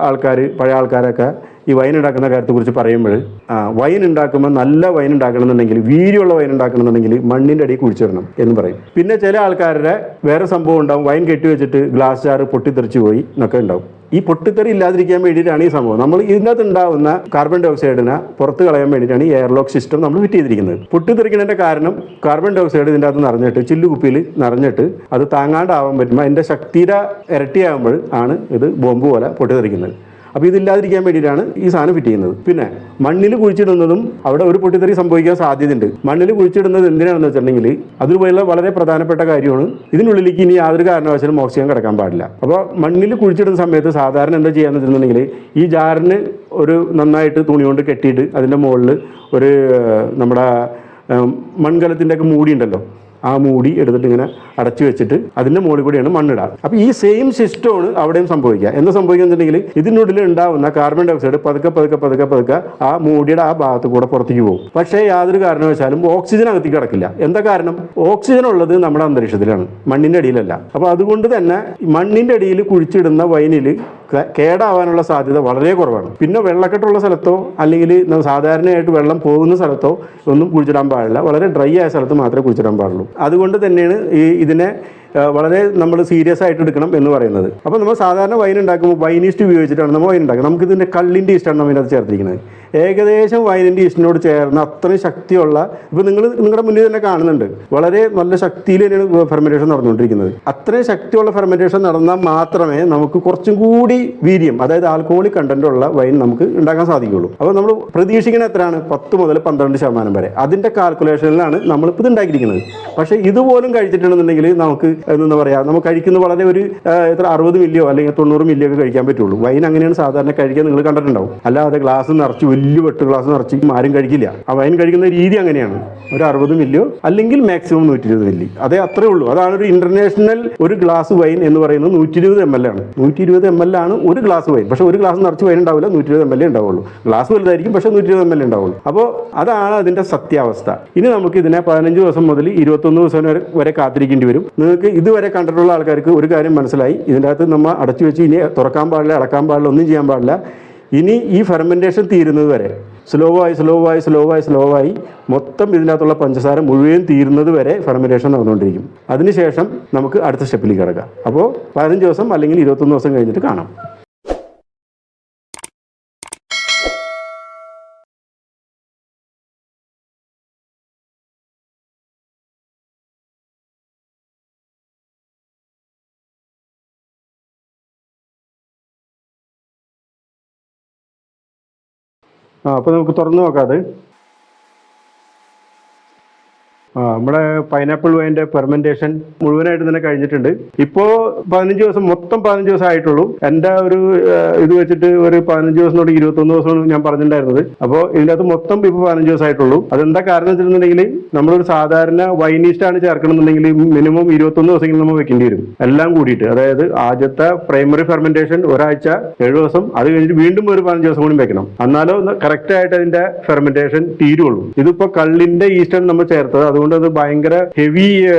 Speaker 1: ആൾക്കാർ, പഴയ ആൾക്കാരൊക്കെ ഈ വൈൻ ഉണ്ടാക്കുന്ന കാര്യത്തെക്കുറിച്ച് പറയുമ്പോൾ വൈൻ ഉണ്ടാക്കുമ്പോൾ നല്ല വൈൻ ഉണ്ടാക്കണമെന്നുണ്ടെങ്കിൽ, വീര്യമുള്ള വൈൻ ഉണ്ടാക്കണമെന്നുണ്ടെങ്കിൽ മണ്ണിൻ്റെ അടിയിൽ കുഴിച്ചിടണം എന്ന് പറയും. പിന്നെ ചില ആൾക്കാരുടെ വേറെ സംഭവം ഉണ്ടാവും, വൈൻ കെട്ടി വെച്ചിട്ട് ഗ്ലാസ് ജാറ് പൊട്ടിത്തെറിച്ച് പോയി എന്നൊക്കെ ഉണ്ടാവും. ഈ പൊട്ടിത്തെറി ഇല്ലാതിരിക്കാൻ വേണ്ടിയിട്ടാണ് ഈ സംഭവം. നമ്മൾ ഇതിനകത്ത് ഉണ്ടാകുന്ന കാർബൺ ഡൈ ഓക്സൈഡിനെ പുറത്ത് കളയാൻ വേണ്ടിയിട്ടാണ് ഈ എയർലോക്ക് സിസ്റ്റം നമ്മൾ ഫിറ്റ് ചെയ്തിരിക്കുന്നത്. പൊട്ടിത്തെറിക്കുന്നതിൻ്റെ കാരണം കാർബൺ ഡൈ ഓക്സൈഡ് ഇതിൻ്റെ അകത്ത് നിറഞ്ഞിട്ട്, ചില്ലുകുപ്പിയിൽ നിറഞ്ഞിട്ട് അത് താങ്ങാണ്ടാവാൻ പറ്റുമ്പോൾ അതിൻ്റെ ശക്തിയുടെ ഇരട്ടിയാകുമ്പോൾ ആണ് ഇത് ബോംബ് പോലെ പൊട്ടിത്തെറിക്കുന്നത്. അപ്പോൾ ഇതില്ലാതിരിക്കാൻ വേണ്ടിയിട്ടാണ് ഈ സാധനം ഫിറ്റ് ചെയ്യുന്നത്. പിന്നെ മണ്ണിൽ കുഴിച്ചിടുന്നതും അവിടെ ഒരു പൊട്ടിത്തെറി സംഭവിക്കാൻ സാധ്യതയുണ്ട്. മണ്ണിൽ കുഴിച്ചിടുന്നത് എന്തിനാണെന്ന് വെച്ചിട്ടുണ്ടെങ്കിൽ അതുപോലെ വളരെ പ്രധാനപ്പെട്ട കാര്യമാണ്. ഇതിനുള്ളിലേക്ക് ഇനി യാതൊരു കാരണവശാലും ഓക്സിജൻ കിടക്കാൻ പാടില്ല. അപ്പോൾ മണ്ണിൽ കുഴിച്ചിടുന്ന സമയത്ത് സാധാരണ എന്താ ചെയ്യാന്ന് വെച്ചിട്ടുണ്ടെങ്കിൽ ഈ ജാറിന് ഒരു നന്നായിട്ട് തുണി കൊണ്ട് കെട്ടിയിട്ട് അതിൻ്റെ മുകളിൽ ഒരു നമ്മുടെ മൺകലത്തിൻ്റെ ഒക്കെ മൂടി ഉണ്ടല്ലോ, ആ മൂടി എടുത്തിട്ട് ഇങ്ങനെ അടച്ചു വെച്ചിട്ട് അതിൻ്റെ മുകളിൽ കൂടിയാണ് മണ്ണിടുക. അപ്പോൾ ഈ സെയിം സിസ്റ്റമാണ് അവിടെയും സംഭവിക്കുക. എന്താ സംഭവിക്കുന്നുണ്ടെങ്കിൽ ഇതിനുള്ളിൽ ഉണ്ടാവുന്ന കാർബൺ ഡൈ ഓക്സൈഡ് പതുക്കെ പതുക്കെ പതുക്കെ പതുക്കെ ആ മൂടിയുടെ ആ ഭാഗത്ത് കൂടെ പുറത്തേക്ക് പോകും. പക്ഷേ യാതൊരു കാരണവശാലും ഓക്സിജൻ അകത്തേക്ക് കിടക്കില്ല. എന്താ കാരണം? ഓക്സിജൻ ഉള്ളത് നമ്മുടെ അന്തരീക്ഷത്തിലാണ്, മണ്ണിൻ്റെ അടിയിലല്ല. അപ്പോൾ അതുകൊണ്ട് തന്നെ മണ്ണിൻ്റെ അടിയിൽ കുഴിച്ചിടുന്ന വൈനിൽ കേടാവാനുള്ള സാധ്യത വളരെ കുറവാണ്. പിന്നെ വെള്ളക്കെട്ടുള്ള സ്ഥലത്തോ അല്ലെങ്കിൽ സാധാരണയായിട്ട് വെള്ളം പോകുന്ന സ്ഥലത്തോ ഒന്നും കുഴിച്ചിടാൻ പാടില്ല. വളരെ ഡ്രൈ ആയ സ്ഥലത്ത് മാത്രമേ കുഴിച്ചിടാൻ പാടുള്ളൂ. അതുകൊണ്ട് തന്നെയാണ് ഇതിനെ വളരെ നമ്മൾ സീരിയസ് ആയിട്ട് എടുക്കണം എന്ന് പറയുന്നത്. അപ്പോൾ നമ്മൾ സാധാരണ വൈൻ ഉണ്ടാക്കുമ്പോൾ വൈൻ ഈസ്റ്റ് ഉപയോഗിച്ചിട്ടാണ് നമ്മൾ വൈൻ ഉണ്ടാക്കുന്നത്. നമുക്കിതിൻ്റെ കള്ളിൻ്റെ ഈസ്റ്റാണ് നമ്മൾ ഇതിനകത്ത് ചേർത്തിരിക്കുന്നത്. ഏകദേശം വൈനിൻ്റെ ഈസ്റ്റിനോട് ചേർന്ന് അത്രയും ശക്തിയുള്ള, ഇപ്പോൾ നിങ്ങളുടെ മുന്നിൽ തന്നെ കാണുന്നുണ്ട്, വളരെ നല്ല ശക്തിയിൽ തന്നെയാണ് ഫെർമെൻറ്റേഷൻ നടന്നുകൊണ്ടിരിക്കുന്നത്. അത്രയും ശക്തിയുള്ള ഫെർമെൻറ്റേഷൻ നടന്നാൽ മാത്രമേ നമുക്ക് കുറച്ചും കൂടി വീര്യം, അതായത് ആൽക്കഹോളിക് കണ്ടന്റ് ഉള്ള വൈൻ നമുക്ക് ഉണ്ടാക്കാൻ സാധിക്കുകയുള്ളൂ. അപ്പോൾ നമ്മൾ പ്രതീക്ഷിക്കുന്നത് എത്രയാണ്? 10 മുതൽ 12% വരെ. അതിൻ്റെ കാൽക്കുലേഷനിലാണ് നമ്മളിപ്പോൾ ഇത് ഉണ്ടാക്കിയിരിക്കുന്നത്. പക്ഷേ ഇതുപോലും കഴിച്ചിട്ടുണ്ടെന്നുണ്ടെങ്കിൽ നമുക്ക് എന്താ പറയുക, നമുക്ക് കഴിക്കുന്നത് വളരെ ഒരു 60 മില്ലിയോ അല്ലെങ്കിൽ 90 മില്ലിയോ ഒക്കെ കഴിക്കാൻ പറ്റുള്ളൂ. വൈൻ അങ്ങനെയാണ് സാധാരണ കഴിക്കാൻ നിങ്ങൾ കണ്ടിട്ടുണ്ടാവും. അല്ലാതെ ഗ്ലാസ് നിറച്ച് വലിയ വെട്ട് ഗ്ലാസ് നിറച്ച് ആരും കഴിക്കില്ല. ആ വൈൻ കഴിക്കുന്ന രീതി അങ്ങനെയാണ്. ഒരു 60 മില്ലിയോ അല്ലെങ്കിൽ മാക്സിമം 120 മില്ലി, അതേ അത്രേ ഉള്ളൂ. അതാണ് ഒരു ഇന്റർനാഷണൽ ഒരു ഗ്ലാസ് വൈൻ എന്ന് പറയുന്നത് 120 ml ആണ്. 120 ml ആണ് ഒരു ഗ്ലാസ് വൈൻ. പക്ഷേ ഒരു ഗ്ലാസ് നിറച്ച് വൈൻ ഉണ്ടാവില്ല, 120 ml ഉണ്ടാവുള്ളൂ. ഗ്ലാസ് വലുതായിരിക്കും, പക്ഷേ 120 ml ഉണ്ടാവുള്ളൂ. അപ്പോൾ അതാണ് അതിൻ്റെ സത്യാവസ്ഥ. ഇനി നമുക്ക് ഇതിനെ 15 ദിവസം മുതൽ 21 ദിവസം വരെ കാത്തിരിക്കേണ്ടി വരും. നിങ്ങൾക്ക് ഇതുവരെ കണ്ടിട്ടുള്ള ആൾക്കാർക്ക് ഒരു കാര്യം മനസ്സിലായി. ഇതിൻ്റെ അകത്ത് നമ്മൾ അടച്ചു വെച്ച് ഇനി തുറക്കാൻ പാടില്ല, അടക്കാൻ പാടില്ല, ഒന്നും ചെയ്യാൻ പാടില്ല. ഇനി ഈ ഫെർമെൻറ്റേഷൻ തീരുന്നത് വരെ സ്ലോവായി മൊത്തം ഇതിനകത്തുള്ള പഞ്ചസാര മുഴുവൻ തീരുന്നത് വരെ ഫെർമെൻറ്റേഷൻ നടന്നുകൊണ്ടിരിക്കും. അതിനുശേഷം നമുക്ക് അടുത്ത സ്റ്റെപ്പിലേക്ക് കിടക്കാം. അപ്പോൾ 15 ദിവസം അല്ലെങ്കിൽ 21 ദിവസം കഴിഞ്ഞിട്ട് കാണാം. അപ്പോൾ നമുക്ക് തുറന്നു നോക്കാം. അത് നമ്മുടെ പൈനാപ്പിൾ വൈൻ്റെ ഫെർമെൻറ്റേഷൻ മുഴുവനായിട്ട് തന്നെ കഴിഞ്ഞിട്ടുണ്ട്. ഇപ്പോൾ 15 ദിവസം, മൊത്തം 15 ദിവസം ആയിട്ടുള്ളൂ. എൻ്റെ ഒരു ഇത് വെച്ചിട്ട് ഒരു 15 ദിവസം തൊട്ട് 21 ദിവസമാണ് ഞാൻ പറഞ്ഞിട്ടുണ്ടായിരുന്നത്. അപ്പോൾ ഇതിനകത്ത് മൊത്തം ഇപ്പോൾ 15 ദിവസം ആയിട്ടുള്ളൂ. അതെന്താ കാരണം വെച്ചിട്ടുണ്ടെങ്കിൽ നമ്മളൊരു സാധാരണ വൈനീസ്റ്റാണ് ചേർക്കണമെന്നുണ്ടെങ്കിൽ മിനിമം 21 ദിവസമെങ്കിലും നമ്മൾ വെക്കേണ്ടി വരും, എല്ലാം കൂടിയിട്ട്. അതായത് ആദ്യത്തെ പ്രൈമറി ഫെർമെൻറ്റേഷൻ ഒരാഴ്ച, 7 ദിവസം, അത് കഴിഞ്ഞിട്ട് വീണ്ടും ഒരു 15 ദിവസം കൂടി വെക്കണം. എന്നാലോ കറക്റ്റായിട്ട് അതിൻ്റെ ഫെർമെൻറ്റേഷൻ തീരുള്ളൂ. ഇതിപ്പോൾ കള്ളിൻ്റെ ഈസ്റ്റാണ് നമ്മൾ ചേർത്തത്, അതുകൊണ്ട് അത് ഭയങ്കര ഹെവി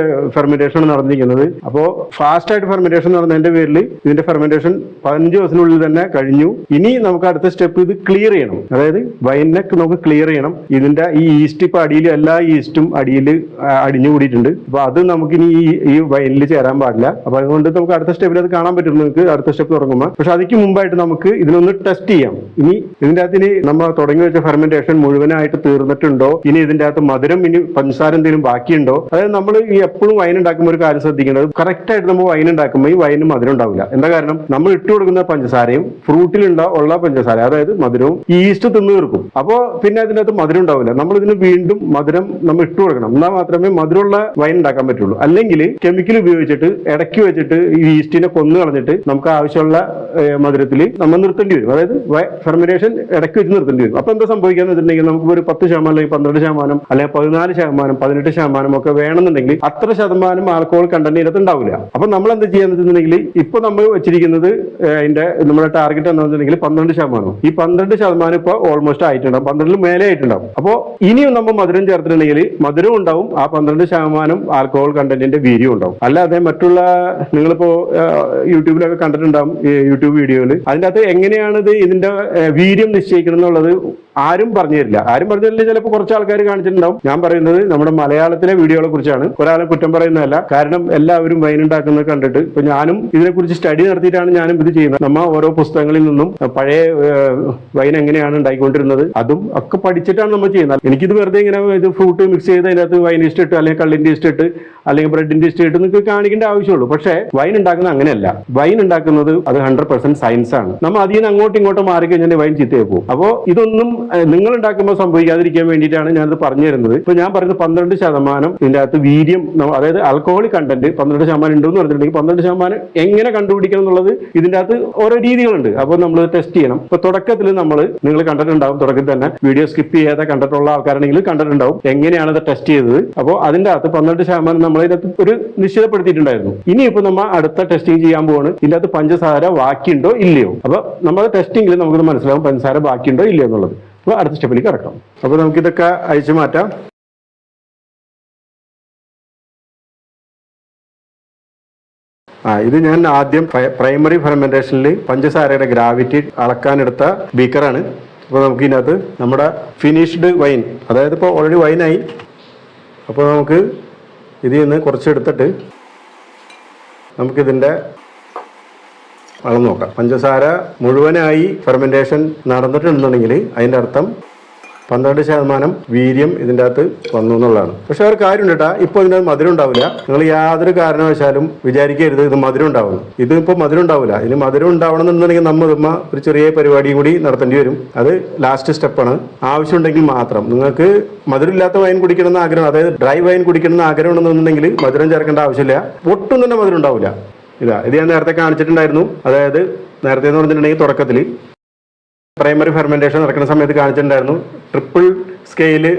Speaker 1: ഫെർമെന്റേഷൻ നടന്നിരിക്കുന്നത്. അപ്പോൾ ഫാസ്റ്റ് ആയിട്ട് ഫെർമെന്റേഷൻ നടന്നതിന്റെ പേരിൽ ഇതിന്റെ ഫെർമെന്റേഷൻ 15 ദിവസത്തിനുള്ളിൽ തന്നെ കഴിഞ്ഞു. ഇനി നമുക്ക് അടുത്ത സ്റ്റെപ്പ് ഇത് ക്ലിയർ ചെയ്യണം. അതായത് വൈനെ നമുക്ക് ക്ലിയർ ചെയ്യണം. ഇതിന്റെ ഈ ഈസ്റ്റ് ഇപ്പൊ അടിയിൽ, എല്ലാ ഈസ്റ്റും അടിയിൽ അടിഞ്ഞു കൂടിയിട്ടുണ്ട്. അപ്പൊ അത് നമുക്കിനി ഈ വൈനിൽ ചേരാൻ പാടില്ല. അപ്പൊ അതുകൊണ്ട് നമുക്ക് അടുത്ത സ്റ്റെപ്പിൽ അത് കാണാൻ പറ്റും നിങ്ങൾക്ക് അടുത്ത സ്റ്റെപ്പ് തുടങ്ങുമ്പോൾ. പക്ഷെ അതിക്ക് മുമ്പായിട്ട് നമുക്ക് ഇതിനൊന്ന് ടെസ്റ്റ് ചെയ്യാം. ഇനി ഇതിന്റെ അകത്ത് ഇനി നമ്മൾ തുടങ്ങി വെച്ച ഫെർമെന്റേഷൻ മുഴുവനായിട്ട് തീർന്നിട്ടുണ്ടോ, ഇനി ഇതിന്റെ അകത്ത് മധുരം, ഇനി പഞ്ചസാര എന്തെങ്കിലും ബാക്കിയുണ്ടോ. അതായത് നമ്മൾ ഈ എപ്പോഴും വൈൻ ഉണ്ടാക്കുമ്പോൾ ഒരു കാര്യം ശ്രദ്ധിക്കേണ്ടത്, കറക്റ്റ് ആയിട്ട് നമ്മൾ വൈൻ ഉണ്ടാക്കുമ്പോൾ ഈ വൈന് മധുരം ഉണ്ടാവില്ല. എന്താ കാരണം? നമ്മൾ ഇട്ട് കൊടുക്കുന്ന പഞ്ചസാരയും ഫ്രൂട്ടിലുള്ള പഞ്ചസാര, അതായത് മധുരവും ഈസ്റ്റ് തിന്നു തീർക്കും. അപ്പോൾ പിന്നെ അതിനകത്ത് മധുരം ഉണ്ടാവില്ല. നമ്മൾ ഇതിന് വീണ്ടും മധുരം നമ്മൾ ഇട്ട് കൊടുക്കണം. എന്നാൽ മാത്രമേ മധുരമുള്ള വൈൻ ഉണ്ടാക്കാൻ പറ്റുള്ളൂ. അല്ലെങ്കിൽ കെമിക്കൽ ഉപയോഗിച്ചിട്ട് ഇടയ്ക്ക് വെച്ചിട്ട് ഈ ഈസ്റ്റിനെ കൊന്നു കളഞ്ഞിട്ട് നമുക്ക് ആവശ്യമുള്ള മധുരത്തിൽ നമ്മൾ നിർത്തേണ്ടി വരും. അതായത് ഫെർമെന്റേഷൻ ഇടയ്ക്ക് വെച്ച് നിർത്തേണ്ടി വരും. അപ്പൊ എന്താ സംഭവിക്കാന്ന് വെച്ചിട്ടുണ്ടെങ്കിൽ നമുക്ക് ഒരു 10% അല്ലെങ്കിൽ 12% അല്ലെങ്കിൽ 14%, 18% ഒക്കെ വേണമെന്നുണ്ടെങ്കിൽ അത്ര ശതമാനം ആൽക്കഹോൾ കണ്ടന്റ് ഇതിനകത്ത് ഉണ്ടാവില്ല. അപ്പൊ നമ്മൾ എന്ത് ചെയ്യാന്ന് വെച്ചിട്ടുണ്ടെങ്കിൽ ഇപ്പൊ നമ്മൾ വെച്ചിരിക്കുന്നത് അതിന്റെ നമ്മുടെ ടാർഗറ്റ് എന്താണെന്ന് വെച്ചിട്ടുണ്ടെങ്കിൽ 12%. ഈ 12% ഇപ്പൊ ഓൾമോസ്റ്റ് ആയിട്ടുണ്ടാവും, 12 മേലെ ആയിട്ടുണ്ടാവും. അപ്പോൾ ഇനിയും നമ്മൾ മധുരം ചേർത്തിട്ടുണ്ടെങ്കിൽ മധുരം ഉണ്ടാവും, ആ 12% ആൽക്കഹോൾ കണ്ടന്റിന്റെ വീര്യം ഉണ്ടാവും. അല്ലാതെ മറ്റുള്ള നിങ്ങളിപ്പോ യൂട്യൂബിലൊക്കെ കണ്ടിട്ടുണ്ടാവും, യൂട്യൂബ് വീഡിയോയിൽ അതിൻ്റെ അകത്ത് എങ്ങനെയാണിത് ഇതിന്റെ വീര്യം നിശ്ചയിക്കണം എന്നുള്ളത് ആരും പറഞ്ഞു തരില്ല. ചിലപ്പോൾ കുറച്ച് ആൾക്കാർ കാണിച്ചിട്ടുണ്ടാവും. ഞാൻ പറയുന്നത് നമ്മുടെ മലയാളത്തിലെ വീഡിയോകളെ കുറിച്ചാണ്. ഒരാളെ കുറ്റം പറയുന്നതല്ല. കാരണം എല്ലാവരും വൈൻ ഉണ്ടാക്കുന്നത് കണ്ടിട്ട് ഇപ്പൊ ഞാനും ഇതിനെക്കുറിച്ച് സ്റ്റഡി നടത്തിയിട്ടാണ് ഞാനും ഇത് ചെയ്യുന്നത്. നമ്മ ഓരോ പുസ്തകങ്ങളിൽ നിന്നും പഴയ വൈൻ എങ്ങനെയാണ് ഉണ്ടായിക്കൊണ്ടിരുന്നത് അതും ഒക്കെ പഠിച്ചിട്ടാണ് നമ്മൾ ചെയ്യുന്നത്. എനിക്കിത് വെറുതെ ഇങ്ങനെ ഇത് ഫ്രൂട്ട് മിക്സ് ചെയ്ത് അതിനകത്ത് വൈൻ ഈസ്റ്റ് ഇട്ട് അല്ലെങ്കിൽ കള്ളിൻ്റെ ഈസ്റ്റ് ഇട്ട് അല്ലെങ്കിൽ ബ്രെഡിന്റെ സ്റ്റേറ്റ് നിങ്ങൾക്ക് കാണിക്കേണ്ട ആവശ്യമുള്ളൂ. പക്ഷേ വൈൻ ഉണ്ടാക്കുന്നത് അങ്ങനെയല്ല. വൈൻ ഉണ്ടാക്കുന്നത് അത് 100% സയൻസ് ആണ്. നമ്മൾ അതിൽ നിന്ന് അങ്ങോട്ടും ഇങ്ങോട്ടും മാറി കഴിഞ്ഞാൽ വൈൻ ചീത്തയായി പോകും. അപ്പോൾ ഇതൊന്നും നിങ്ങൾ ഉണ്ടാക്കുമ്പോൾ സംഭവിക്കാതിരിക്കാൻ വേണ്ടിയിട്ടാണ് ഞാനത് പറഞ്ഞു തരുന്നത്. ഇപ്പൊ ഞാൻ പറയുന്നത് 12% ഇതിന്റെ അകത്ത് വീര്യം, അതായത് ആൽക്കഹോളിക് കണ്ടന്റ് 12% ഉണ്ടെന്ന് പറഞ്ഞിട്ടുണ്ടെങ്കിൽ 12% എങ്ങനെ കണ്ടുപിടിക്കണം എന്നുള്ളത് ഇതിന്റെ അകത്ത് ഓരോ രീതികളുണ്ട്. അപ്പോൾ നമ്മൾ ടെസ്റ്റ് ചെയ്യണം. ഇപ്പൊ തുടക്കത്തിൽ നിങ്ങൾ കണ്ടിട്ടുണ്ടാവും, തുടക്കത്തിൽ തന്നെ വീഡിയോ സ്കിപ്പ് ചെയ്യാതെ കണ്ടിട്ടുള്ള ആൾക്കാരാണെങ്കിൽ കണ്ടിട്ടുണ്ടാവും എങ്ങനെയാണ് ഇത് ടെസ്റ്റ് ചെയ്തത്. അപ്പോൾ അതിന്റെ അകത്ത് 12% നമ്മൾ ഇതിനകത്ത് ഒരു നിശ്ചിതപ്പെടുത്തിയിട്ടുണ്ടായിരുന്നു. ഇനിയിപ്പോ നമ്മൾ അടുത്ത ടെസ്റ്റിംഗ് ചെയ്യാൻ പോവാണ്. ഇതിന്റെ അകത്ത് പഞ്ചസാര ബാക്കിയുണ്ടോ ഇല്ലയോ. അപ്പൊ നമ്മൾ ടെസ്റ്റിംഗിൽ നമുക്ക് മനസ്സിലാവും പഞ്ചസാര ബാക്കിയുണ്ടോ ഇല്ലയോ എന്നുള്ളത്. അപ്പോൾ അടുത്ത സ്റ്റെപ്പിലേക്ക് കിടക്കാം. അപ്പോൾ നമുക്കിതൊക്കെ അയച്ചു മാറ്റാം. ഇത് ഞാൻ ആദ്യം പ്രൈമറി ഫെർമെന്റേഷനിൽ പഞ്ചസാരയുടെ ഗ്രാവിറ്റി അളക്കാനെടുത്ത ബീക്കറാണ്. അപ്പോൾ നമുക്ക് ഇതിനകത്ത് നമ്മുടെ ഫിനിഷ്ഡ് വൈൻ, അതായത് ഇപ്പോൾ ഓൾറെഡി വൈനായി. അപ്പോൾ നമുക്ക് ഇതിൽ നിന്ന് കുറച്ചെടുത്തിട്ട് നമുക്കിതിൻ്റെ അളന്ന് നോക്കാം. പഞ്ചസാര മുഴുവനായി ഫെർമെന്റേഷൻ നടന്നിട്ടുണ്ടെന്നുണ്ടെങ്കിൽ അതിൻ്റെ അർത്ഥം 12% വീര്യം ഇതിൻ്റെ അകത്ത് വന്നു എന്നുള്ളതാണ്. പക്ഷെ ഒരു കാര്യം ഉണ്ട് കേട്ടോ, ഇപ്പോൾ ഇതിനകത്ത് മധുരം ഉണ്ടാവില്ല. നിങ്ങൾ യാതൊരു കാരണവശാലും വിചാരിക്കരുത് ഇത് മധുരം ഉണ്ടാവുന്നു. ഇതിപ്പോൾ മധുരം ഉണ്ടാവില്ല. ഇനി മധുരം ഉണ്ടാവണം എന്നുണ്ടെങ്കിൽ നമ്മൾ ഒരു ചെറിയ പരിപാടി കൂടി നടത്തേണ്ടി വരും. അത് ലാസ്റ്റ് സ്റ്റെപ്പാണ്. ആവശ്യമുണ്ടെങ്കിൽ മാത്രം. നിങ്ങൾക്ക് മധുരമില്ലാത്ത വൈൻ കുടിക്കണമെന്ന് ആഗ്രഹം, അതായത് ഡ്രൈ വൈൻ കുടിക്കണമെന്ന് ആഗ്രഹം ഉണ്ടെന്നുണ്ടെങ്കിൽ മധുരം ചേർക്കേണ്ട ആവശ്യമില്ല. ഒട്ടും തന്നെ മധുരം ഉണ്ടാവില്ല. ഇത് ഞാൻ നേരത്തെ കാണിച്ചിട്ടുണ്ടായിരുന്നു. അതായത് നേരത്തെ എന്ന് പറഞ്ഞിട്ടുണ്ടെങ്കിൽ തുടക്കത്തിൽ പ്രൈമറി ഫെർമെന്റേഷൻ നടക്കുന്ന സമയത്ത് കാണിച്ചിട്ടുണ്ടായിരുന്നു. ട്രിപ്പിൾ സ്കെയില്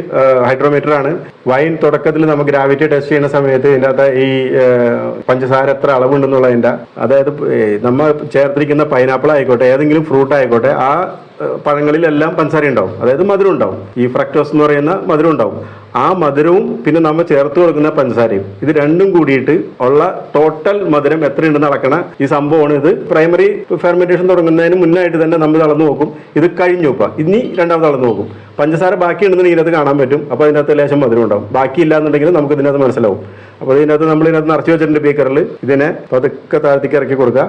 Speaker 1: ഹൈഡ്രോമീറ്റർ ആണ്. വൈൻ തുടക്കത്തിൽ നമുക്ക് ഗ്രാവിറ്റി ടെസ്റ്റ് ചെയ്യുന്ന സമയത്ത് ഇതിൻ്റെ അകത്ത് ഈ പഞ്ചസാര എത്ര അളവുണ്ടെന്നുള്ളതിൻ്റെ, അതായത് നമ്മൾ ചേർത്തിരിക്കുന്ന പൈനാപ്പിൾ ആയിക്കോട്ടെ ഏതെങ്കിലും ഫ്രൂട്ട് ആയിക്കോട്ടെ ആ പഴങ്ങളിലെല്ലാം പഞ്ചസാര ഉണ്ടാവും, അതായത് മധുരം ഉണ്ടാവും. ഈ ഫ്രക്ടോസ് എന്ന് പറയുന്ന മധുരം ഉണ്ടാവും. ആ മധുരവും പിന്നെ നമ്മൾ ചേർത്ത് കൊടുക്കുന്ന പഞ്ചസാരയും ഇത് രണ്ടും കൂടിയിട്ട് ഉള്ള ടോട്ടൽ മധുരം എത്രയുണ്ടെന്ന് അളക്കണ ഈ സംഭവമാണ്. ഇത് പ്രൈമറി ഫെർമെന്റേഷൻ തുടങ്ങുന്നതിന് മുന്നായിട്ട് തന്നെ നമ്മൾ അളന്ന് നോക്കും. ഇത് കഴിഞ്ഞു ഇപ്പം ഇനി രണ്ടാമത് അളന്ന് നോക്കും. പഞ്ചസാര ബാക്കിയുണ്ടെന്ന് ഇതിനകത്ത് കാണാൻ പറ്റും. അപ്പോൾ അതിനകത്ത് ലേശം മധുരം ഉണ്ടാവും. ബാക്കിയില്ല എന്നുണ്ടെങ്കിൽ നമുക്ക് ഇതിനകത്ത് മനസ്സിലാവും. അപ്പോൾ ഇതിനകത്ത് നമ്മൾ ഇതിനകത്ത് നിറച്ച് വെച്ചിട്ടുണ്ട് ബീക്കറിൽ. ഇതിനെ പതുക്കെ താഴത്തേക്ക് ഇറക്കി കൊടുക്കുക.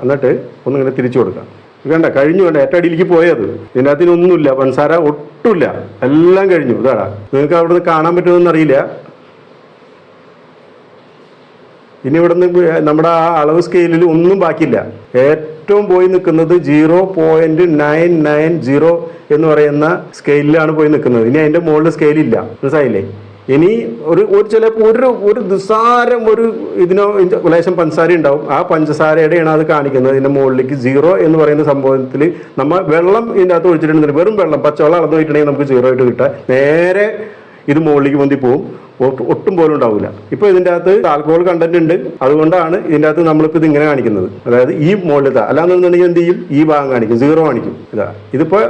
Speaker 1: എന്നിട്ട് ഒന്നിങ്ങനെ തിരിച്ചു കൊടുക്കുക. വേണ്ട കഴിഞ്ഞു, വേണ്ട ഏറ്റവും അടിയിലേക്ക് പോയത്. ഇതിനകത്തിനൊന്നുമില്ല, പഞ്ചസാര ഒട്ടുമില്ല, എല്ലാം കഴിഞ്ഞു. ഇതാടാ നിങ്ങൾക്ക് അവിടെ നിന്ന് കാണാൻ പറ്റുമെന്ന് അറിയില്ല. ഇനി ഇവിടെ നിന്ന് നമ്മുടെ ആ അളവ് സ്കെയിലിൽ ഒന്നും ബാക്കിയില്ല. ഏറ്റവും പോയി നിൽക്കുന്നത് 0.990 എന്ന് പറയുന്ന സ്കെയിലാണ് പോയി നിൽക്കുന്നത്. ഇനി അതിൻ്റെ മുകളിൽ സ്കെയിലില്ല. മനസ്സിലായില്ലേ? ഇനി ചിലപ്പോൾ ഒരു നിസ്സാരം ഇതിനോ ലേശം പഞ്ചസാര ഉണ്ടാവും. ആ പഞ്ചസാരയുടെയാണ് അത് കാണിക്കുന്നത്. ഇതിൻ്റെ മുകളിലേക്ക് 0 എന്ന് പറയുന്ന സംഭവത്തിൽ നമ്മൾ വെള്ളം ഇതിൻ്റെ അകത്ത് ഒഴിച്ചിട്ടുണ്ടെങ്കിൽ വെറും വെള്ളം പച്ചവെള്ളം അളന്ന് പോയിട്ടുണ്ടെങ്കിൽ നമുക്ക് 0 ആയിട്ട് കിട്ടാം. നേരെ ഇത് മുകളിലേക്ക് പൊന്തി പോവും. ഒട്ടും പോലും ഉണ്ടാവില്ല. ഇപ്പോൾ ഇതിൻ്റെ അകത്ത് ആൽക്കഹോൾ കണ്ടന്റ് ഉണ്ട്. അതുകൊണ്ടാണ് ഇതിൻ്റെ അകത്ത് നമ്മളിപ്പോൾ ഇത് ഇങ്ങനെ കാണിക്കുന്നത്. അതായത് ഈ മുകളിലത്തെ അല്ലാന്നുണ്ടെങ്കിൽ എന്ത് ചെയ്യും, ഈ ഭാഗം കാണിക്കും, 0 കാണിക്കും. ഇതിപ്പോൾ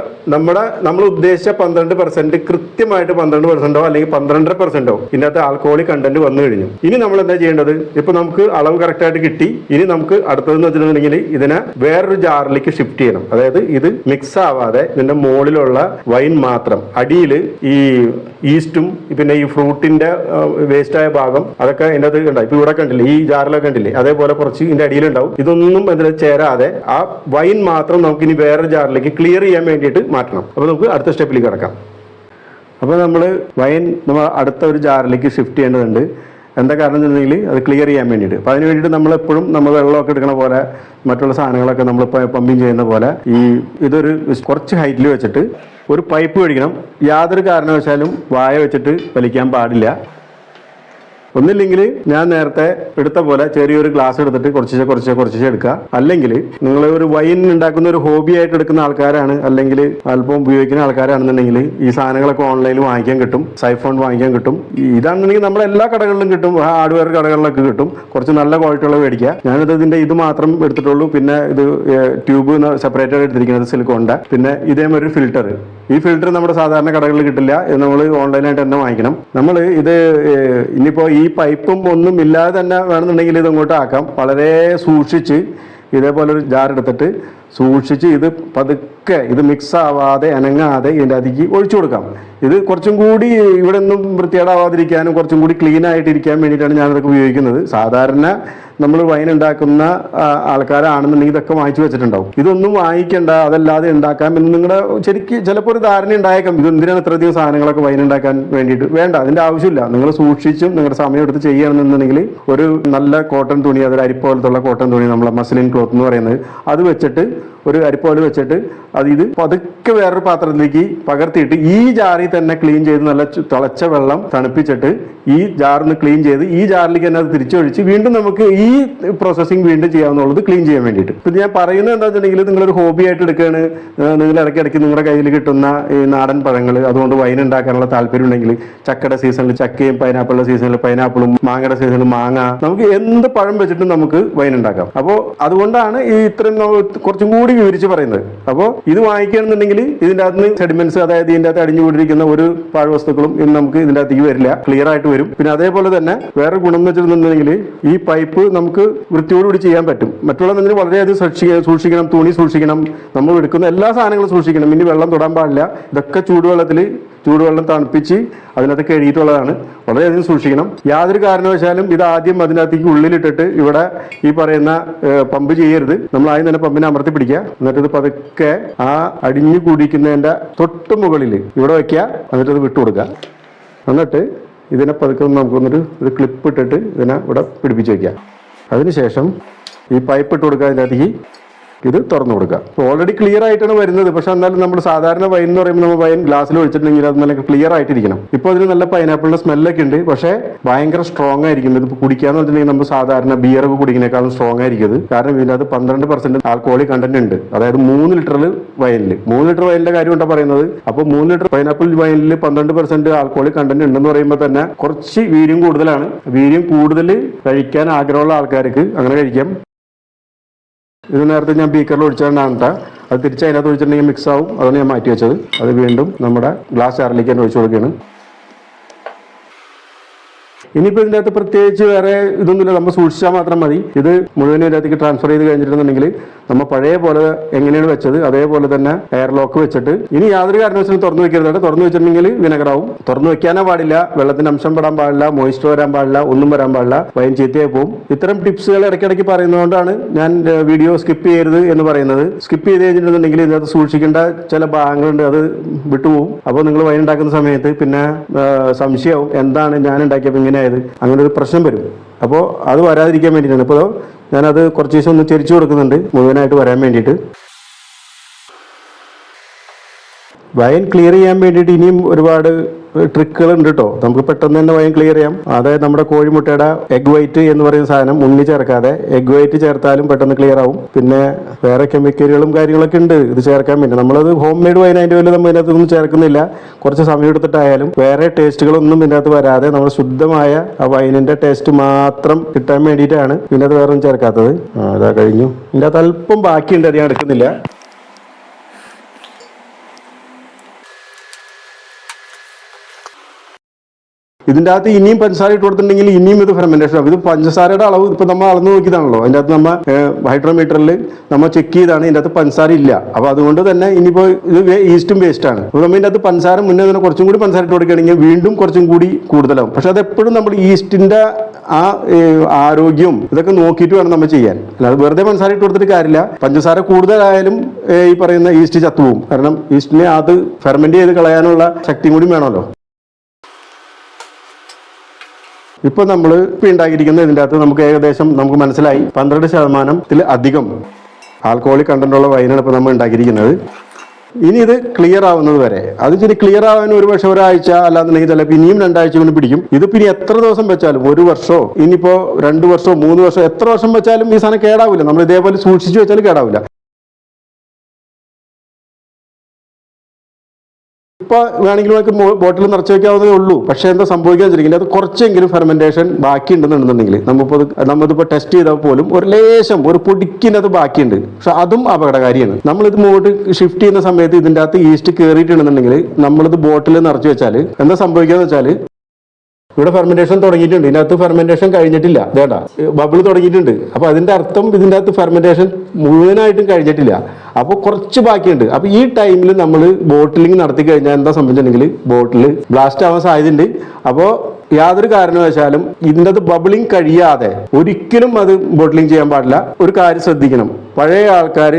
Speaker 1: നമ്മൾ ഉദ്ദേശിച്ച 12% കൃത്യമായിട്ട് 12% അല്ലെങ്കിൽ 12.5% ഇതിൻ്റെ അകത്ത് ആൽക്കഹോളിക് കണ്ടന്റ് വന്നു കഴിഞ്ഞു. ഇനി നമ്മൾ എന്താ ചെയ്യേണ്ടത്? ഇപ്പൊ നമുക്ക് അളവ് കറക്റ്റായിട്ട് കിട്ടി. ഇനി നമുക്ക് അടുത്തതെന്ന് വെച്ചിട്ടുണ്ടെങ്കിൽ ഇതിനെ വേറൊരു ജാറിലേക്ക് ഷിഫ്റ്റ് ചെയ്യണം. അതായത് ഇത് മിക്സ് ആവാതെ ഇതിന്റെ മുകളിലുള്ള വൈൻ മാത്രം, അടിയിൽ ഈ ഈസ്റ്റും പിന്നെ ഈ ഫ്രൂട്ടിന്റെ വേസ്റ്റായ ഭാഗം അതൊക്കെ ഇതിൻ്റെ അത് ഉണ്ടാവും. ഇപ്പൊ ഇവിടെ കണ്ടില്ലേ, ഈ ജാറിലൊക്കെ കണ്ടില്ലേ, അതേപോലെ കുറച്ച് ഇതിന്റെ അടിയിലുണ്ടാവും. ഇതൊന്നും ഇതിൽ ചേരാതെ ആ വൈൻ മാത്രം നമുക്ക് ഇനി വേറെ ജാറിലേക്ക് ക്ലിയർ ചെയ്യാൻ വേണ്ടിയിട്ട് മാറ്റണം. അപ്പോൾ നമുക്ക് അടുത്ത സ്റ്റെപ്പിലേക്ക് കിടക്കാം. അപ്പോൾ നമ്മൾ അടുത്ത ഒരു ജാറിലേക്ക് ഷിഫ്റ്റ് ചെയ്യേണ്ടതുണ്ട്. എന്താ കാരണം എന്നുണ്ടെങ്കിൽ അത് ക്ലിയർ ചെയ്യാൻ വേണ്ടിയിട്ട്. അപ്പോൾ അതിന് വേണ്ടിയിട്ട് നമ്മളെപ്പോഴും നമ്മൾ വെള്ളമൊക്കെ എടുക്കണ പോലെ മറ്റുള്ള സാധനങ്ങളൊക്കെ നമ്മളിപ്പോൾ പമ്പിങ് ചെയ്യുന്ന പോലെ ഇതൊരു കുറച്ച് ഹൈറ്റിൽ വെച്ചിട്ട് ഒരു പൈപ്പ് മേടിക്കണം. യാതൊരു കാരണവശാലും വായ വെച്ചിട്ട് വലിക്കാൻ പാടില്ല. ഒന്നില്ലെങ്കിൽ ഞാൻ നേരത്തെ എടുത്ത പോലെ ചെറിയൊരു ഗ്ലാസ് എടുത്തിട്ട് കുറച്ച് എടുക്കുക. അല്ലെങ്കിൽ നിങ്ങൾ ഒരു വൈൻ ഉണ്ടാക്കുന്ന ഒരു ഹോബി ആയിട്ട് എടുക്കുന്ന ആൾക്കാരാണ്, അല്ലെങ്കിൽ അല്പം ഉപയോഗിക്കുന്ന ആൾക്കാരാണെന്നുണ്ടെങ്കിൽ ഈ സാധനങ്ങളൊക്കെ ഓൺലൈനിൽ വാങ്ങിക്കാൻ കിട്ടും. സൈഫോൺ വാങ്ങിക്കാൻ കിട്ടും. ഇതാണെന്നുണ്ടെങ്കിൽ നമ്മുടെ എല്ലാ കടകളിലും കിട്ടും, ഹാർഡ്വെയർ കടകളിലൊക്കെ കിട്ടും. കുറച്ച് നല്ല ക്വാളിറ്റി ഉള്ള മേടിക്കുക. ഞാനിത് ഇത് മാത്രം എടുത്തിട്ടുള്ളൂ. പിന്നെ ഇത് ട്യൂബ് സെപ്പറേറ്റ് ആയിട്ട് എടുത്തിരിക്കുന്നത് സിലിക്കോണിന്റെ. പിന്നെ ഇതേമാതിരി ഫിൽറ്റർ. ഈ ഫിൽറ്റർ നമ്മുടെ സാധാരണ കടകളിൽ കിട്ടില്ല. ഇത് നമ്മൾ ഓൺലൈനായിട്ട് തന്നെ വാങ്ങിക്കണം. നമ്മൾ ഇത് ഇനിയിപ്പോൾ ഈ പൈപ്പും ഒന്നും ഇല്ലാതെ തന്നെ വേണമെന്നുണ്ടെങ്കിൽ ഇത് ഇങ്ങോട്ട് ആക്കാം. വളരെ സൂക്ഷിച്ച് ഇതേപോലെ ഒരു ജാർ എടുത്തിട്ട് സൂക്ഷിച്ച് ഇത് പതുക്കെ പതുക്കെ ഇത് മിക്സ് ആവാതെ അനങ്ങാതെ ഇതിൻ്റെ അതിലേക്ക് ഒഴിച്ചു കൊടുക്കാം. ഇത് കുറച്ചും കൂടി ഇവിടെ ഒന്നും വൃത്തികേടാവാതിരിക്കാനും കുറച്ചും കൂടി ക്ലീൻ ആയിട്ടിരിക്കാൻ വേണ്ടിയിട്ടാണ് ഞാനതൊക്കെ ഉപയോഗിക്കുന്നത്. സാധാരണ നമ്മൾ വൈൻ ഉണ്ടാക്കുന്ന ആൾക്കാരാണെന്നുണ്ടെങ്കിൽ ഇതൊക്കെ വാങ്ങിച്ചു വെച്ചിട്ടുണ്ടാവും. ഇതൊന്നും വാങ്ങിക്കേണ്ട, അതല്ലാതെ ഉണ്ടാക്കാം എന്ന് നിങ്ങളുടെ ശരിക്കും ചിലപ്പോൾ ഒരു ധാരണ ഉണ്ടായേക്കാം. ഇത് എന്തിനാണ് ഇത്രയധികം സാധനങ്ങളൊക്കെ വൈൻ ഉണ്ടാക്കാൻ വേണ്ടിയിട്ട്? വേണ്ട, അതിൻ്റെ ആവശ്യമില്ല. നിങ്ങൾ സൂക്ഷിച്ചും നിങ്ങളുടെ സമയം എടുത്ത് ചെയ്യുകയാണെന്നുണ്ടെങ്കിൽ ഒരു നല്ല കോട്ടൺ തുണി, അതൊരു അരിപ്പോലത്തുള്ള കോട്ടൺ തുണി, നമ്മളെ മസ്ലിൻ ക്ലോത്ത് എന്ന് പറയുന്നത്, അത് വെച്ചിട്ട് ഒരു അരിപ്പോല് വെച്ചിട്ട് ഇത് പതുക്കെ വേറൊരു പാത്രത്തിലേക്ക് പകർത്തിയിട്ട് ഈ ജാറിൽ തന്നെ ക്ലീൻ ചെയ്ത് നല്ല തിളച്ച വെള്ളം തണുപ്പിച്ചിട്ട് ഈ ജാറിന്ന് ക്ലീൻ ചെയ്ത് ഈ ജാറിലേക്ക് തന്നെ അത് തിരിച്ചൊഴിച്ച് വീണ്ടും നമുക്ക് ഈ പ്രോസസ്സിങ് വീണ്ടും ചെയ്യാവുന്നുള്ളത് ക്ലീൻ ചെയ്യാൻ വേണ്ടിയിട്ട്. ഇത് ഞാൻ പറയുന്നത് എന്താ വെച്ചിട്ടുണ്ടെങ്കിൽ നിങ്ങളൊരു ഹോബി ആയിട്ട് എടുക്കുകയാണ്, നിങ്ങൾ ഇടയ്ക്കിടയ്ക്ക് നിങ്ങളുടെ കയ്യിൽ കിട്ടുന്ന ഈ നാടൻ പഴങ്ങൾ അതുകൊണ്ട് വൈൻ ഉണ്ടാക്കാനുള്ള താല്പര്യം ഉണ്ടെങ്കിൽ ചക്കയുടെ സീസണിൽ ചക്കയും പൈനാപ്പിളിന്റെ സീസണിൽ പൈനാപ്പിളും മാങ്ങയുടെ സീസണിൽ മാങ്ങ, നമുക്ക് എന്ത് പഴം വെച്ചിട്ടും നമുക്ക് വൈൻ ഉണ്ടാക്കാം. അപ്പോൾ അതുകൊണ്ടാണ് ഈ ഇത്രയും കുറച്ചും കൂടി വിവരിച്ച് പറയുന്നത്. അപ്പോൾ ഇത് വാങ്ങിക്കുകയാണെന്നുണ്ടെങ്കിൽ ഇതിൻ്റെ അകത്ത് സെഡിമെന്റ്സ്, അതായത് ഇതിൻ്റെ അകത്ത് അടിഞ്ഞുകൂടിയിരിക്കുന്ന ഒരു പാഴ്വസ്തുക്കളും ഇന്ന് നമുക്ക് ഇതിൻ്റെ അകത്തേക്ക് വരില്ല, ക്ലിയർ ആയിട്ട് വരും. പിന്നെ അതേപോലെ തന്നെ വേറെ ഗുണം എന്ന് വെച്ചിട്ടുണ്ടെങ്കിൽ ഈ പൈപ്പ് നമുക്ക് വൃത്തിയോടുകൂടി ചെയ്യാൻ പറ്റും. മറ്റുള്ളതിന് വളരെയധികം സൂക്ഷിക്കണം, തുണി സൂക്ഷിക്കണം, നമ്മൾ എടുക്കുന്ന എല്ലാ സാധനങ്ങളും സൂക്ഷിക്കണം. ഇനി വെള്ളം തൊടാൻ പാടില്ല. ഇതൊക്കെ ചൂടുവെള്ളം തണുപ്പിച്ച് അതിനകത്ത് കഴുകിയിട്ടുള്ളതാണ്. വളരെയധികം സൂക്ഷിക്കണം. യാതൊരു കാരണവശാലും ഇത് ആദ്യം അതിനകത്തേക്ക് ഉള്ളിലിട്ടിട്ട് ഇവിടെ ഈ പറയുന്ന പമ്പ് ചെയ്യരുത്. നമ്മൾ ആദ്യം തന്നെ പമ്പിനെ അമർത്തി പിടിക്കുക. എന്നിട്ട് ഇത് പതുക്കെ ആ അടിഞ്ഞു കൂടിക്കുന്നതിൻ്റെ തൊട്ട് മുകളിൽ ഇവിടെ വയ്ക്കുക. എന്നിട്ട് ഇത് വിട്ടുകൊടുക്കുക. എന്നിട്ട് ഇതിനെ പതുക്കെ നമുക്കൊന്നൊരു ക്ലിപ്പ് ഇട്ടിട്ട് ഇതിനെ ഇവിടെ പിടിപ്പിച്ച് വയ്ക്കുക. അതിനുശേഷം ഈ പൈപ്പ് ഇട്ട് കൊടുക്കുക. അതിനകത്തേക്ക് ഇത് തുറന്നു കൊടുക്കുക. ഓൾറെഡി ക്ലിയർ ആയിട്ടാണ് വരുന്നത്. പക്ഷെ എന്നാലും നമ്മൾ സാധാരണ വൈൻ എന്ന് പറയുമ്പോൾ നമ്മൾ വൈൻ ഗ്ലാസ്സിൽ ഒഴിച്ചിട്ടുണ്ടെങ്കിൽ അത് നല്ല ക്ലിയർ ആയിട്ടിരിക്കണം. ഇപ്പോൾ അതിന് നല്ല പൈനാപ്പിളിന്റെ സ്മെല്ലൊക്കെ ഉണ്ട്, പക്ഷേ ഭയങ്കര സ്ട്രോങ് ആയിരിക്കും. ഇത് കുടിക്കാന്ന് വെച്ചിട്ടുണ്ടെങ്കിൽ നമ്മൾ സാധാരണ ബിയറൊക്കെ കുടിക്കുന്നേക്കാളും സ്ട്രോങ് ആയിരിക്കും ഇത്. കാരണം ഇതിനകത്ത് 12% ആൽക്കഹോളിക് കണ്ടന്റ് ഉണ്ട്. അതായത് 3 ലിറ്റർ വൈനിൽ 3 ലിറ്റർ വൈനിന്റെ കാര്യം കൊണ്ടാണ് പറയുന്നത്. അപ്പോൾ 3 ലിറ്റർ പൈനാപ്പിൾ വൈനിൽ 12% ആൽക്കഹോളിക് കണ്ടന്റ് ഉണ്ടെന്ന് പറയുമ്പോൾ തന്നെ കുറച്ച് വീര്യം കൂടുതലാണ്. വീര്യം കൂടുതൽ കഴിക്കാൻ ആഗ്രഹമുള്ള ആൾക്കാർക്ക് അങ്ങനെ കഴിക്കാം. ഇത് നേരത്തെ ഞാൻ ബീക്കറിൽ ഒഴിച്ചാണ്ടാണ് അത് തിരിച്ച് അതിനകത്ത് ഒഴിച്ചിട്ടുണ്ടെങ്കിൽ മിക്സ് ആവും. അതാണ് ഞാൻ മാറ്റി വെച്ചത്. അത് വീണ്ടും നമ്മുടെ ഗ്ലാസ് ജാറിലേക്ക് തന്നെ ഒഴിച്ചു കൊടുക്കുകയാണ്. ഇനിയിപ്പോൾ ഇതിൻ്റെ അകത്ത് പ്രത്യേകിച്ച് വേറെ ഇതൊന്നുമില്ല, നമ്മൾ സൂക്ഷിച്ചാൽ മാത്രം മതി. ഇത് മുഴുവനും ഇതിനകത്തേക്ക് ട്രാൻസ്ഫർ ചെയ്ത് കഴിഞ്ഞിട്ടുണ്ടെങ്കിൽ നമ്മൾ പഴയ പോലെ എങ്ങനെയാണ് വെച്ചത് അതേപോലെ തന്നെ എയർ ലോക്ക് വെച്ചിട്ട് ഇനി യാതൊരു കാരണവശാലും തുറന്നു വെക്കരുത്. തുറന്നു വെച്ചിട്ടുണ്ടെങ്കിൽ വിനഗറാവും. തുറന്നു വെക്കാനേ പാടില്ല, വെള്ളത്തിന് അംശം പെടാൻ പാടില്ല, മോയിസ്റ്റർ വരാൻ പാടില്ല, ഒന്നും വരാൻ പാടില്ല, വൈൻ ചീത്തയായി പോകും. ഇത്തരം ടിപ്സുകൾ ഇടയ്ക്കിടയ്ക്ക് പറയുന്നതുകൊണ്ടാണ് ഞാൻ വീഡിയോ സ്കിപ്പ് ചെയ്യരുത് എന്ന് പറയുന്നത്. സ്കിപ്പ് ചെയ്ത് കഴിഞ്ഞിട്ടുണ്ടെങ്കിൽ ഇതിനകത്ത് സൂക്ഷിക്കേണ്ട ചില ഭാഗങ്ങളുണ്ട്, അത് വിട്ടുപോകും. അപ്പോൾ നിങ്ങൾ വൈൻ ഉണ്ടാക്കുന്ന സമയത്ത് പിന്നെ സംശയവും എന്താണ് ഞാൻ ഉണ്ടാക്കിയപ്പോൾ ഇങ്ങനെ ആയത്, അങ്ങനെ ഒരു പ്രശ്നം വരും. അപ്പോൾ അത് വരാതിരിക്കാൻ വേണ്ടിയിട്ടാണ് ഇപ്പോൾ ഞാനത് കുറച്ച് ദിവസം ഒന്ന് ചെരിച്ചു കൊടുക്കുന്നുണ്ട് മുഴുവനായിട്ട് വരാൻ വേണ്ടിയിട്ട്. വൈൻ ക്ലിയർ ചെയ്യാൻ വേണ്ടിയിട്ട് ഇനിയും ഒരുപാട് ട്രിക്കുകൾ ഉണ്ട് കേട്ടോ. നമുക്ക് പെട്ടെന്ന് തന്നെ വൈൻ ക്ലിയർ ചെയ്യാം. അതായത് നമ്മുടെ കോഴിമുട്ടയുടെ എഗ് വൈറ്റ് എന്ന് പറയുന്ന സാധനം ഉണ്ണി ചേർക്കാതെ എഗ് വൈറ്റ് ചേർത്താലും പെട്ടെന്ന് ക്ലിയർ ആവും. പിന്നെ വേറെ കെമിക്കലുകളും കാര്യങ്ങളൊക്കെ ഉണ്ട് ഇത് ചേർക്കാൻ വേണ്ടി. നമ്മളത് ഹോം മെയ്ഡ് വൈൻ അതിൻ്റെ വലിയ നമ്മൾ ഇതിനകത്തൊന്നും ചേർക്കുന്നില്ല. കുറച്ച് സമയം എടുത്തിട്ടായാലും വേറെ ടേസ്റ്റുകളൊന്നും ഇതിനകത്ത് വരാതെ നമ്മൾ ശുദ്ധമായ ആ വൈനിന്റെ ടേസ്റ്റ് മാത്രം കിട്ടാൻ വേണ്ടിയിട്ടാണ് ഇതിനകത്ത് വേറെ ഒന്നും ചേർക്കാത്തത്. ഇതാ കഴിഞ്ഞു. ഇതിൻ്റെ അകത്ത് അല്പം ബാക്കിയുണ്ട്, അത് ഞാൻ എടുക്കുന്നില്ല. ഇതിൻ്റെ അകത്ത് ഇനിയും പഞ്ചസാര ഇട്ട് കൊടുത്തിട്ടുണ്ടെങ്കിൽ ഇനിയും ഇത് ഫെർമെന്റേഷൻ ആവും. ഇത് പഞ്ചസാരയുടെ അളവ് ഇപ്പോൾ നമ്മൾ അളന്ന് നോക്കിയതാണല്ലോ. അതിൻ്റെ അകത്ത് നമ്മൾ ഹൈഡ്രോമീറ്ററിൽ നമ്മൾ ചെക്ക് ചെയ്താണ് ഇതിൻ്റെ അകത്ത് പഞ്ചസാര ഇല്ല. അപ്പോൾ അതുകൊണ്ട് തന്നെ ഇനിയിപ്പോൾ ഇത് ഈസ്റ്റും വേസ്റ്റാണ്. അപ്പോൾ നമ്മൾ ഇതിൻ്റെ അകത്ത് പഞ്ചസാര മുന്നേ തന്നെ കുറച്ചും കൂടി പഞ്ചസാര ഇട്ട് കൊടുക്കുകയാണെങ്കിൽ വീണ്ടും കുറച്ചും കൂടി കൂടുതലാവും. പക്ഷെ അതെപ്പോഴും നമ്മൾ ഈസ്റ്റിൻ്റെ ആ ആരോഗ്യവും ഇതൊക്കെ നോക്കിയിട്ട് വേണം നമ്മൾ ചെയ്യാൻ. അല്ലാതെ വെറുതെ പഞ്ചസാര ഇട്ട് കൊടുത്തിട്ട് കാര്യമില്ല. പഞ്ചസാര കൂടുതലായാലും ഈ പറയുന്ന ഈസ്റ്റ് ചത്തുപോകും. കാരണം ഈസ്റ്റിനെ അത് ഫെർമെന്റ് ചെയ്ത് കളയാനുള്ള ശക്തിയും കൂടി വേണമല്ലോ. ഇപ്പൊ നമ്മൾ ഉണ്ടാക്കിയിരിക്കുന്നത് ഇതിൻ്റെ അകത്ത് നമുക്ക് ഏകദേശം നമുക്ക് മനസ്സിലായി 12% അധികം ആൽക്കഹോളിക് കണ്ടന്റുള്ള വൈനാണ് ഇപ്പോൾ നമ്മൾ ഉണ്ടാക്കിയിരിക്കുന്നത്. ഇനി ഇത് ക്ലിയർ ആവുന്നത് വരെ, അത് ശരി ക്ലിയർ ആവാൻ ഒരു പക്ഷേ ഒരാഴ്ച അല്ലാന്നുണ്ടെങ്കിൽ ചിലപ്പോൾ ഇനിയും 2 ആഴ്ച കൊണ്ട് പിടിക്കും. ഇതിപ്പോൾ ഇനി എത്ര ദിവസം വെച്ചാലും 1 വർഷമോ ഇനിയിപ്പോൾ 2 വർഷമോ 3 വർഷമോ എത്ര വർഷം വെച്ചാലും ഈ സാധനം കേടാവില്ല. നമ്മൾ ഇതേപോലെ സൂക്ഷിച്ചു വെച്ചാൽ കേടാവില്ല. ഇപ്പോൾ വേണമെങ്കിൽ നമുക്ക് ബോട്ടിൽ നിറച്ച് വയ്ക്കാവുന്നതേ ഉള്ളൂ. പക്ഷേ എന്താ സംഭവിക്കാൻ വെച്ചിരിക്കുന്നത്, അത് കുറച്ചെങ്കിലും ഫെർമെന്റേഷൻ ബാക്കി ഉണ്ടെന്നുണ്ടെങ്കിൽ നമ്മളിപ്പോൾ ടെസ്റ്റ് ചെയ്താൽ പോലും ഒരു ലേശം ഒരു പൊടിക്കിനത് ബാക്കിയുണ്ട്. പക്ഷെ അതും അപകടകാരിയാണ്. നമ്മളിത് മുമ്പോട്ട് ഷിഫ്റ്റ് ചെയ്യുന്ന സമയത്ത് ഇതിൻ്റെ അകത്ത് ഈസ്റ്റ് കയറിയിട്ടുണ്ടെന്നുണ്ടെങ്കിൽ നമ്മളിത് ബോട്ടിൽ നിറച്ച് വെച്ചാൽ എന്താ സംഭവിക്കാന്ന് വെച്ചാൽ ഇവിടെ ഫെർമെന്റേഷൻ തുടങ്ങിയിട്ടുണ്ട്. ഇതിനകത്ത് ഫെർമെന്റേഷൻ കഴിഞ്ഞിട്ടില്ല, ഇതേട്ടാ ബബിൾ തുടങ്ങിയിട്ടുണ്ട്. അപ്പോൾ അതിന്റെ അർത്ഥം ഇതിൻ്റെ അകത്ത് ഫെർമെന്റേഷൻ മുഴുവനായിട്ടും കഴിഞ്ഞിട്ടില്ല, അപ്പോൾ കുറച്ച് ബാക്കിയുണ്ട്. അപ്പോൾ ഈ ടൈമിൽ നമ്മൾ ബോട്ടിലിംഗ് നടത്തി കഴിഞ്ഞാൽ എന്താ സംഭവിച്ചിട്ടുണ്ടെങ്കിൽ ബോട്ടിൽ ബ്ലാസ്റ്റ് ആവാൻ സാധ്യതയുണ്ട്. അപ്പോൾ യാതൊരു കാരണവശാലും ഇതിൻ്റെ അത് ബബിളിങ് കഴിയാതെ ഒരിക്കലും അത് ബോട്ടിലിംഗ് ചെയ്യാൻ പാടില്ല. ഒരു കാര്യം ശ്രദ്ധിക്കണം, പഴയ ആൾക്കാർ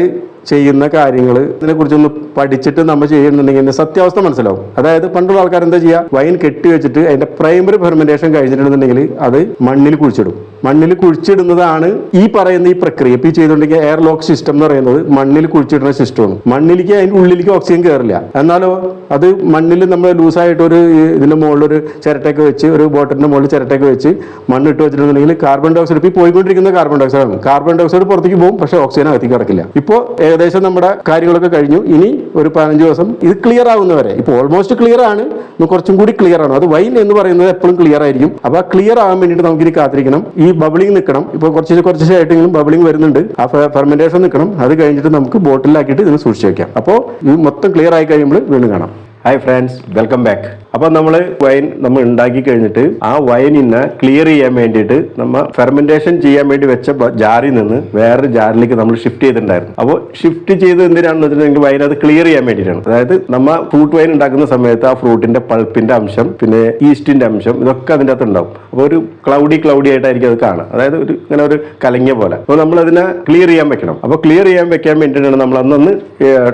Speaker 1: ചെയ്യുന്ന കാര്യങ്ങൾ ഇതിനെക്കുറിച്ചൊന്ന് പഠിച്ചിട്ട് നമ്മൾ ചെയ്യുന്നുണ്ടെങ്കിൽ സത്യാവസ്ഥ മനസ്സിലാവും. അതായത് പണ്ടുള്ള ആൾക്കാർ എന്താ ചെയ്യുക, വൈൻ കെട്ടി വെച്ചിട്ട് അതിന്റെ പ്രൈമറി ഫെർമെന്റേഷൻ കഴിഞ്ഞിട്ടുണ്ടെന്നുണ്ടെങ്കിൽ അത് മണ്ണിൽ കുഴിച്ചിടും. മണ്ണിൽ കുഴിച്ചിടുന്നതാണ് ഈ പറയുന്ന ഈ പ്രക്രിയ. ഇപ്പം ഈ ചെയ്തുകൊണ്ടിരിക്കുക എയർ ലോക്ക് സിസ്റ്റം എന്ന് പറയുന്നത് മണ്ണിൽ കുഴിച്ചിടുന്ന സിസ്റ്റമാണ്. മണ്ണിലേക്ക് അതിൻ്റെ ഉള്ളിലേക്ക് ഓക്സിജൻ കയറില്ല. എന്നാലോ അത് മണ്ണിൽ നമ്മൾ ലൂസായിട്ട് ഒരു ഇതിന്റെ മുകളിൽ ഒരു ചിരട്ടയൊക്കെ വെച്ച്, ഒരു ബോട്ടിലിന്റെ മുകളിൽ ചിരട്ടയൊക്കെ വെച്ച് മണ്ണിട്ട് വെച്ചിട്ടുണ്ടെങ്കിൽ കാർബൺ ഡൈ ഓക്സൈഡ്, ഇപ്പോൾ പോയിക്കൊണ്ടിരിക്കുന്ന കാർബൺ ഡൈ ഓക്സൈഡ് ആണ്. കാർബൺ ഡൈ ഓക്സൈഡ് പുറത്തേക്ക് പോകും, പക്ഷേ ഓക്സിജൻ അകത്തേക്ക് കിടക്കില്ല. ഇപ്പോൾ ഏകദേശം നമ്മുടെ കാര്യങ്ങളൊക്കെ കഴിഞ്ഞു. ഇനി ഒരു 15 ദിവസം ഇത് ക്ലിയർ ആവുന്നവരെ, ഇപ്പോൾ ഓൾമോസ്റ്റ് ക്ലിയർ ആണ്, കുറച്ചും കൂടി ക്ലിയർ ആണ്. അത് വൈൻ എന്ന് പറയുന്നത് എപ്പോഴും ക്ലിയർ ആയിരിക്കും. അപ്പോൾ ആ ക്ലിയർ ആകാൻ വേണ്ടിയിട്ട് നമുക്കിനി കാത്തിരിക്കണം. ഈ ബബിളിംഗ് നിൽക്കണം. ഇപ്പോൾ കുറച്ചായിട്ടെങ്കിലും ബബിളിംഗ് വരുന്നുണ്ട്. ആ ഫെർമെന്റേഷൻ നിൽക്കണം. അത് കഴിഞ്ഞിട്ട് നമുക്ക് ബോട്ടിലാക്കിയിട്ട് ഇതിന് സൂക്ഷിച്ച് വെക്കാം. അപ്പോൾ ഇത് മൊത്തം ക്ലിയർ ആയി കഴിയുമ്പോൾ വീണ്ടും കാണാം. Hi friends, welcome back. അപ്പോൾ നമ്മൾ വൈൻ ഉണ്ടാക്കി കഴിഞ്ഞിട്ട് ആ വൈനിനെ ക്ലിയർ ചെയ്യാൻ വേണ്ടിയിട്ട് നമ്മൾ ഫെർമെന്റേഷൻ ചെയ്യാൻ വേണ്ടി വെച്ച ജാറിൽ നിന്ന് വേറൊരു ജാറിലേക്ക് നമ്മൾ ഷിഫ്റ്റ് ചെയ്തിട്ടുണ്ടായിരുന്നു. അപ്പോൾ ഷിഫ്റ്റ് ചെയ്ത് എന്തിനാണെന്ന് വെച്ചിട്ടുണ്ടെങ്കിൽ വൈൻ അത് ക്ലിയർ ചെയ്യാൻ വേണ്ടിയിട്ടാണ്. അതായത് നമ്മൾ ഫ്രൂട്ട് വൈൻ ഉണ്ടാക്കുന്ന സമയത്ത് ആ ഫ്രൂട്ടിന്റെ പൾപ്പിന്റെ അംശം, പിന്നെ ഈസ്റ്റിന്റെ അംശം, ഇതൊക്കെ അതിൻ്റെ അകത്ത് ഉണ്ടാവും. അപ്പോൾ ഒരു ക്ലൗഡി ആയിട്ടായിരിക്കും അത് കാണുക. അതായത് ഇങ്ങനെ ഒരു കലങ്ങിയ പോലെ. അപ്പോൾ നമ്മൾ അതിനെ ക്ലിയർ ചെയ്യാൻ വെക്കണം. അപ്പോൾ ക്ലിയർ ചെയ്യാൻ വെക്കാൻ വേണ്ടിയിട്ടാണ് നമ്മൾ അന്ന്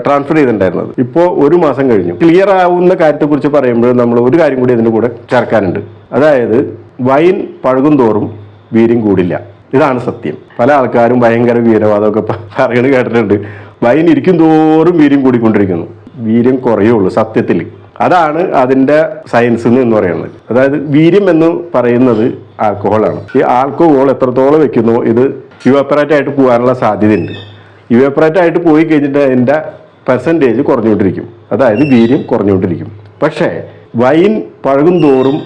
Speaker 1: ട്രാൻസ്ഫർ ചെയ്തിട്ടുണ്ടായിരുന്നത്. ഇപ്പോൾ 1 മാസം കഴിഞ്ഞു. ക്ലിയർ ആവുന്ന കാര്യത്തെക്കുറിച്ച് പറയുമ്പോൾ നമ്മൾ ഒരു കാര്യം കൂടി അതിൻ്റെ കൂടെ ചേർക്കാനുണ്ട്. അതായത് വൈൻ പഴകും തോറും വീര്യം കൂടില്ല. ഇതാണ് സത്യം. പല ആൾക്കാരും ഭയങ്കര വീരവാദമൊക്കെ പറയണ കേട്ടിട്ടുണ്ട്. വൈൻ ഇരിക്കും തോറും വീര്യം കൂടിക്കൊണ്ടിരിക്കുന്നു, വീര്യം കുറയുള്ളൂ സത്യത്തിൽ. അതാണ് അതിൻ്റെ സയൻസ് എന്ന് പറയുന്നത്. അതായത് വീര്യം എന്ന് പറയുന്നത് ആൽക്കഹോളാണ്. ഈ ആൽക്കഹോൾ എത്രത്തോളം വെക്കുന്നോ ഇത് ഇവാപ്പറേറ്റ് ആയിട്ട് പോകാനുള്ള സാധ്യതയുണ്ട്. ഇവാപ്പറേറ്റ് ആയിട്ട് പോയി കഴിഞ്ഞിട്ട് അതിൻ്റെ പെർസെൻറ്റേജ് കുറഞ്ഞുകൊണ്ടിരിക്കും, അതായത് വീര്യം കുറഞ്ഞുകൊണ്ടിരിക്കും. പക്ഷേ വൈൻ പഴകും തോറും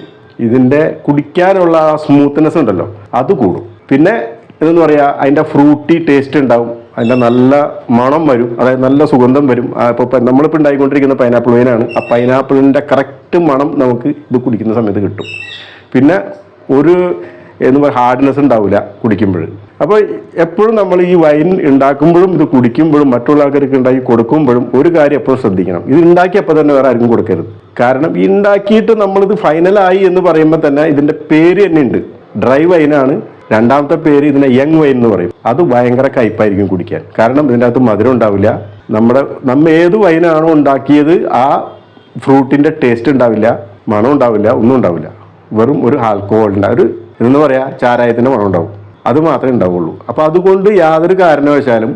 Speaker 1: ഇതിൻ്റെ കുടിക്കാനുള്ള ആ സ്മൂത്ത്നെസ് ഉണ്ടല്ലോ അത് കൂടും. പിന്നെ ഇതെന്ന് പറയുക അതിൻ്റെ ഫ്രൂട്ടി ടേസ്റ്റ് ഉണ്ടാവും, അതിൻ്റെ നല്ല മണം വരും, അതായത് നല്ല സുഗന്ധം വരും. ഇപ്പോൾ നമ്മളിപ്പോൾ ഉണ്ടായിക്കൊണ്ടിരിക്കുന്ന പൈനാപ്പിൾ വൈനാണ്. ആ പൈനാപ്പിളിൻ്റെ കറക്റ്റ് മണം നമുക്ക് ഇത് കുടിക്കുന്ന സമയത്ത് കിട്ടും. പിന്നെ ഒരു ഹാർഡ്നെസ് ഉണ്ടാവില്ല കുടിക്കുമ്പോൾ. അപ്പോൾ എപ്പോഴും നമ്മൾ ഈ വൈൻ ഉണ്ടാക്കുമ്പോഴും ഇത് കുടിക്കുമ്പോഴും മറ്റുള്ള ആൾക്കാർക്ക് ഉണ്ടാക്കി കൊടുക്കുമ്പോഴും ഒരു കാര്യം എപ്പോഴും ശ്രദ്ധിക്കണം, ഇത് ഉണ്ടാക്കിയപ്പോൾ തന്നെ വേറെ ആർക്കും കൊടുക്കരുത്. കാരണം ഈ ഉണ്ടാക്കിയിട്ട് നമ്മളിത് ഫൈനലായി എന്ന് പറയുമ്പോൾ തന്നെ ഇതിൻ്റെ പേര് തന്നെ ഉണ്ട്, ഡ്രൈ വൈനാണ്. രണ്ടാമത്തെ പേര് ഇതിനെ യങ് വൈൻ എന്ന് പറയും. അത് ഭയങ്കര കയ്പായിരിക്കും കുടിക്കാൻ. കാരണം ഇതിൻ്റെ അകത്ത് മധുരം ഉണ്ടാവില്ല. നമ്മ ഏത് വൈനാണോ ഉണ്ടാക്കിയത് ആ ഫ്രൂട്ടിൻ്റെ ടേസ്റ്റ് ഉണ്ടാവില്ല, മണം ഉണ്ടാവില്ല, ഒന്നും ഉണ്ടാവില്ല. വെറും ഒരു ആൽക്കഹോളിൻ്റെ ഇതെന്ന് പറയാ ചാരായത്തിൻ്റെ മണം ഉണ്ടാവും, അത് മാത്രമേ ഉണ്ടാവുള്ളൂ. അപ്പോൾ അതുകൊണ്ട് യാതൊരു കാരണവശാലും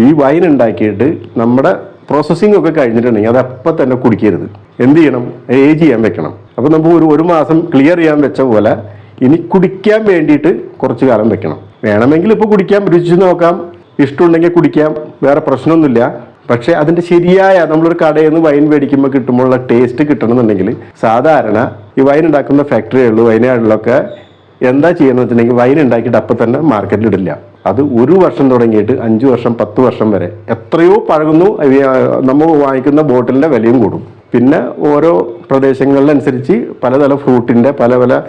Speaker 1: ഈ വൈൻ ഉണ്ടാക്കിയിട്ട് നമ്മുടെ പ്രോസസ്സിംഗ് ഒക്കെ കഴിഞ്ഞിട്ടുണ്ടെങ്കിൽ അത് അപ്പം തന്നെ കുടിക്കരുത്. എന്ത് ചെയ്യണം, ഏജ് ചെയ്യാൻ വെക്കണം. അപ്പോൾ നമുക്ക് ഒരു മാസം ക്ലിയർ ചെയ്യാൻ വെച്ച പോലെ ഇനി കുടിക്കാൻ വേണ്ടിയിട്ട് കുറച്ച് കാലം വെക്കണം. വേണമെങ്കിൽ ഇപ്പോൾ കുടിക്കാം, രുചിച്ച് നോക്കാം, ഇഷ്ടമുണ്ടെങ്കിൽ കുടിക്കാം, വേറെ പ്രശ്നമൊന്നുമില്ല. പക്ഷേ അതിൻ്റെ ശരിയായ നമ്മളൊരു കടയിൽ നിന്ന് വൈൻ മേടിക്കുമ്പോൾ കിട്ടുമ്പോഴുള്ള ടേസ്റ്റ് കിട്ടണമെന്നുണ്ടെങ്കിൽ സാധാരണ ഈ വൈൻ ഉണ്ടാക്കുന്ന ഫാക്ടറികളിലും വൈനാടുകളിലൊക്കെ എന്താ ചെയ്യുന്നത് വെച്ചിട്ടുണ്ടെങ്കിൽ വൈൻ ഉണ്ടാക്കിയിട്ട് അപ്പം തന്നെ മാർക്കറ്റിൽ ഇടില്ല. അത് 1 വർഷം തുടങ്ങിയിട്ട് 5 വർഷം 10 വർഷം വരെ എത്രയോ പഴകുന്നു. നമ്മൾ വാങ്ങിക്കുന്ന ബോട്ടിലിൻ്റെ വിലയും കൂടും. പിന്നെ ഓരോ പ്രദേശങ്ങളിലനുസരിച്ച് പലതരം ഫ്രൂട്ടിൻ്റെ പല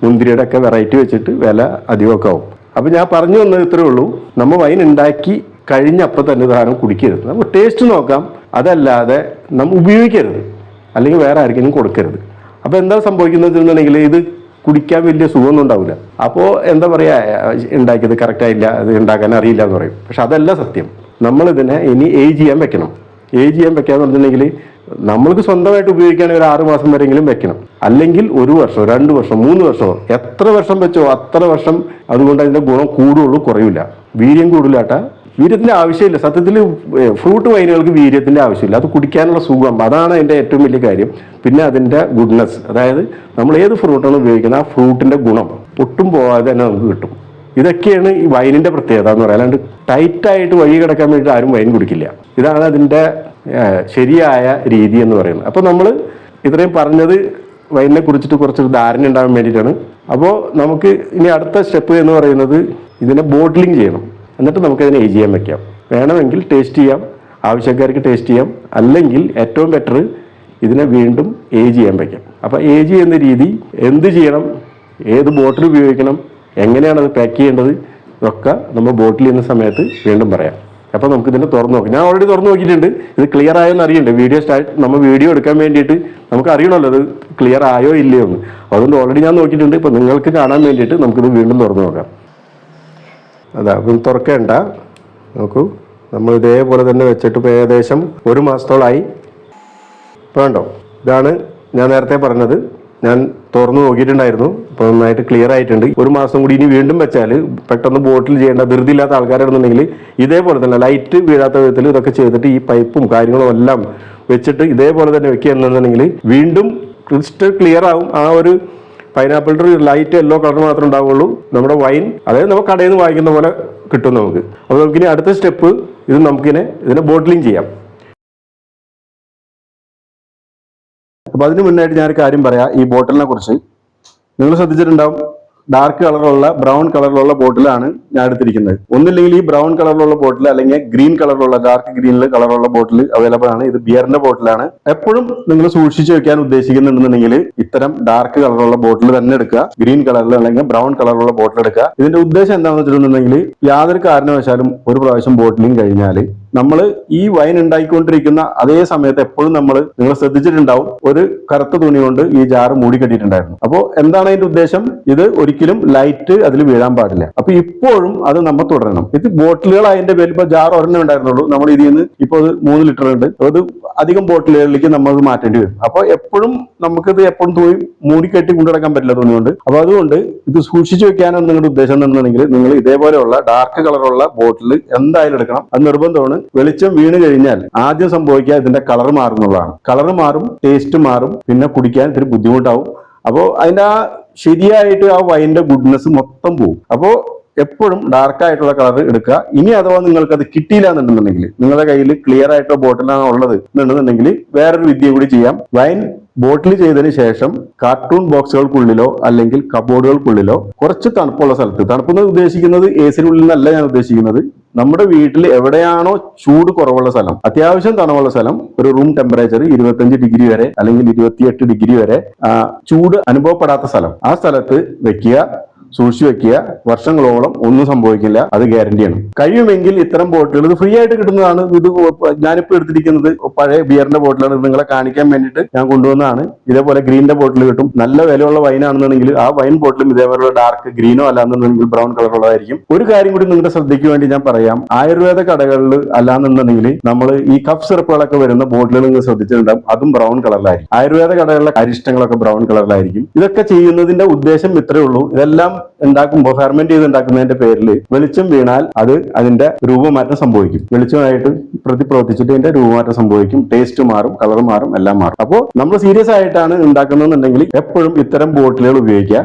Speaker 1: മുന്തിരിയുടെ ഒക്കെ വെറൈറ്റി വെച്ചിട്ട് വില അധികമൊക്കെ ആവും. അപ്പോൾ ഞാൻ പറഞ്ഞു വന്നത് ഇത്രയേ ഉള്ളൂ. നമ്മൾ വൈൻ ഉണ്ടാക്കി കഴിഞ്ഞപ്പോൾ തന്നെ സാധനം കുടിക്കരുത്. നമ്മൾ ടേസ്റ്റ് നോക്കാം, അതല്ലാതെ നമ്മൾ ഉപയോഗിക്കരുത്, അല്ലെങ്കിൽ വേറെ ആർക്കെങ്കിലും കൊടുക്കരുത്. അപ്പോൾ എന്താ സംഭവിക്കുന്നത് എന്നുണ്ടെങ്കിൽ ഇത് കുടിക്കാൻ വലിയ സുഖമൊന്നും ഉണ്ടാവില്ല. അപ്പോൾ എന്താ പറയുക, ഉണ്ടാക്കിയത് കറക്റ്റായില്ല, അത് ഉണ്ടാക്കാൻ അറിയില്ല എന്ന് പറയും. പക്ഷെ അതല്ല സത്യം. നമ്മളിതിനെ ഇനി ഏജ് ചെയ്യാൻ വെക്കണം. ഏജ് ചെയ്യാൻ വെക്കാന്ന് പറഞ്ഞിട്ടുണ്ടെങ്കിൽ നമ്മൾക്ക് സ്വന്തമായിട്ട് ഉപയോഗിക്കുകയാണെങ്കിൽ ഒരു 6 മാസം വരെയെങ്കിലും വെക്കണം. അല്ലെങ്കിൽ 1 വർഷം 2 വർഷം 3 വർഷമോ എത്ര വർഷം വെച്ചോ അത്ര വർഷം. അതുകൊണ്ട് അതിൻ്റെ ഗുണം കൂടുള്ളൂ, കുറയില്ല. വീര്യം കൂടില്ല കേട്ടാ. വീര്യത്തിൻ്റെ ആവശ്യമില്ല സത്യത്തിൽ. ഫ്രൂട്ട് വൈനുകൾക്ക് വീര്യത്തിൻ്റെ ആവശ്യമില്ല, അത് കുടിക്കാനുള്ള സുഖം, അതാണ് അതിൻ്റെ ഏറ്റവും വലിയ കാര്യം. പിന്നെ അതിൻ്റെ ഗുഡ്നെസ്, അതായത് നമ്മൾ ഏത് ഫ്രൂട്ടാണ് ഉപയോഗിക്കുന്നത് ആ ഫ്രൂട്ടിൻ്റെ ഗുണം ഒട്ടും പോകാതെ തന്നെ നമുക്ക് കിട്ടും. ഇതൊക്കെയാണ് ഈ വൈനിൻ്റെ പ്രത്യേകത എന്ന് പറയാം. അല്ലാണ്ട് ടൈറ്റായിട്ട് വഴി കിടക്കാൻ വേണ്ടിയിട്ട് ആരും വൈൻ കുടിക്കില്ല. ഇതാണ് അതിൻ്റെ ശരിയായ രീതി എന്ന് പറയുന്നത്. അപ്പോൾ നമ്മൾ ഇത്രയും പറഞ്ഞത് വൈനിനെ കുറിച്ചിട്ട് കുറച്ചൊരു ധാരണ ഉണ്ടാകാൻ വേണ്ടിയിട്ടാണ്. അപ്പോൾ നമുക്ക് ഇനി അടുത്ത സ്റ്റെപ്പ് എന്ന് പറയുന്നത് ഇതിനെ ബോട്ടിലിംഗ് ചെയ്യണം. എന്നിട്ട് നമുക്കതിനെ ഏജ് ചെയ്യാൻ വെക്കാം. വേണമെങ്കിൽ ടേസ്റ്റ് ചെയ്യാം, ആവശ്യക്കാർക്ക് ടേസ്റ്റ് ചെയ്യാം. അല്ലെങ്കിൽ ഏറ്റവും ബെറ്റർ ഇതിനെ വീണ്ടും ഏജ് ചെയ്യാൻ വെക്കാം. അപ്പോൾ ഏജ് ചെയ്യുന്ന രീതി എന്ത് ചെയ്യണം, ഏത് ബോട്ടിൽ ഉപയോഗിക്കണം, എങ്ങനെയാണ് അത് പാക്ക് ചെയ്യേണ്ടത് ഒക്കെ നമ്മൾ ബോട്ടിൽ ചെയ്യുന്ന സമയത്ത് വീണ്ടും പറയാം. അപ്പോൾ നമുക്ക് ഇതിനെ തുറന്നു നോക്കാം. ഞാൻ ഓൾറെഡി തുറന്നു നോക്കിയിട്ടുണ്ട്. ഇത് ക്ലിയർ ആയോ എന്ന് അറിയണ്ടേ? നമ്മൾ വീഡിയോ എടുക്കാൻ വേണ്ടിയിട്ട് നമുക്ക് അറിയണമല്ലോ അത് ക്ലിയർ ആയോ ഇല്ലയോ എന്ന്. അതുകൊണ്ട് ഓൾറെഡി ഞാൻ നോക്കിയിട്ടുണ്ട്. ഇപ്പോൾ നിങ്ങൾക്ക് കാണാൻ വേണ്ടിയിട്ട് നമുക്കിത് വീണ്ടും തുറന്നു നോക്കാം. അതാ ഇപ്പം തുറക്കേണ്ട, നോക്കൂ. നമ്മൾ ഇതേപോലെ തന്നെ വെച്ചിട്ട് ഇപ്പോൾ ഏകദേശം 1 മാസത്തോളമായി. വേണ്ടോ, ഇതാണ് ഞാൻ നേരത്തെ പറഞ്ഞത്. ഞാൻ തുറന്നു നോക്കിയിട്ടുണ്ടായിരുന്നു. ഇപ്പോൾ നന്നായിട്ട് ക്ലിയർ ആയിട്ടുണ്ട്. 1 മാസം കൂടി ഇനി വീണ്ടും വെച്ചാൽ പെട്ടെന്ന് ബോട്ടിൽ ചെയ്യേണ്ട ധൃതിയില്ലാത്ത ആൾക്കാരാണെന്നുണ്ടെങ്കിൽ ഇതേപോലെ തന്നെ ലൈറ്റ് വീഴാത്ത വിധത്തിൽ ഇതൊക്കെ ചെയ്തിട്ട് ഈ പൈപ്പും കാര്യങ്ങളും എല്ലാം വെച്ചിട്ട് ഇതേപോലെ തന്നെ വെക്കുക എന്നുണ്ടെങ്കിൽ വീണ്ടും ക്രിസ്റ്റൽ ക്ലിയർ ആവും. ആ ഒരു പൈനാപ്പിളിൻ്റെ ലൈറ്റ് യെല്ലോ കളർ മാത്രമേ ഉണ്ടാവുള്ളൂ. നമ്മുടെ വൈൻ അതായത് നമ്മൾ കടയിൽ നിന്ന് വാങ്ങിക്കുന്ന പോലെ കിട്ടും നമുക്ക്. അപ്പോൾ നമുക്കിനി അടുത്ത സ്റ്റെപ്പ് ഇത് ഇതിനെ ബോട്ടിലിംഗ് ചെയ്യാം. അപ്പോൾ അതിന് മുന്നായിട്ട് ഞാനൊരു കാര്യം പറയാം. ഈ ബോട്ടിലിനെ കുറിച്ച് നിങ്ങൾ ശ്രദ്ധിച്ചിട്ടുണ്ടാവും, ഡാർക്ക് കളറിലുള്ള ബ്രൗൺ കളറിലുള്ള ബോട്ടിലാണ് ഞാൻ എടുത്തിരിക്കുന്നത്. ഒന്നില്ലെങ്കിൽ ഈ ബ്രൗൺ കളറിലുള്ള ബോട്ടിൽ അല്ലെങ്കിൽ ഗ്രീൻ കളറിലുള്ള ഡാർക്ക് ഗ്രീൻ കളറുള്ള ബോട്ടിൽ അവൈലബിൾ ആണ്. ഇത് ബിയറിന്റെ ബോട്ടിലാണ്. എപ്പോഴും നിങ്ങൾ സൂക്ഷിച്ചു വെക്കാൻ ഉദ്ദേശിക്കുന്നുണ്ടെന്നുണ്ടെങ്കിൽ ഇത്തരം ഡാർക്ക് കളറുള്ള ബോട്ടിൽ തന്നെ എടുക്കുക. ഗ്രീൻ കളറിൽ അല്ലെങ്കിൽ ബ്രൗൺ കളറുള്ള ബോട്ടിൽ എടുക്കുക. ഇതിന്റെ ഉദ്ദേശം എന്താണെന്ന് വെച്ചിട്ടുണ്ടെങ്കിൽ യാതൊരു കാരണവശാലും ഒരു പ്രാവശ്യം ബോട്ടിലിംഗ് കഴിഞ്ഞാൽ നമ്മൾ ഈ വൈൻ ഉണ്ടാക്കിക്കൊണ്ടിരിക്കുന്ന അതേ സമയത്ത് എപ്പോഴും നിങ്ങൾ ശ്രദ്ധിച്ചിട്ടുണ്ടാവും, ഒരു കറുത്ത തുണി കൊണ്ട് ഈ ജാറ് മൂടി കെട്ടിയിട്ടുണ്ടായിരുന്നു. അപ്പോൾ എന്താണ് അതിന്റെ ഉദ്ദേശം? ഇത് ഒരിക്കലും ലൈറ്റ് അതിൽ വീഴാൻ പാടില്ല. അപ്പൊ ഇപ്പോഴും അത് നമ്മൾ തുടരണം. ഇത് ബോട്ടിലുകൾ അതിന്റെ പേരിൽ ഇപ്പൊ ജാർ ഒരെണ്ണം ഉണ്ടായിരുന്നുള്ളൂ. നമ്മൾ ഇതിൽ നിന്ന് ഇപ്പോൾ അത് 3 ലിറ്റർ ഉണ്ട്. അത് അധികം ബോട്ടിലുകളിലേക്ക് നമ്മൾ മാറ്റേണ്ടി വരും. അപ്പോൾ എപ്പോഴും നമുക്കിത് എപ്പോഴും തുണി മൂടി കെട്ടി കൊണ്ടുനടക്കാൻ പറ്റില്ല തുണി കൊണ്ട്. അപ്പൊ അതുകൊണ്ട് ഇത് സൂക്ഷിച്ചു വെക്കാനാണ് നിങ്ങളുടെ ഉദ്ദേശം എന്നുണ്ടെങ്കിൽ നിങ്ങൾ ഇതേപോലെയുള്ള ഡാർക്ക് കളറുള്ള ബോട്ടിൽ എന്തായാലും എടുക്കണം. അത് നിർബന്ധമാണ്. വെളിച്ചം വീണ് കഴിഞ്ഞാൽ ആദ്യം സംഭവിക്കുക ഇതിന്റെ കളർ മാറുന്നുള്ളതാണ്. കളർ മാറും, ടേസ്റ്റ് മാറും, പിന്നെ കുടിക്കാൻ ഇത്തിരി ബുദ്ധിമുട്ടാവും. അപ്പോൾ അതിന്റെ ശരിയായിട്ട് ആ വൈൻ്റെ ഗുഡ്നെസ് മൊത്തം പോകും. അപ്പോൾ എപ്പോഴും ഡാർക്ക് ആയിട്ടുള്ള കളർ എടുക്കുക. ഇനി അഥവാ നിങ്ങൾക്ക് അത് കിട്ടിയില്ല എന്നുണ്ടെന്നുണ്ടെങ്കിൽ, നിങ്ങളുടെ കയ്യിൽ ക്ലിയർ ആയിട്ടുള്ള ബോട്ടിലാണ് ഉള്ളത് എന്നുണ്ടെന്നുണ്ടെങ്കിൽ വേറൊരു വിദ്യ കൂടി ചെയ്യാം. വൈൻ ബോട്ടിൽ ചെയ്തതിന് ശേഷം കാർട്ടൂൺ ബോക്സുകൾക്കുള്ളിലോ അല്ലെങ്കിൽ കബോർഡുകൾക്കുള്ളിലോ കുറച്ച് തണുപ്പുള്ള സ്ഥലത്ത്, തണുപ്പെന്ന് ഉദ്ദേശിക്കുന്നത് എസിനുള്ളിൽ നിന്നല്ല ഞാൻ ഉദ്ദേശിക്കുന്നത്, നമ്മുടെ വീട്ടിൽ എവിടെയാണോ ചൂട് കുറവുള്ള സ്ഥലം, അത്യാവശ്യം തണുവുള്ള സ്ഥലം, ഒരു റൂം ടെമ്പറേച്ചർ 25 ഡിഗ്രി വരെ അല്ലെങ്കിൽ 28 ഡിഗ്രി വരെ ചൂട് അനുഭവപ്പെടാത്ത സ്ഥലം, ആ സ്ഥലത്ത് വെക്കുക. സൂക്ഷിച്ചു വെക്കുക. വർഷങ്ങളോളം ഒന്നും സംഭവിക്കില്ല, അത് ഗ്യാരണ്ടിയാണ്. കഴിയുമെങ്കിൽ ഇത്തരം ബോട്ടിലുകൾ ഇത് ഫ്രീ ആയിട്ട് കിട്ടുന്നതാണ്. ഇത് ഞാനിപ്പോൾ എടുത്തിരിക്കുന്നത് പഴയ ബിയറിന്റെ ബോട്ടിലാണ്. നിങ്ങളെ കാണിക്കാൻ വേണ്ടിയിട്ട് ഞാൻ കൊണ്ടുവന്നതാണ്. ഇതേപോലെ ഗ്രീനിന്റെ ബോട്ടിൽ കിട്ടും. നല്ല വിലയുള്ള വൈനാണെന്നുണ്ടെങ്കിൽ ആ വൈൻ ബോട്ടിലും ഇതേപോലെ ഡാർക്ക് ഗ്രീനോ അല്ലാന്നുണ്ടെങ്കിൽ ബ്രൗൺ കളറുള്ളതായിരിക്കും. ഒരു കാര്യം കൂടി നിങ്ങളുടെ ശ്രദ്ധയ്ക്ക് വേണ്ടി ഞാൻ പറയാം. ആയുർവേദ കടകളിൽ അല്ലാന്നുണ്ടെങ്കിൽ നമ്മൾ ഈ കഫ് സിറപ്പുകളൊക്കെ വരുന്ന ബോട്ടിലുകൾ നിങ്ങൾ ശ്രദ്ധിച്ചിട്ടുണ്ടാകും, അതും ബ്രൗൺ കളറിലായിരിക്കും. ആയുർവേദ കടകളിലെ അരിഷ്ടങ്ങളൊക്കെ ബ്രൗൺ കളറിലായിരിക്കും. ഇതൊക്കെ ചെയ്യുന്നതിന്റെ ഉദ്ദേശം ഇത്രയേ ഉള്ളൂ. ഇതെല്ലാം ഉണ്ടാക്കുമ്പോൾ ഫെർമെന്റ് ചെയ്ത് ഉണ്ടാക്കുന്നതിന്റെ പേരിൽ വെളിച്ചം വീണാൽ അതിന്റെ രൂപമാറ്റം സംഭവിക്കും. വെളിച്ചമായിട്ട് പ്രവർത്തിച്ചിട്ട് ഇതിന്റെ രൂപമാറ്റം സംഭവിക്കും. ടേസ്റ്റ് മാറും, കളർ മാറും, എല്ലാം മാറും. അപ്പോൾ നമ്മൾ സീരിയസ് ആയിട്ടാണ് ഉണ്ടാക്കുന്നതെന്നുണ്ടെങ്കിൽ എപ്പോഴും ഇത്തരം ബോട്ടിലുകൾ ഉപയോഗിക്കുക.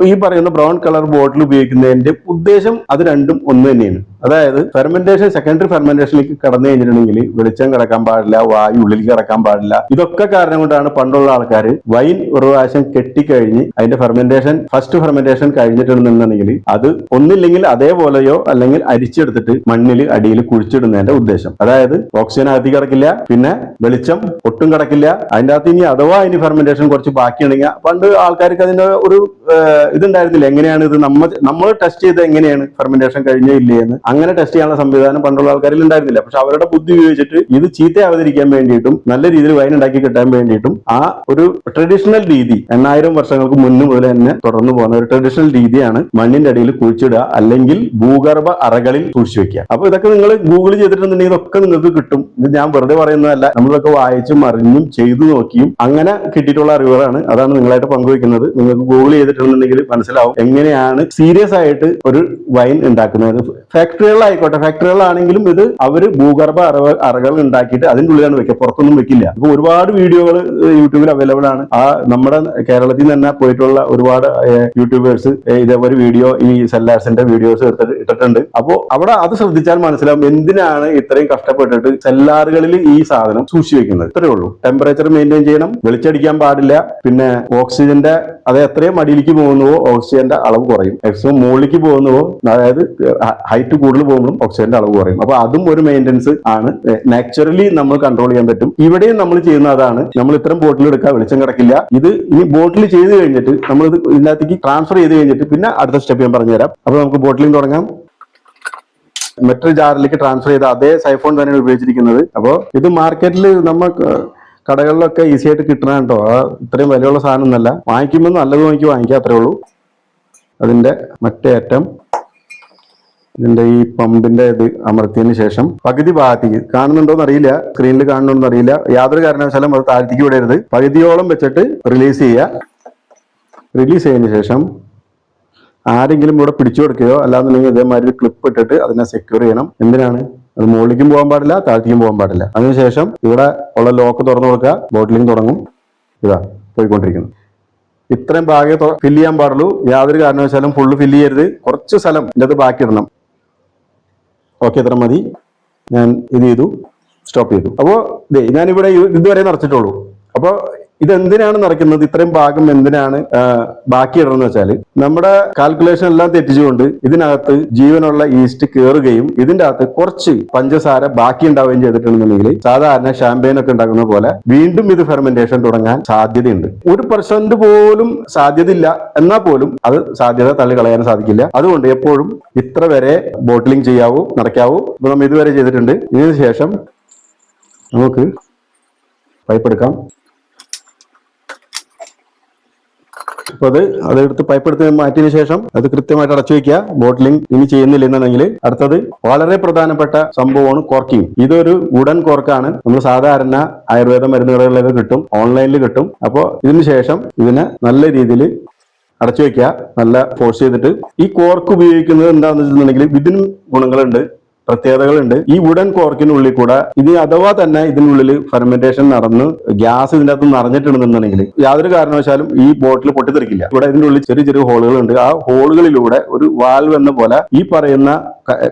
Speaker 1: ഈ പറയുന്ന ബ്രൗൺ കളർ ബോട്ടിൽ ഉപയോഗിക്കുന്നതിന്റെ ഉദ്ദേശം അത് രണ്ടും ഒന്ന് തന്നെയാണ്. അതായത് ഫെർമെന്റേഷൻ, സെക്കൻഡറി ഫെർമെന്റേഷനിലേക്ക് കടന്നു കഴിഞ്ഞിട്ടുണ്ടെങ്കിൽ വെളിച്ചം കിടക്കാൻ പാടില്ല, വായു ഉള്ളിലേക്ക് കിടക്കാൻ പാടില്ല. ഇതൊക്കെ കാരണം കൊണ്ടാണ് പണ്ടുള്ള ആൾക്കാർ വൈൻ ഒരു പ്രാവശ്യം കെട്ടിക്കഴിഞ്ഞ് അതിന്റെ ഫെർമെന്റേഷൻ, ഫസ്റ്റ് ഫെർമെന്റേഷൻ കഴിഞ്ഞിട്ടുണ്ടെന്നുണ്ടെങ്കിൽ അത് ഒന്നില്ലെങ്കിൽ അതേപോലെയോ അല്ലെങ്കിൽ അരിച്ചെടുത്തിട്ട് മണ്ണിൽ അടിയിൽ കുഴിച്ചിടുന്നതിന്റെ ഉദ്ദേശം. അതായത് ഓക്സിജൻ അകത്തേക്ക് കിടക്കില്ല, പിന്നെ വെളിച്ചം ഒട്ടും കിടക്കില്ല. അതിന്റെ അകത്ത് ഇനി അഥവാ അതിന് ഫെർമെന്റേഷൻ കുറച്ച് ബാക്കിയുണ്ടെങ്കിൽ, പണ്ട് ആൾക്കാർക്ക് അതിന്റെ ഒരു ഇതുണ്ടായിരുന്നില്ല, എങ്ങനെയാണ് ഇത് നമ്മൾ ടെസ്റ്റ് ചെയ്ത് എങ്ങനെയാണ് ഫെർമെന്റേഷൻ കഴിഞ്ഞോ ഇല്ലേ എന്ന്. അങ്ങനെ ടെസ്റ്റ് ചെയ്യാനുള്ള സംവിധാനം പണ്ടുള്ള ആൾക്കാരിൽ ഉണ്ടായിരുന്നില്ല. പക്ഷെ അവരുടെ ബുദ്ധി ഉപയോഗിച്ചിട്ട് ഇത് ചീത്തയാവാതിരിക്കാൻ വേണ്ടിയിട്ടും നല്ല രീതിയിൽ വൈൻ ഉണ്ടാക്കി കിട്ടാൻ വേണ്ടിയിട്ടും ആ ഒരു ട്രഡീഷണൽ രീതി 8000 വർഷങ്ങൾക്ക് മുന്നേ മുതൽ തന്നെ തുടർന്നു പോകുന്ന ഒരു ട്രഡീഷണൽ രീതിയാണ് മണ്ണിന്റെ അടിയിൽ കുഴിച്ചിടുക അല്ലെങ്കിൽ ഭൂഗർഭ അറകളിൽ സൂക്ഷിച്ചു വെക്കുക. അപ്പൊ ഇതൊക്കെ നിങ്ങൾ ഗൂഗിൾ ചെയ്തിട്ടുണ്ടെങ്കിൽ ഇതൊക്കെ നിങ്ങൾക്ക് കിട്ടും. ഇത് ഞാൻ വെറുതെ പറയുന്നതല്ല, നമ്മളിതൊക്കെ വായിച്ചും അറിഞ്ഞും ചെയ്തു നോക്കിയും അങ്ങനെ കിട്ടിയിട്ടുള്ള അറിവുകളാണ്. അതാണ് നിങ്ങളായിട്ട് പങ്കുവയ്ക്കുന്നത്. നിങ്ങൾക്ക് ഗൂഗിൾ ചെയ്തിട്ടുണ്ടെങ്കിൽ മനസ്സിലാവും എങ്ങനെയാണ് സീരിയസ് ആയിട്ട് ഒരു വൈൻ ഉണ്ടാക്കുന്നത്. ഫാക്ടറികളായിക്കോട്ടെ, ഫാക്ടറികളാണെങ്കിലും ഇത് അവര് ഭൂഗർഭ അറകൾ ഉണ്ടാക്കിയിട്ട് അതിൻ്റെ ഉള്ളിലാണ് വെക്കുക, പുറത്തൊന്നും വെക്കില്ല. ഇപ്പൊ ഒരുപാട് വീഡിയോകൾ യൂട്യൂബിൽ അവൈലബിൾ ആണ്. നമ്മുടെ കേരളത്തിൽ നിന്ന് തന്നെ പോയിട്ടുള്ള ഒരുപാട് യൂട്യൂബേഴ്സ് ഇതേപോലെ വീഡിയോ, ഈ സെല്ലാർസിന്റെ വീഡിയോസ് ഇട്ടിട്ടുണ്ട്. അപ്പോൾ അവിടെ അത് ശ്രദ്ധിച്ചാൽ മനസ്സിലാവും എന്തിനാണ് ഇത്രയും കഷ്ടപ്പെട്ടിട്ട് സെല്ലാറുകളിൽ ഈ സാധനം സൂക്ഷിച്ചു വെക്കുന്നത്. ഇത്രയേ ഉള്ളൂ. ടെമ്പറേച്ചർ മെയിൻറ്റെയിൻ ചെയ്യണം, വെളിച്ചടിക്കാൻ പാടില്ല, പിന്നെ ഓക്സിജന്റെ അത് എത്രയും അടിയിൽ മുകളിലേക്ക് പോകുന്നുവോ ഓക്സിജന്റെ അളവ് കുറയും, മാക്സിമം മുകളിലേക്ക് പോകുന്നുവോ അതായത് ഹൈറ്റ് കൂടുതൽ പോകുമ്പോഴും ഓക്സിജന്റെ അളവ് കുറയും. അപ്പൊ അതും ഒരു മെയിൻ്റെനൻസ് ആണ്, നാച്ചുറലി നമ്മൾ കൺട്രോൾ ചെയ്യാൻ പറ്റും. ഇവിടെയും നമ്മൾ ചെയ്യുന്ന അതാണ്, നമ്മൾ ഇത്തരം ബോട്ടിൽ എടുക്കുക, വെളിച്ചം കിടക്കില്ല. ഇത് ഇനി ബോട്ടിൽ ചെയ്ത് കഴിഞ്ഞിട്ട് നമ്മൾ ഇത് ഇതിനകത്തേക്ക് ട്രാൻസ്ഫർ ചെയ്ത് കഴിഞ്ഞിട്ട് പിന്നെ അടുത്ത സ്റ്റെപ്പ് ഞാൻ പറഞ്ഞുതരാം. അപ്പൊ നമുക്ക് ബോട്ടിലിംഗ് തുടങ്ങാം. മറ്റൊരു ജാറിലേക്ക് ട്രാൻസ്ഫർ ചെയ്ത അതേ സൈഫോൺ തന്നെയാണ് ഉപയോഗിച്ചിരിക്കുന്നത്. അപ്പോൾ ഇത് മാർക്കറ്റിൽ നമ്മൾ കടകളിലൊക്കെ ഈസി ആയിട്ട് കിട്ടണ കേട്ടോ. ഇത്രയും വിലയുള്ള സാധനം ഒന്നല്ല, വാങ്ങിക്കുമ്പോൾ നല്ലത് നോക്കി വാങ്ങിക്കുക, അത്രേ ഉള്ളൂ. അതിന്റെ മറ്റേ അറ്റം ഇതിന്റെ ഈ പമ്പിന്റെ ഇത് അമർത്തിയതിനു ശേഷം പകുതി ഭാഗത്തേക്ക്, കാണുന്നുണ്ടോന്ന് അറിയില്ല, സ്ക്രീനിൽ കാണുന്നുണ്ടോന്ന് അറിയില്ല, യാതൊരു കാരണവശാലും അത് താഴത്തേക്ക് വിടരുത്. പകുതിയോളം വെച്ചിട്ട് റിലീസ് ചെയ്യുക. റിലീസ് ചെയ്തതിനു ശേഷം ആരെങ്കിലും ഇവിടെ പിടിച്ചു കൊടുക്കുകയോ അല്ലാന്നുണ്ടെങ്കിൽ ഇതേമാതിരി ക്ലിപ്പ് ഇട്ടിട്ട് അതിനെ സെക്യൂർ ചെയ്യണം. എന്തിനാണ്? അത് മുകളിലേക്കും പോകാൻ പാടില്ല, താഴത്തേക്കും പോകാൻ പാടില്ല. അതിനുശേഷം ഇവിടെ ഉള്ള ലോക്ക് തുറന്നു കൊടുക്കുക, ബോട്ടിലിംഗ് തുടങ്ങും. ഇതാ പോയിക്കൊണ്ടിരിക്കുന്നു. ഇത്രയും ഭാഗം ഫില്ല് ചെയ്യാൻ പാടുള്ളൂ, യാതൊരു കാരണവശാലും ഫുള്ള് ഫില്ല് ചെയ്യരുത്. കുറച്ച് സ്ഥലം ഇതിനകത്ത് ബാക്കി ഇടണം. ഓക്കെ, ഇത്ര മതി. ഞാൻ ഇത് ചെയ്തു, സ്റ്റോപ്പ് ചെയ്തു. അപ്പോൾ ഞാനിവിടെ ഇതുവരെ നിറച്ചിട്ടുള്ളൂ. അപ്പോൾ ഇതെന്തിനാണ് നിറയ്ക്കുന്നത്, ഇത്രയും ഭാഗം എന്തിനാണ് ബാക്കി ഇടണമെന്ന് വെച്ചാൽ, നമ്മുടെ കാൽക്കുലേഷൻ എല്ലാം തെറ്റിച്ചുകൊണ്ട് ഇതിനകത്ത് ജീവനുള്ള ഈസ്റ്റ് കയറുകയും ഇതിന്റെ അകത്ത് കുറച്ച് പഞ്ചസാര ബാക്കി ഉണ്ടാവുകയും ചെയ്തിട്ടുണ്ടെന്നുണ്ടെങ്കിൽ സാധാരണ ഷാമ്പെയിൻ ഒക്കെ ഉണ്ടാക്കുന്ന പോലെ വീണ്ടും ഇത് ഫെർമെന്റേഷൻ തുടങ്ങാൻ സാധ്യതയുണ്ട്. 1% പോലും സാധ്യതയില്ല, എന്നാൽ പോലും അത് സാധ്യത തള്ളി കളയാൻ സാധിക്കില്ല. അതുകൊണ്ട് എപ്പോഴും ഇത്ര വരെ ബോട്ടിലിംഗ് ചെയ്യാവൂ, നിറയ്ക്കാവൂ. ഇപ്പൊ നമ്മൾ ഇതുവരെ ചെയ്തിട്ടുണ്ട്. ഇതിനു ശേഷം നമുക്ക് പൈപ്പ് എടുക്കാം. അപ്പൊ അതെടുത്ത് പൈപ്പ് എടുത്ത് മാറ്റിയതിനു ശേഷം അത് കൃത്യമായിട്ട് അടച്ചു വെക്കുക. ബോട്ടിലിംഗ് ഇനി ചെയ്യുന്നില്ല എന്നുണ്ടെങ്കിൽ അടുത്തത് വളരെ പ്രധാനപ്പെട്ട സംഭവമാണ് കോർക്കിംഗ്. ഇതൊരു വുഡൻ കോർക്കാണ്. നമ്മൾ സാധാരണ ആയുർവേദ മരുന്നുകളിലൊക്കെ കിട്ടും, ഓൺലൈനിൽ കിട്ടും. അപ്പോൾ ഇതിനു ശേഷം ഇതിനെ നല്ല രീതിയിൽ അടച്ചു വെക്കുക, നല്ല ഫോഴ്സ് ചെയ്തിട്ട്. ഈ കോർക്ക് ഉപയോഗിക്കുന്നത് എന്താണെന്ന് വെച്ചിട്ടുണ്ടെങ്കിൽ ഇതിനും ഗുണങ്ങളുണ്ട്, പ്രത്യേകതകളുണ്ട്. ഈ വുഡൻ കോർക്കിനുള്ളിൽ കൂടെ ഇത് അഥവാ തന്നെ ഇതിനുള്ളിൽ ഫെർമെന്റേഷൻ നടന്ന് ഗ്യാസ് ഇതിൻ്റെ അകത്ത് നിറഞ്ഞിട്ടുണ്ടെന്നുണ്ടെങ്കിൽ യാതൊരു കാരണവശാലും ഈ ബോട്ടിൽ പൊട്ടിത്തെറിക്കില്ല. ഇവിടെ ഇതിൻ്റെ ഉള്ളിൽ ചെറിയ ചെറിയ ഹോളുകളുണ്ട്. ആ ഹോളുകളിലൂടെ ഒരു വാൽവ് എന്ന പോലെ ഈ പറയുന്ന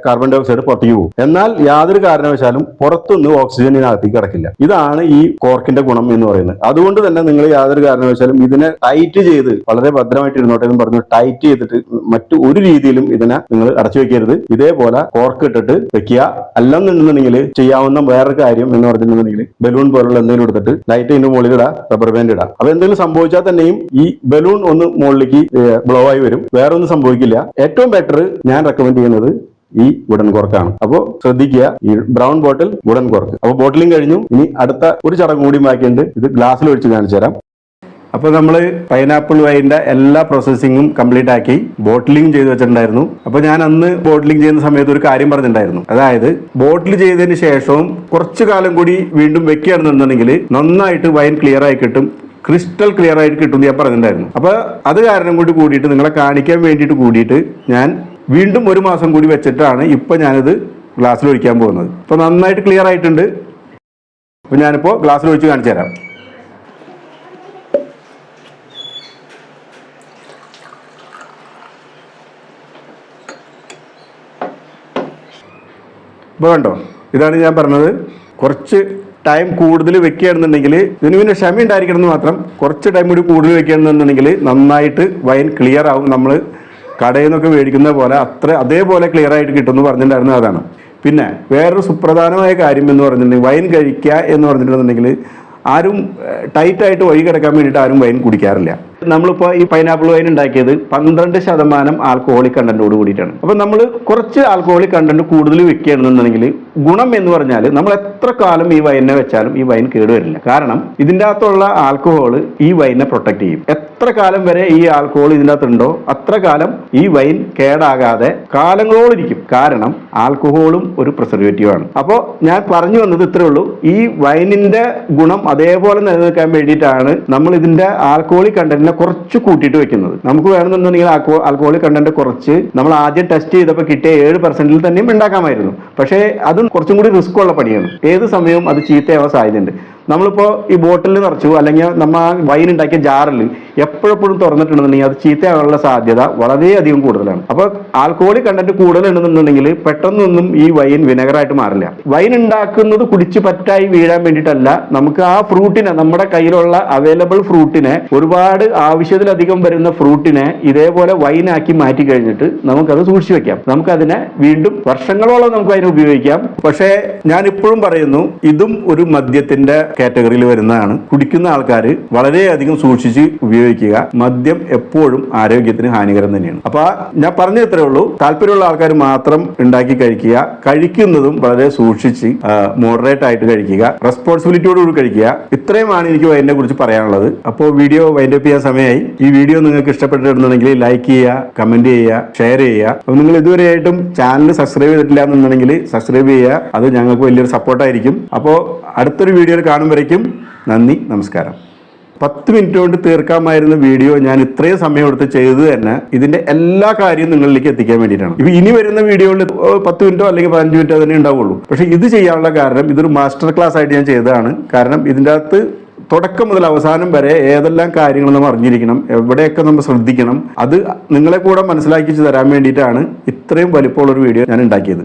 Speaker 1: കാർബൺ ഡൈ ഓക്സൈഡ് പുറത്തേക്ക് പോകും. എന്നാൽ യാതൊരു കാരണവശാലും പുറത്തുനിന്ന് ഓക്സിജൻ ഇതിനകത്തേക്ക് കിടക്കില്ല. ഇതാണ് ഈ കോർക്കിന്റെ ഗുണം എന്ന് പറയുന്നത്. അതുകൊണ്ട് തന്നെ നിങ്ങൾ യാതൊരു കാരണവശാലും ഇതിനെ ടൈറ്റ് ചെയ്ത് വളരെ ഭദ്രമായിട്ട് ഇരുന്നോട്ടെ എന്ന് പറഞ്ഞു ടൈറ്റ് ചെയ്തിട്ട് മറ്റു ഒരു രീതിയിലും ഇതിനെ നിങ്ങൾ അടച്ചു വെക്കരുത്. ഇതേപോലെ കോർക്ക് ഇട്ടിട്ട് വെക്കുക. അല്ലെന്നുണ്ടെന്നുണ്ടെങ്കിൽ ചെയ്യാവുന്ന വേറൊരു കാര്യം എന്ന് പറഞ്ഞിട്ടുണ്ടെങ്കിൽ ബലൂൺ പോലുള്ള എന്തെങ്കിലും എടുത്തിട്ട് ലൈറ്റ് ഇതിന്റെ മുകളിൽ ഇടാം, റബ്ബർ ബാൻഡ് ഇടാം. അപ്പൊ എന്തെങ്കിലും സംഭവിച്ചാൽ തന്നെയും ഈ ബലൂൺ ഒന്ന് മുകളിലേക്ക് ബ്ലോ ആയി വരും, വേറെ ഒന്നും സംഭവിക്കില്ല. ഏറ്റവും ബെറ്റർ ഞാൻ റെക്കമെൻഡ് ചെയ്യുന്നത് ഈ വുഡൻ കോർക്കാണ്. അപ്പോൾ ശ്രദ്ധിക്കുക, ഈ ബ്രൗൺ ബോട്ടിൽ വുഡൻ കോർക്ക്. അപ്പോൾ ബോട്ടിലിംഗ് കഴിഞ്ഞു. ഇനി അടുത്ത ഒരു ചടങ്ങ് കൂടി ബാക്കിയുണ്ട്. ഇത് ഗ്ലാസ്സിൽ ഒഴിച്ച് കാണിച്ചു തരാം. അപ്പോൾ നമ്മൾ പൈനാപ്പിൾ വൈൻ്റെ എല്ലാ പ്രോസസ്സിങ്ങും കംപ്ലീറ്റ് ആക്കി ബോട്ടിലിംഗ് ചെയ്ത് വെച്ചിട്ടുണ്ടായിരുന്നു. അപ്പോൾ ഞാൻ അന്ന് ബോട്ടിലിംഗ് ചെയ്യുന്ന സമയത്ത് ഒരു കാര്യം പറഞ്ഞിട്ടുണ്ടായിരുന്നു. അതായത് ബോട്ടിൽ ചെയ്തതിന് ശേഷവും കുറച്ചു കാലം കൂടി വീണ്ടും വെക്കുകയാണെന്നുണ്ടെങ്കിൽ നന്നായിട്ട് വൈൻ ക്ലിയർ ആയി കിട്ടും, ക്രിസ്റ്റൽ ക്ലിയർ ആയിട്ട് കിട്ടും ഞാൻ പറഞ്ഞിട്ടുണ്ടായിരുന്നു. അപ്പോൾ അത് കാരണം കൂടി കൂടിയിട്ട് നിങ്ങളെ കാണിക്കാൻ വേണ്ടിയിട്ട് കൂടിയിട്ട് ഞാൻ വീണ്ടും 1 മാസം കൂടി വെച്ചിട്ടാണ് ഇപ്പൊ ഞാനിത് ഗ്ലാസ്സിൽ ഒഴിക്കാൻ പോകുന്നത്. ഇപ്പൊ നന്നായിട്ട് ക്ലിയർ ആയിട്ടുണ്ട്. അപ്പൊ ഞാനിപ്പോ ഗ്ലാസ്സിൽ ഒഴിച്ച് കാണിച്ചു തരാം. ഇപ്പൊ കണ്ടോ, ഇതാണ് ഞാൻ പറഞ്ഞത്. കുറച്ച് ടൈം കൂടുതൽ വെക്കുകയാണെന്നുണ്ടെങ്കിൽ ഇതിന് പിന്നെ ക്ഷമ ഉണ്ടായിരിക്കണം എന്ന് മാത്രം. കുറച്ച് ടൈം കൂടി കൂടുതൽ വെക്കുകയാണെന്നുണ്ടെങ്കിൽ നന്നായിട്ട് വൈൻ ക്ലിയർ ആവും. നമ്മൾ കടയിൽ നിന്നൊക്കെ മേടിക്കുന്ന പോലെ അതേപോലെ ക്ലിയർ ആയിട്ട് കിട്ടുമെന്ന് പറഞ്ഞിട്ടുണ്ടായിരുന്നു. അതാണ്. പിന്നെ വേറൊരു സുപ്രധാനമായ കാര്യം എന്ന് പറഞ്ഞിട്ടുണ്ടെങ്കിൽ വൈൻ കഴിക്കുക എന്ന് പറഞ്ഞിട്ടുണ്ടെങ്കിൽ ആരും ടൈറ്റായിട്ട് വഴി കിടക്കാൻ വേണ്ടിയിട്ട് ആരും വൈൻ കുടിക്കാറില്ല. നമ്മളിപ്പോൾ ഈ പൈനാപ്പിൾ വൈൻ ഉണ്ടാക്കിയത് 12% ആൽക്കഹോളിക് കണ്ടന്റോട് കൂടിയിട്ടാണ്. അപ്പം നമ്മൾ കുറച്ച് ആൽക്കഹോളിക് കണ്ടന്റ് കൂടുതൽ വെക്കുകയാണെന്നുണ്ടെങ്കിൽ ഗുണം എന്ന് പറഞ്ഞാൽ നമ്മൾ എത്ര കാലം ഈ വൈനെ വെച്ചാലും ഈ വൈൻ കേടുവരില്ല. കാരണം ഇതിൻ്റെ അകത്തുള്ള ആൽക്കഹോൾ ഈ വൈനെ പ്രൊട്ടക്ട് ചെയ്യും. എത്ര കാലം വരെ ഈ ആൽക്കഹോൾ ഇതിൻ്റെ അകത്തുണ്ടോ അത്ര കാലം ഈ വൈൻ കേടാകാതെ കാലങ്ങളോളിരിക്കും. കാരണം ആൽക്കഹോളും ഒരു പ്രിസർവേറ്റീവ് ആണ്. അപ്പോൾ ഞാൻ പറഞ്ഞു വന്നത് ഇത്രേ ഉള്ളൂ. ഈ വൈനിന്റെ ഗുണം അതേപോലെ നിലനിൽക്കാൻ വേണ്ടിയിട്ടാണ് നമ്മൾ ഇതിന്റെ ആൽക്കഹോളിക് കണ്ടന്റ് കുറച്ച് കൂട്ടിയിട്ട് വെക്കുന്നത്. നമുക്ക് വേണമെന്നുണ്ടെങ്കിൽ ആൽക്കഹോളിക് കണ്ടന്റ് കുറച്ച് നമ്മൾ ആദ്യം ടെസ്റ്റ് ചെയ്തപ്പോൾ കിട്ടിയ 7% തന്നെയും ഉണ്ടാക്കാമായിരുന്നു. പക്ഷേ അതും കുറച്ചും കൂടി റിസ്ക് ഉള്ള പണിയാണ്. ഏത് സമയവും അത് ചീത്തയാവാൻ സാധ്യതയുണ്ട്. നമ്മളിപ്പോൾ ഈ ബോട്ടിൽ നിറച്ചു അല്ലെങ്കിൽ നമ്മൾ വൈൻ ഉണ്ടാക്കിയ ജാറിൽ എപ്പോഴെപ്പോഴും തുറന്നിട്ടുണ്ടെന്നുണ്ടെങ്കിൽ അത് ചീത്തയാകാനുള്ള സാധ്യത വളരെയധികം കൂടുതലാണ്. അപ്പോൾ ആൽക്കഹോളിക് കണ്ടന്റ് കൂടുതലുണ്ടെന്നുണ്ടെങ്കിൽ പെട്ടെന്നൊന്നും ഈ വൈൻ വിനെഗറായിട്ട് മാറില്ല. വൈൻ ഉണ്ടാക്കുന്നത് കുടിച്ച് പറ്റായി വീഴാൻ വേണ്ടിയിട്ടല്ല, നമുക്ക് ആ ഫ്രൂട്ടിനെ, നമ്മുടെ കയ്യിലുള്ള അവൈലബിൾ ഫ്രൂട്ടിനെ, ഒരുപാട് ആവശ്യത്തിലധികം വരുന്ന ഫ്രൂട്ടിനെ ഇതേപോലെ വൈനാക്കി മാറ്റി കഴിഞ്ഞിട്ട് നമുക്കത് സൂക്ഷിച്ചു വെക്കാം. നമുക്കതിനെ വീണ്ടും വർഷങ്ങളോളം നമുക്ക് അതിനെ ഉപയോഗിക്കാം. പക്ഷേ ഞാൻ ഇപ്പോഴും പറയുന്നു, ഇതും ഒരു മദ്യത്തിന്റെ കാറ്റഗറിയിൽ വരുന്നതാണ്. കുടിക്കുന്ന ആൾക്കാർ വളരെയധികം സൂക്ഷിച്ച് ഉപയോഗിക്കുക. മദ്യം എപ്പോഴും ആരോഗ്യത്തിന് ഹാനികരം തന്നെയാണ്. അപ്പൊ ഞാൻ പറഞ്ഞ ഇത്രേ ഉള്ളൂ. താല്പര്യമുള്ള ആൾക്കാർ മാത്രം ഉണ്ടാക്കി കഴിക്കുക. കഴിക്കുന്നതും വളരെ സൂക്ഷിച്ച് മോഡറേറ്റ് ആയിട്ട് കഴിക്കുക, റെസ്പോൺസിബിലിറ്റിയോടുകൂടി കഴിക്കുക. ഇത്രയുമാണ് എനിക്ക് വൈനെ കുറിച്ച് പറയാനുള്ളത്. അപ്പോൾ വീഡിയോ വൈൻഡപ്പ് ചെയ്യാൻ സമയമായി. ഈ വീഡിയോ നിങ്ങൾക്ക് ഇഷ്ടപ്പെട്ടിട്ടുണ്ടെങ്കിൽ ലൈക്ക് ചെയ്യുക, കമന്റ് ചെയ്യുക, ഷെയർ ചെയ്യുക. അപ്പോൾ നിങ്ങൾ ഇതുവരെയായിട്ടും ചാനൽ സബ്സ്ക്രൈബ് ചെയ്തിട്ടില്ല എന്നുണ്ടെങ്കിൽ സബ്സ്ക്രൈബ് ചെയ്യുക. അത് ഞങ്ങൾക്ക് വലിയൊരു സപ്പോർട്ടായിരിക്കും. അപ്പോൾ അടുത്തൊരു വീഡിയോയിൽ കാണുമ്പോഴേക്കും നന്ദി, നമസ്കാരം. 10 മിനിറ്റ് കൊണ്ട് തീർക്കാമായിരുന്ന വീഡിയോ ഞാൻ ഇത്രയും സമയം എടുത്ത് ചെയ്തത് തന്നെ ഇതിന്റെ എല്ലാ കാര്യവും നിങ്ങളിലേക്ക് എത്തിക്കാൻ വേണ്ടിയിട്ടാണ്. ഇപ്പൊ ഇനി വരുന്ന വീഡിയോയിൽ 10 മിനിറ്റോ അല്ലെങ്കിൽ 15 മിനിറ്റോ തന്നെ ഉണ്ടാവുള്ളൂ. പക്ഷെ ഇത് ചെയ്യാനുള്ള കാരണം, ഇതൊരു മാസ്റ്റർ ക്ലാസ് ആയിട്ട് ഞാൻ ചെയ്തതാണ്. കാരണം ഇതിൻ്റെ അകത്ത് തുടക്കം മുതൽ അവസാനം വരെ ഏതെല്ലാം കാര്യങ്ങൾ നമ്മൾ അറിഞ്ഞിരിക്കണം, എവിടെയൊക്കെ നമ്മൾ ശ്രദ്ധിക്കണം, അത് നിങ്ങളെ കൂടെ മനസ്സിലാക്കി തരാൻ വേണ്ടിയിട്ടാണ് ഇത്രയും വലിപ്പമുള്ളൊരു വീഡിയോ ഞാൻ ഉണ്ടാക്കിയത്.